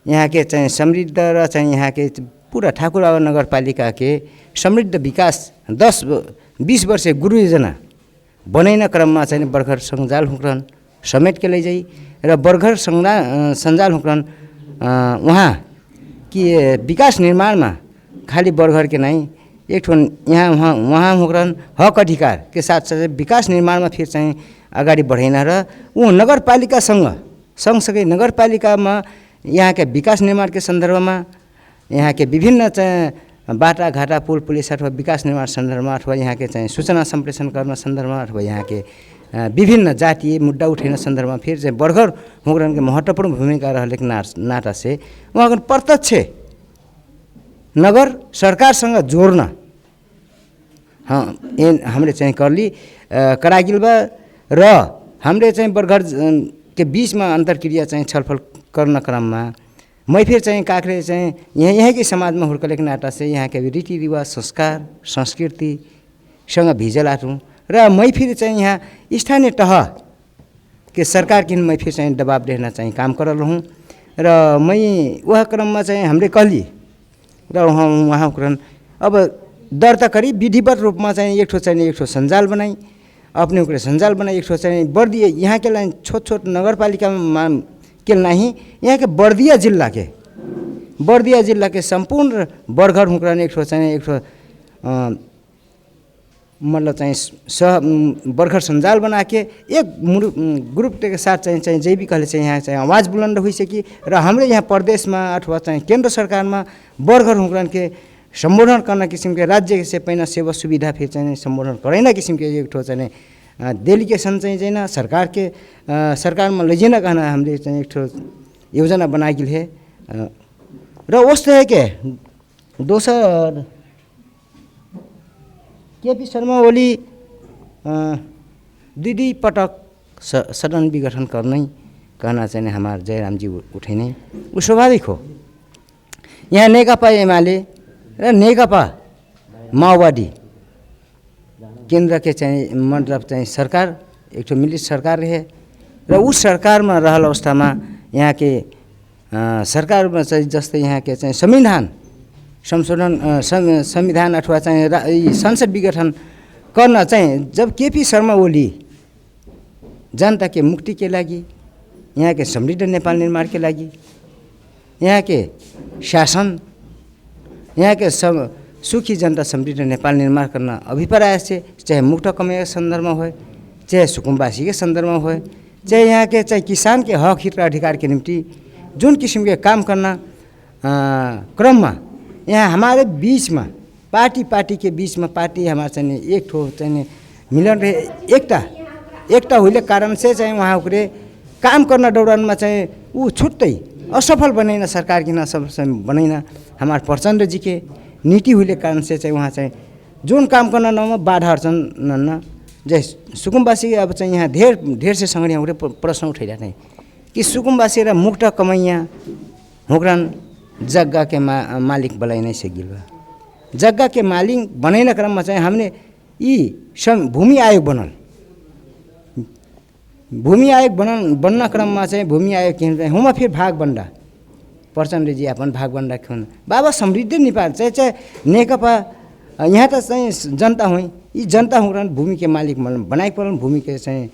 यहाँ के चाहिँ समृद्ध र चाहिँ यहाँ के पूरा ठाकुर बाबा नगरपालिका के समृद्ध विकास 10-20 वर्ष गुरु योजना बनाइन क्रममा चाहिँ बर्गर सञ्जाल हुक्रन समेट के लैजाई र बर्गर सञ्जाल हुक्रन वहाँ कि विकास निर्माणमा खाली बर्गर के नहीं एक ठो यहाँ वहाँ हुक्रन हक अधिकार के साथ साथ विकास निर्माणमा फिर चाहिँ अगाडि बढाइन र ऊ नगरपालिकासँग सँगसँगै नगरपालिकामा यहाँ के विकास निर्माण के सन्दर्भमा यहाँ के विभिन्न चाहिँ बाटा घाटा पुल पुलिस अथवा विकास निर्माण सन्दर्भमा अथवा यहाँ के चाहिँ सूचना सम्प्रेषण गर्न सन्दर्भमा अथवा यहाँ के विभिन्न जातीय मुद्दा उठेन सन्दर्भमा फिर चाहिँ बर्गर हुक्रन के महत्त्वपूर्ण भूमिका रहने नाता से वहाँ प्रत्यक्ष नगर सरकारसँग जोड्न हामीले चाहिँ करली करागिलबा र हामीले चाहिँ बर्गर के बीचमा अन्तर्क्रिया चाहिँ छलफल गर्न क्रममा मैं फिर चाहिँ काक्रे चाहिँ यहाँ के समाजमा हुर्कलेको नाता से यहाँ के रीतिरिवाज संस्कार संस्कृतिसँग भिजल आटूँ र मैं फिर चाहिँ यहाँ स्थानीय तह के सरकार किन मैं फिर चाहिँ दबाब देना चाहिँ काम कर रहूँ र मैं वह क्रममा चाहिँ हामीले कहली र वहाँ कुरन अब दर्ता करी विधिवत रूपमा चाहिँ एक ठो सञ्जाल बनाई अपने उकरे सञ्जाल बनाई एक ठो चाहिँ बर्दिया यहाँ के लाइन छोट छोट नगरपालिकामा के नहीं यहाँ के बर्दिया जिल्ला के संपूर्ण बर्गर हुक्रन एक ठो मतलब चाहिँ बर्खर सञ्जाल बना के एक ग्रुप के साथ चाहिँ जे भी कहले चाहिँ यहाँ चाहिँ आवाज़ बुलंद हुई र हाम्रो यहाँ प्रदेश में अथवा चाहिँ केंद्र सरकार में बर्खर हुकरन के संबोधन करना किस्म के राज्य से पहिला सेवा सुविधा फिर चाहिँ संबोधन करैना किस्म के एक ठो चाहिँ डेलिगेशन चाहिँ सरकार के सरकार में लैजाना कहना हमने चाहिँ एक ठो योजना बनाई है र वस्तै है के दोसर केपी शर्मा ओली दुई पटक सदन विघटन करने कहना चाहिए हमारे जयराम जी उठे नहीं वो स्वाभाविक हो। यहाँ नेकपा एमाले र नेकपा माओवादी केंद्र के चाहिए मतलब चाहिए सरकार एक ठो मिलित सरकार रहे र उस सरकार में रहल अवस्था में यहाँ के सरकार में चाहिँ जस्तै यहाँ के चाहिँ संविधान संशोधन संविधान अथवा चाहिँ संसद विघटन करना चाहिए जब केपी शर्मा ओली जनता के मुक्ति के लागि यहाँ के समृद्ध नेपाल निर्माण के लागि यहाँ के शासन यहाँ के सब सुखी जनता समृद्ध नेपाल निर्माण करना अभिप्राय से चाहे मुक्त कमाई के संदर्भ में हो चाहे सुकुम्बासी के संदर्भ में हो चाहे यहाँ के चाहे किसान के हक हित अधिकार के निम्ति जुन किस्म के काम करना क्रम में यहाँ हमारे बीच में पार्टी के बीच में पार्टी हमारे चाहिए एक ठो चाहिए मिलन रहे एकता हुए कारण से चाहिए वहाँ उकरे काम करना दौरान में चाहिए वो छुट्टै असफल बनैना सरकार की ना सब बनैना हमारे प्रचंड जी के नीति हुए कारण से चाहिए वहाँ चाहिए जोन काम करना न बाधा अड़चन न जैसे सुकुम्बासी अब चाहिए यहाँ ढेर से संगठन उठे प्रश्न उठाइरहेको हैं कि सुकुम्बासी र मुक्त कमैया हुकरन जग्गा के मालिक बनाइ नहीं सकिल बा जग्गा के मालिक बनैना क्रम में चाहिए हमने भूमि आयोग बनल भूमि आयोग बनना क्रम में चाहिए भूमि आयोग के हुमा फिर भाग बंडा प्रचंड जी अपन भाग बंडा खुन बाबा समृद्ध नेपाल चाहे नेकपा यहाँ तो चाहिए जनता हुई ये जनता हुकरन भूमि के मालिक बनाई पड़ल भूमि के चाहिए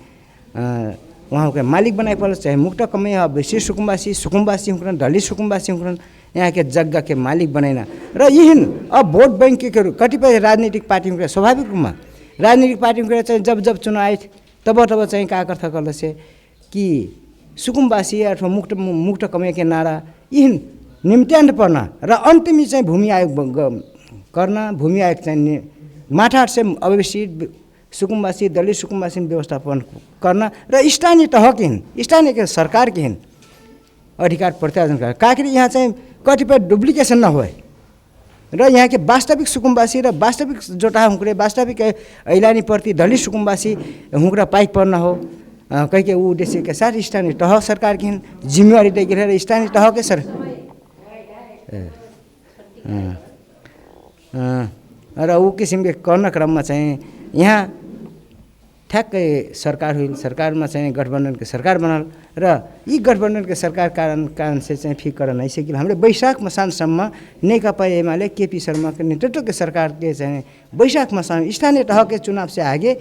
वहाँ के मालिक बनाई पड़ल चाहे मुक्त कमै बेसी सुकुम्बासी हुकरन दलित सुकुम्बासी हुकरन यहाँ के जग्गा के मालिक बनाइना र यही अब भोट बैंक के कतिपय राजनीतिक पार्टी में स्वाभाविक रूप में राजनीतिक पार्टी में चाहिए जब चुनाव आए तब चाहिए का अर्थ कर से कि सुकुम्बासी अथवा मुक्त कमै के नारा यही निम्त्यान पर्ना र अंतिम चाहिँ भूमि आयोग करना भूमि आयोग चाहिँ माठाट से अवशिष्ट सुकुम्बासी दलित सुकुम्बासी व्यवस्थापन करना र स्थानीय तह के स्थानीय के सरकार के अधिकार प्रत्यार्जन कर काकरी यहाँ चाहिँ कतिपय डुप्लिकेशन न हो र यहाँ के वास्तविक सुकुम्बासी र वास्तविक जोटा हुँक्रे वास्तविक ऐलानी प्रति दलित सुकुम्बासी हुँक्रा पाइक पर्न हो कहीं के उद्देश्य के साथ स्थानीय तह सरकार की जिम्मेवारी देखेर स्थानीय तह के सर र ऊ किसिम के गर्न क्रम में चाहिँ यहाँ ठ्याक्कै सरकार हुई सरकार में चाहिँ गठबंधन के सरकार बनल र यी गठबंधन के सरकार कारण से चाहिँ ठीक कर नहीं सकिल हमरे बैशाख मसानसम्म नेकपा एमाले केपी शर्मा के नेतृत्व के सरकार के चाहिँ बैशाख मसान स्थानीय तह के चुनाव से आगे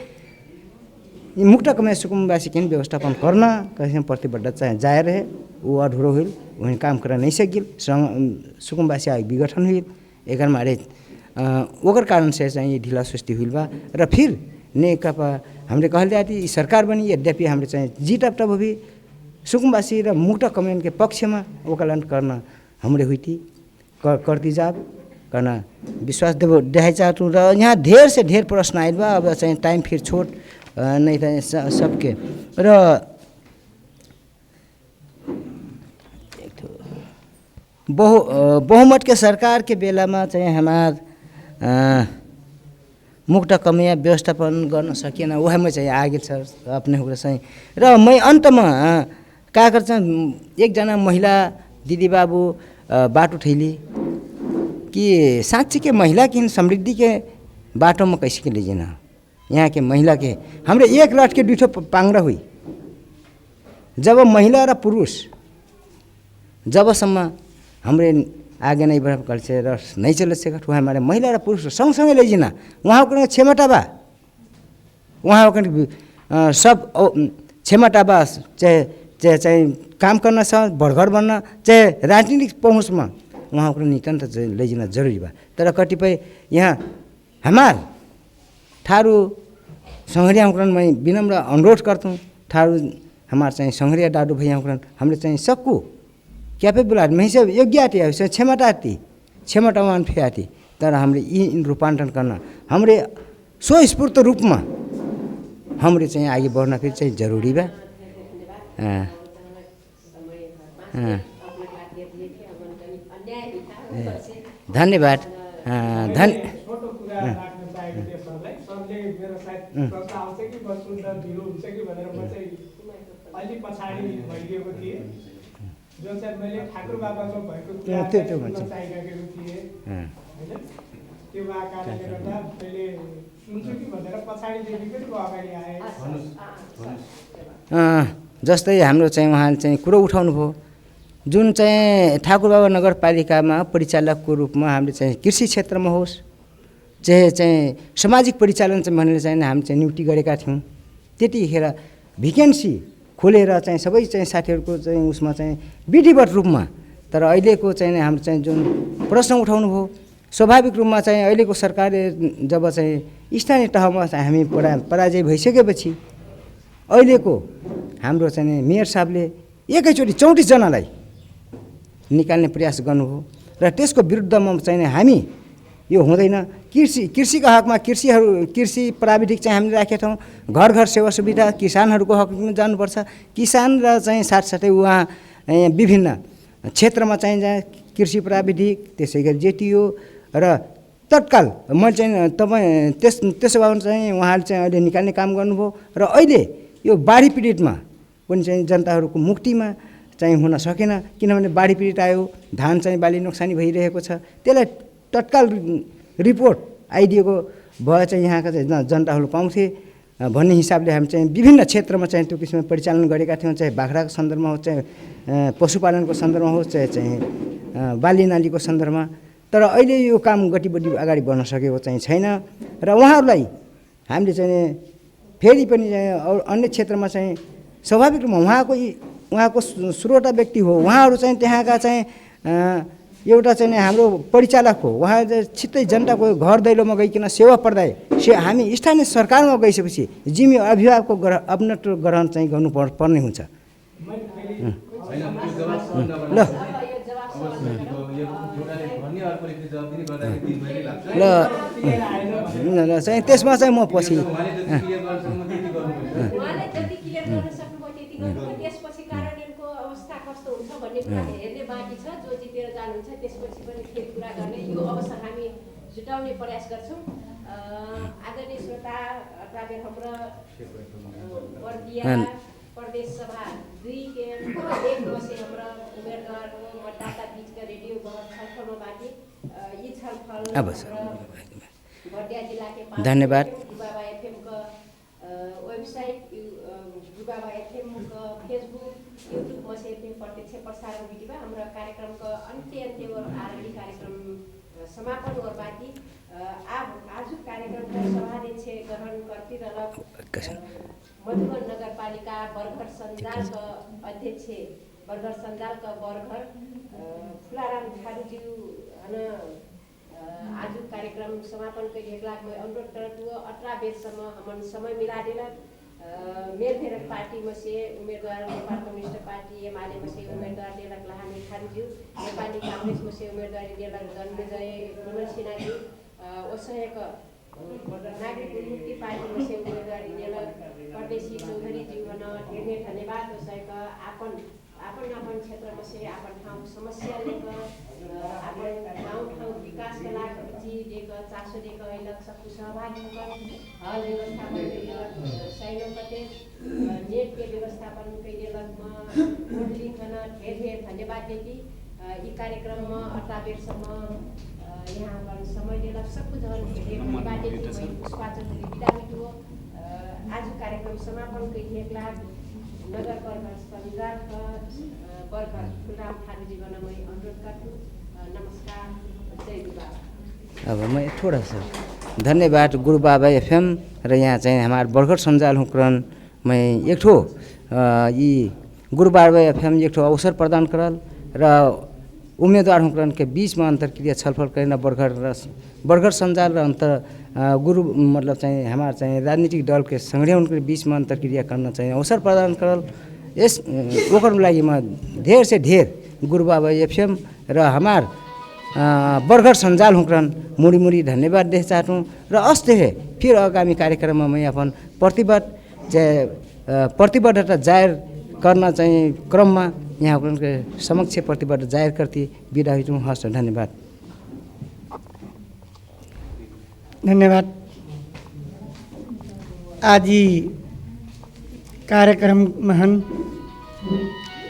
मुक्त कमै सुकुम्बासी के व्यवस्थापन करना कहीं प्रतिबद्धता चाहिँ जाय रहे वो अधूरो हुई वहीं काम कर नहीं सकिल सुकुम्बासी आयोग विघटन हुई एक मारे ओकर कारण से चाहिँ ढिला सुस्ती हुई बा र फिर नेकपा हमरे कहल जाती सरकार बनी यद्यपि हमरे चाहिँ जीत तब भी सुकुम्बासी र मुक्त कम्युनिटी के पक्ष में वकालत करना हमरे हुई थी करती जाब करना विश्वास देखाइ चाहूँ र यहाँ ढेर से ढेर प्रश्न आयल बा अब चाहिँ टाइम फिर छोट नहीं था सबके र बहुमत के सरकार के बेला में चाहिँ हमार मुक्त कमैया व्यवस्थापन गर्न सकिएन वहाँमा चाहिँ आगे छ अपने हो चाहिँ र मैं अंतमा का गर्छ एकजना महिला दिदी बाबू बाटो ठेली कि साँच्ची के महिला की समृद्धि के बाटो में कैसे के लीजिए ना यहाँ के महिला के हमरे एक लाठ के दुठो पांगड़ा हुई जब महिला र पुरुष जबसम्म हमरे आगे नहीं बढ़ कर से रस नहीं चल से वहाँ हमारे महिला र पुरुष सँगसँगै लैजिना वहाँ को क्षमता बा वहाँ को सब क्षमता बा चाहे काम करना छ भरघर बन्न चाहे राजनीतिक पहुँच में वहाँ को नितान्त लैजिना जरूरी बा तर कतिपय यहाँ हमार ठारू संघरिया हुकरन मैं विनम्र अनुरोध करता हूँ ठारू हमारे चाहिए संघरिया डाडू भैया हुकरन हमरे चाहिए सबको कैपेबल आदमी में सब योग्य आती है क्षमता आती क्षमतावान फे आती तर हमरे इन रूपांतरण करना हमरे स्वस्फूर्त रूप में हमरे चाहिए आगे बढ़ना फिर चाहिए जरूरी बा। धन्यवाद। जुन चाहिँ मैले ठाकुर बाबाको भएको कुरा चाहिरहेको थिएँ होइन त्यो भएको कारणले गर्दा मैले सुन्छु कि भनेर पछाडिदेखि पनि म अगाडि आएँ। जस्तै हाम्रो चाहिँ उहाँले चाहिँ कुरो उठाउनु भयो जुन चाहिँ ठाकुर बाबा नगरपालिकामा परिचालकको रूपमा हामीले चाहिँ कृषि क्षेत्रमा होस् चाहे चाहिँ सामाजिक परिचालन चाहिँ भनेर चाहिँ हामी चाहिँ नियुक्ति गरेका थियौँ। त्यतिखेर भ्याकेन्सी खोलेर चाहिँ सबै चाहिँ साथीहरूको चाहिँ उसमा चाहिँ विधिवत रूपमा तर अहिलेको चाहिँ हाम्रो चाहिँ जुन प्रश्न उठाउनु भयो स्वाभाविक रूपमा चाहिँ अहिलेको सरकारले जब चाहिँ स्थानीय तहमा हामी पराजय भइसकेपछि अहिलेको हाम्रो चाहिँ मेयर साहबले एकैचोटि 34 जनालाई निकाल्ने प्रयास गर्नुभयो र त्यसको विरुद्धमा चाहिँ हामी यो हुँदैन। कृषिको हकमा कृषि प्राविधिक चाहिँ हामीले राखेका छौँ। घर घर सेवा सुविधा किसानहरूको हकमा जानुपर्छ। किसान र चाहिँ साथसाथै उहाँ विभिन्न क्षेत्रमा चाहिँ कृषि प्राविधिक त्यसै गरी जेटिओ र तत्काल मैले चाहिँ तपाईँ त्यसो भए चाहिँ उहाँले चाहिँ अहिले निकाल्ने काम गर्नुभयो र अहिले यो बाढी पीडितमा पनि चाहिँ जनताहरूको मुक्तिमा चाहिँ हुन सकेन किनभने बाढी पीडित आयो धान चाहिँ बाली नोक्सानी भइरहेको छ त्यसलाई तत्काल रिपोर्ट आइदिएको भए चाहिँ यहाँका चाहिँ जनताहरू पाउँथे भन्ने हिसाबले हामी चाहिँ विभिन्न क्षेत्रमा चाहिँ त्यो किसिममा परिचालन गरेका थियौँ। चाहे बाख्राको सन्दर्भमा होस् चाहे पशुपालनको सन्दर्भमा होस् चाहे चाहिँ बाली नालीको सन्दर्भमा तर अहिले यो काम गतिविधि अगाडि बढ्न सकेको चाहिँ छैन र उहाँहरूलाई हामीले चाहिँ फेरि पनि अन्य क्षेत्रमा चाहिँ स्वाभाविक रूपमा उहाँको श्रोता व्यक्ति हो। उहाँहरू चाहिँ त्यहाँका चाहिँ एउटा चाहिँ हाम्रो परिचालक हो। उहाँ छिट्टै जनताको घर दैलोमा गइकन सेवा प्रदाय हामी स्थानीय सरकारमा गइसकेपछि जिम्मे अभिभावकको अपनत्व ग्रहण चाहिँ गर्नु पर्ने हुन्छ। ल चाहिँ त्यसमा चाहिँ म पछि हेर्ने बाँकी छ। जो जितेर जानुहुन्छ त्यसपछि पनि फेरि कुरा गर्ने यो अवसर हामी जुटाउने प्रयास गर्छौँ। आदरणीय श्रोता प्रावेर हाम्रो बर्दिया प्रदेश सभा 2 के 1 बसे हाम्रो उम्मेदवार मतदाता बीचका रेडियो छलफलमा बाँकी यी छलफल बर्दिया जिल्लाकै धन्यवाद। युवा एफएम को वेबसाइट युवा एफएम को फेसबुक यूट्यूब में से प्रत्यक्ष प्रसारण विधिमा हाम्रो कार्यक्रमको अन्त्य और आरंभी कार्यक्रम समापन और बाँकी आज कार्यक्रमका सभाध्यक्ष ग्रहण करती मधुबन नगरपालिका बर्गर सञ्जालका अध्यक्ष बर्गर सञ्जालका बर्गर फुलाराम ठाकुरज्यू आज कार्यक्रम समापन करिएका अनुरोध करत हुआ 18 बेरसम्म हमन समय मिला देला मेरफेरक पार्टी में से उम्मीदवार नेपाल कम्युनिस्ट पार्टी एमाले में से उम्मीदवार देलक लहानी खारुज्यू नेपाली कांग्रेस में से उम्मीदवारी देलक जन्मेजय विमल सिन्हाज्यू ओसहक नागरिक उन्मुक्ति पार्टी में से उम्मीदवारी देलक परदेशी चौधरीज्यू भन धेरै धन्यवाद ओसहक आपन क्षेत्र में से आपन ठाउँ समस्या लेकर आपन गाउँ विकासका लागि दिएको चासो दिएको अहिलेक सबको सहभागी हल व्यवस्थापन सैन्यपति नेट के व्यवस्थापन कैदेलकमा मोडलिङ गर्न धेरै धन्यवाद देती यी कार्यक्रममा 18 बेरसम्म यहाँ समय दिएर सबको जन धेरै धन्यवाद देती पुष्पाचन विदा हुनु आज कार्यक्रम समापन कैदिएका नगर बर्गर सञ्जालका बर्गर फुलराम ठाकुरजीबाट म अनुरोध गर्छु। नमस्कार, जय गुरु बाबा। अब मैं थोड़ा सा धन्यवाद गुरु बाबा एफएम र यहाँ चाहिँ हमारे बर्गर सञ्जाल हुकरन मैं एक ठो ये गुरु बाबा एफएम एक ठो अवसर प्रदान करल र उम्मेदवार हुँक्रन के बीच में अंतरक्रिया छलफल करें बर्गर संजाल र अंतर गुरु मतलब चाहिए हमार चाहिए राजनीतिक दल के संगठन उनके बीच में अंतरक्रिया करना चाहिए अवसर प्रदान करल इस ओकर लागि म ढेर से ढेर गुरु बाबा एफएम र हमार बर्गर संजाल हुँक्रन मुड़ी मुड़ी धन्यवाद दे चाहूँ र अस्ते है फिर आगामी कार्यक्रम में मैं अपन प्रतिबद्धता जाहिर करना चाहिए क्रम में यहाँ उनके समक्ष प्रतिबद्धता जाहिर करती विदा हुई हूँ। हस्त धन्यवाद। धन्यवाद। आज ही कार्यक्रम महन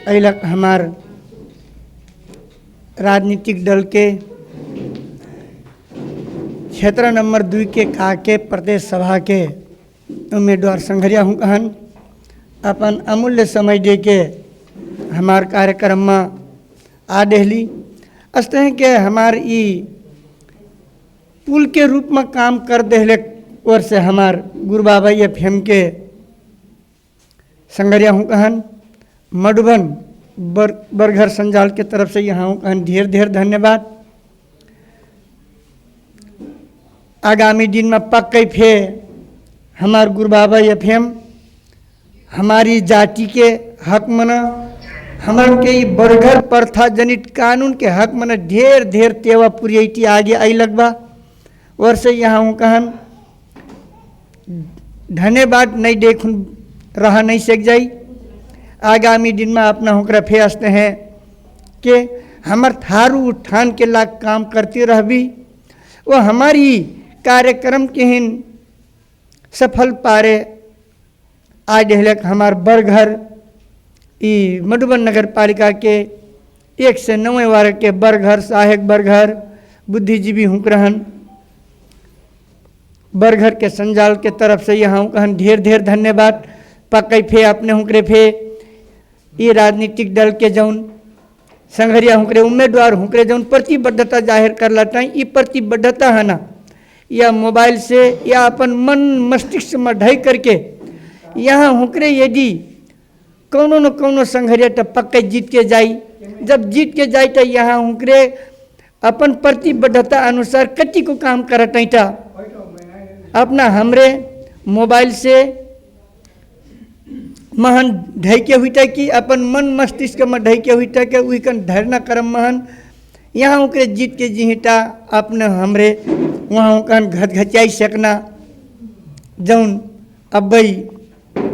अहिलक हमार राजनीतिक दल के क्षेत्र नंबर 2 के काके प्रदेश सभा के उम्मीदवार संघरिया हूँ कहन अपन अमूल्य समय दे के हमार कार्यक्रम में आ डेहली अस्ते हैं कि हमार ई पुल के रूप में काम कर देहले और से हमार गुरु बाबा एफएम के संगरिया हूँ कहन मधुबन बरघर संजाल के तरफ से यहाँ हूँ कहन ढेर ढेर धन्यवाद। आगामी दिन में पक्के फे हमार गुरु बाबा एफएम हमारी जाति के हक मना हमारे के बरघर प्रथा जनित कानून के हक मना ढेर ढेर तेवा पुरियती आगे आई लगवा और से यहाँ हूँ कहन धन्यवाद नहीं देख रहा नहीं सक जाई। आगामी दिन में अपना होकर फेसते हैं कि हमार थारू उत्थान के लाग काम करती रह भी वो हमारी कार्यक्रम के हिन सफल पारे आज हेलक हमार बरघर ई मधुबन नगर पालिका के 109 वार्ड के बरघर सहायक बरघर बुद्धिजीवी हुकरहन बरघर के संजाल के तरफ से यहाँ कहन ढेर ढेर धन्यवाद। पक्के फे अपने हुकरे फे ये राजनीतिक दल के जौन संघरिया हुकरे उम्मीदवार हुकरे जौन प्रतिबद्धता जाहिर कर लाता ये प्रतिबद्धता है ना या मोबाइल से या अपन मन मस्तिष्क में ढाई करके यहाँ हुकरे यदि कौनो न कौनो संघरिया तो पक्के जीत के जाई। जब जीत के जाई तो यहाँ हुकरे अपन प्रतिबद्धता अनुसार कति को काम करत था अपना हमरे मोबाइल से महन ढैके हुई था कि अपन मन मस्तिष्क में ढैके हुई था कि वही कन धरना करम महन यहाँ उनके जीत के जिहिटा अपने हमरे वहाँ उनका घचघचाई सकना जौन अब भाई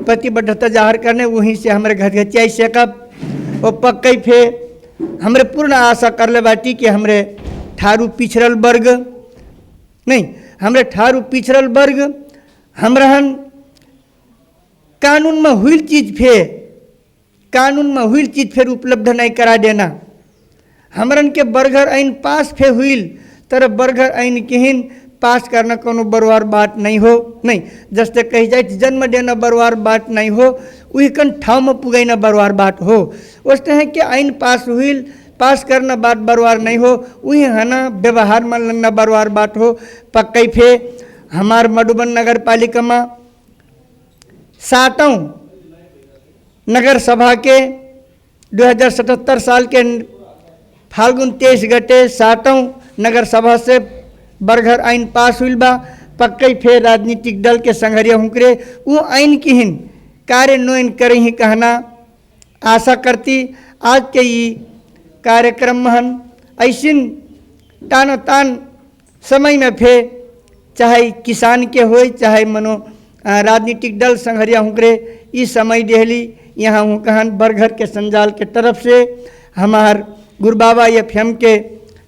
प्रतिबद्धता जाहिर करने वहीं से हमारे घचघचाई सकब और पक्के फे हमरे पूर्ण आशा कर ले बाटी कि हमरे ठारू पिछड़ल वर्ग नहीं हमरे ठारू पिछड़ल वर्ग हमरहन कानून में हुई चीज फिर उपलब्ध नहीं करा देना हमरन के बरघर आइन पास फे हुई तर बरघर आइन केहन पास करना कोनो बरवार बात नहीं हो नहीं जैसे कही जाए जन्म देना बरवार बात नहीं हो वही कन ठाव में पुगैना बरवार बात हो उसते हैं कि आइन पास हुई पास करना बात बरवार नहीं हो वही हना व्यवहार में लगना बरवार बात हो। पक्के फे हमार मधुबन नगर पालिका में 7वां नगर सभा के 2077 साल के फाल्गुन 23 गते 7वां नगर सभा से बरघर आइन पास हुई बा। पक्के फे राजनीतिक दल के संघरिया हुकरे वो आइन की हिन कार्यान्वयन करे ही कहना आशा करती। आज के ये कार्यक्रम महन ऐसिन तान तान समय में फे चाहे किसान के हो चाहे मनो राजनीतिक दल संघरिया हुकरे इस समय देहली यहाँ हूँ कहन बरघर के संजाल के तरफ से हमार गुरु बाबा एफएम के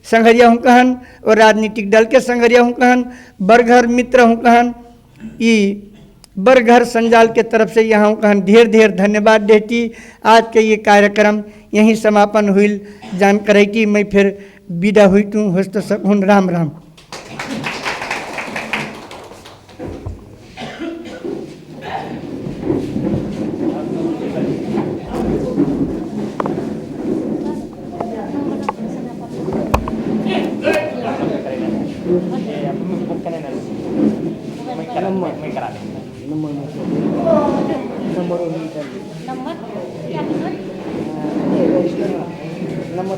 संघरिया हूँ कहन और राजनीतिक दल के संघरिया हूँ कहन बरघर मित्र हूँ कहन ई बरघर संजाल के तरफ से यहाँ हूँ कहन ढेर ढेर धन्यवाद देती। आज के ये कार्यक्रम यहीं समापन हुई जान करती मैं फिर विदा हुई तू हस्त सकून राम राम। नंबर